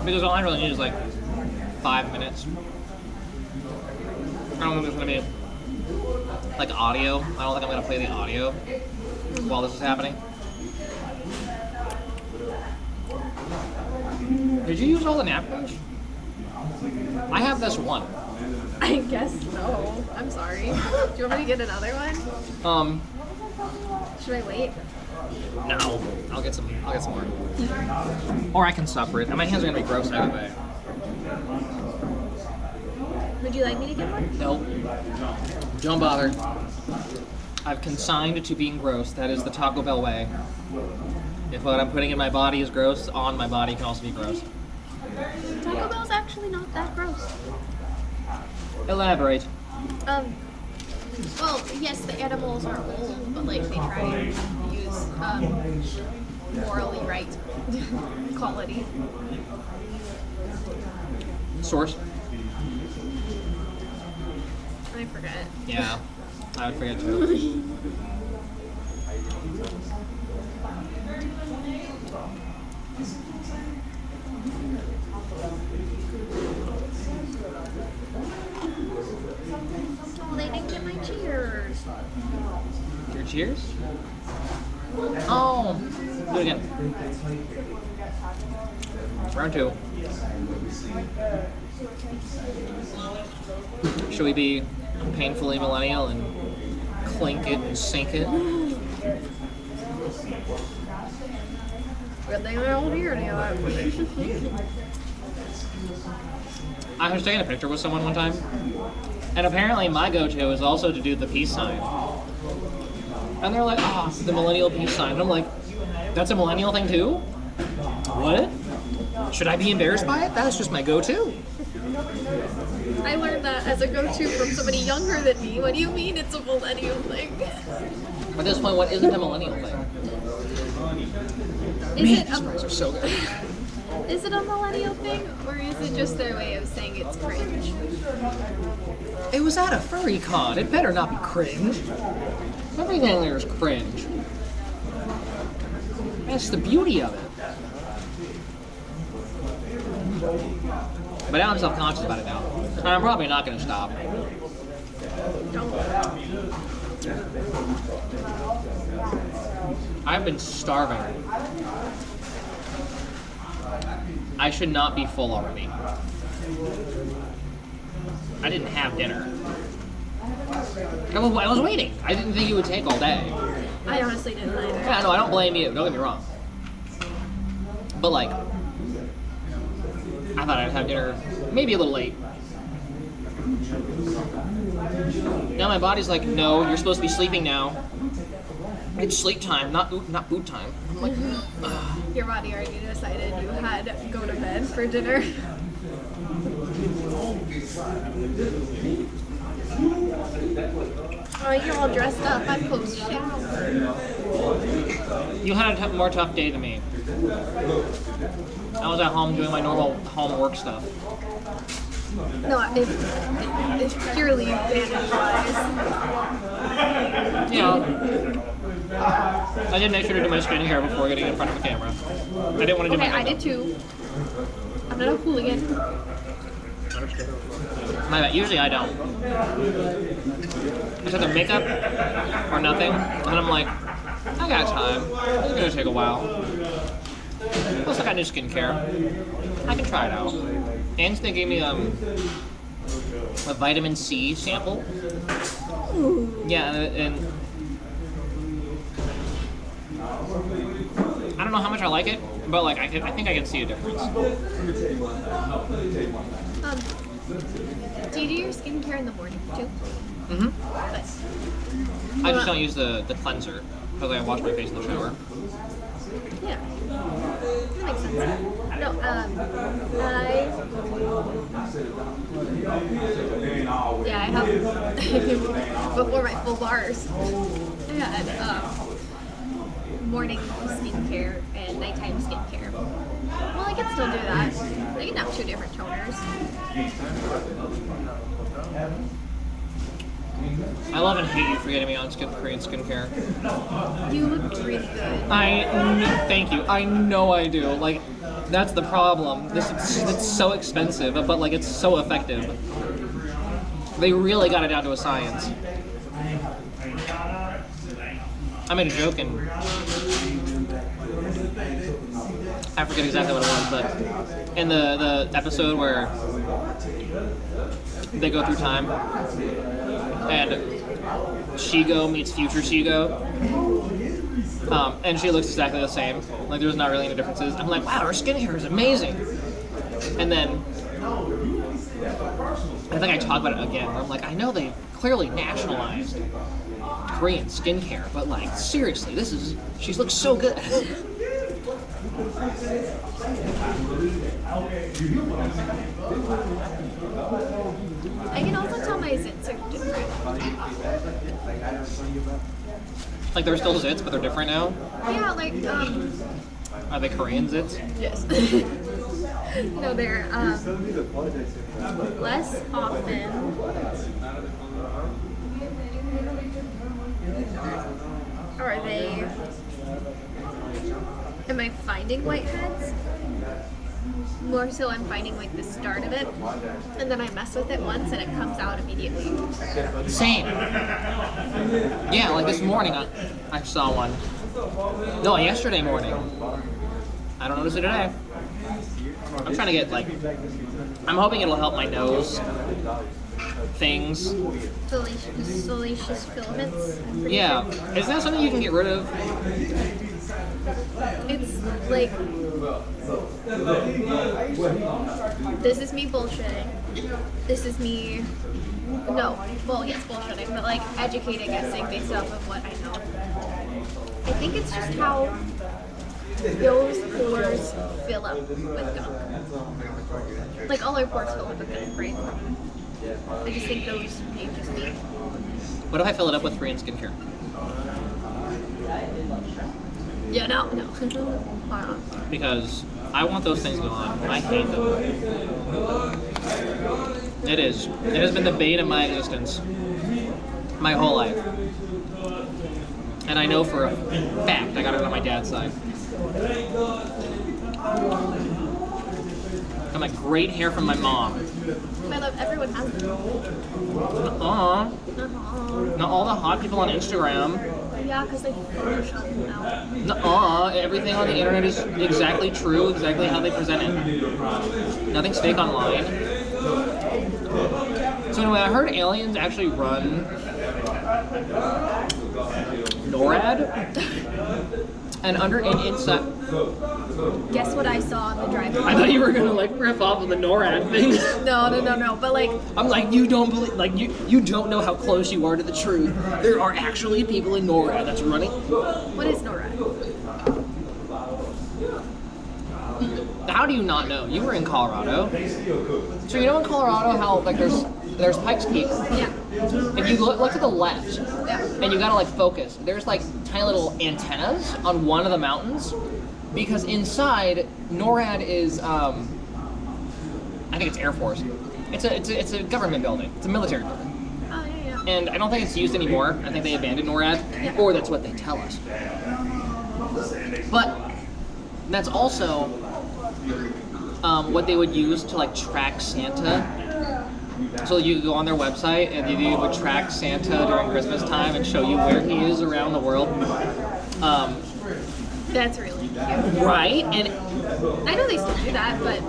Because all I really need is like 5 minutes. I don't think there's gonna be like audio. I don't think I'm gonna play the audio while this is happening. Did you use all the napkins? I have this one. I guess so. I'm sorry. Do you want me to get another one? Should I wait? No. I'll get some more. Or I can suffer it. And my hands are gonna be gross anyway. Would you like me to get one? Nope. Don't bother. I've consigned to being gross. That is the Taco Bell way. If what I'm putting in my body is gross, on my body can also be gross. Taco Bell's actually not that gross. Elaborate. Well, yes, the animals are old, but like they try to use morally right quality. Source. I forget. Yeah, I would forget too. Oh, they didn't get my cheers. Your cheers? Oh, do it again. Round 2. Should we be painfully millennial and clink it and sink it? Good thing I don't hear any of that. I was taking a picture with someone one time, and apparently my go-to is also to do the peace sign. And they're like, oh, the millennial peace sign. And I'm like, that's a millennial thing too? What? Should I be embarrassed by it? That's just my go-to. I learned that as a go-to from somebody younger than me. What do you mean it's a millennial thing? At this point, what isn't a millennial thing? Is it These fries are so good. Is it a millennial thing, or is it just their way of saying it's cringe? It was at a furry con. It better not be cringe. Everything there is cringe. That's the beauty of it. But now I'm self-conscious about it now. And I'm probably not going to stop. I've been starving. I should not be full already. I didn't have dinner. I was waiting. I didn't think it would take all day. I honestly didn't either. Yeah, no, I don't blame you. Don't get me wrong. But like, I thought I'd have dinner maybe a little late. Now my body's like, no, you're supposed to be sleeping now. It's sleep time, not food time. I'm like, ugh. Your body already decided you had to go to bed for dinner. Oh, you're all dressed up. I'm post-shower. You had a more tough day than me. I was at home doing my normal home work stuff. No, it's purely vanity-wise. Yeah. I did make sure to do my skincare before getting in front of the camera. I didn't want to do my makeup. I did too. I'm not a hooligan. My bad. Usually I don't. It's either makeup or nothing, and then I'm like, I got time. It's gonna take a while. Plus I got new skincare. I can try it out. And they gave me a vitamin C sample. Ooh. Yeah, and I don't know how much I like it, but like I think I can see a difference. Do you do your skincare in the morning too? Mm-hmm. Nice. I just don't use the cleanser because I wash my face in the shower. Yeah. That makes sense. No, I have before my full bars. I had morning skincare and nighttime skincare. Well, I can still do that. I can have 2 different toners. I love and hate you for getting me on Korean skincare. You look really good. Thank you. I know I do. Like, that's the problem. It's so expensive, but like it's so effective. They really got it down to a science. I made a joke and I forget exactly what it was, but in the episode where they go through time and Shigo meets future Shigo, and she looks exactly the same. Like there's not really any differences. I'm like, wow, her skincare is amazing. And then I think I talk about it again where I'm like, I know they clearly nationalized Korean skincare, but like seriously, she looks so good. I can also tell my zits are different. Like they're still zits, but they're different now? Yeah, like, Are they Korean zits? yes. No, they're, less often. Or are they... Am I finding whiteheads? More so I'm finding like the start of it, and then I mess with it once and it comes out immediately. Same. Yeah, like this morning I saw one. No, yesterday morning. I don't notice it today. I'm trying to get like, I'm hoping it'll help my nose. Things. Salacious filaments? Yeah. Is that something you can get rid of? It's like, this is me bullshitting. This is me, no, well, yes, bullshitting, but like educated guessing based off of what I know. I think it's just how those pores fill up with gunk. Like all our pores fill up with gunk, right? I just think those may just be. What if I fill it up with Korean skincare? Yeah, no. Because I want those things gone. I hate them. It is. It has been the bane of my existence. My whole life. And I know for a fact I got it on my dad's side. Got my great hair from my mom. I love everyone has them. Not all the hot people on Instagram. Yeah, because they Photoshop them out. Everything on the internet is exactly true, exactly how they present it. Nothing's fake online. So anyway, I heard aliens actually run NORAD, and inside. Guess what I saw on the drive home? I thought you were gonna like riff off of the NORAD thing. No. But like, I'm like, you don't believe, like you don't know how close you are to the truth. There are actually people in NORAD that's running. What is NORAD? How do you not know? You were in Colorado. So you know in Colorado how like there's Pikes Peak. Yeah. If you look to the left, and you gotta like focus, there's like tiny little antennas on one of the mountains, because inside NORAD is I think it's Air Force. It's a government building. It's a military building. Oh yeah. And I don't think it's used anymore. I think they abandoned NORAD, or that's what they tell us. But that's also what they would use to like track Santa. So you go on their website and you would track Santa during Christmas time and show you where he is around the world. That's really cute. Right? And I know they still do that, but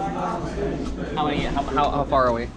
how far are we?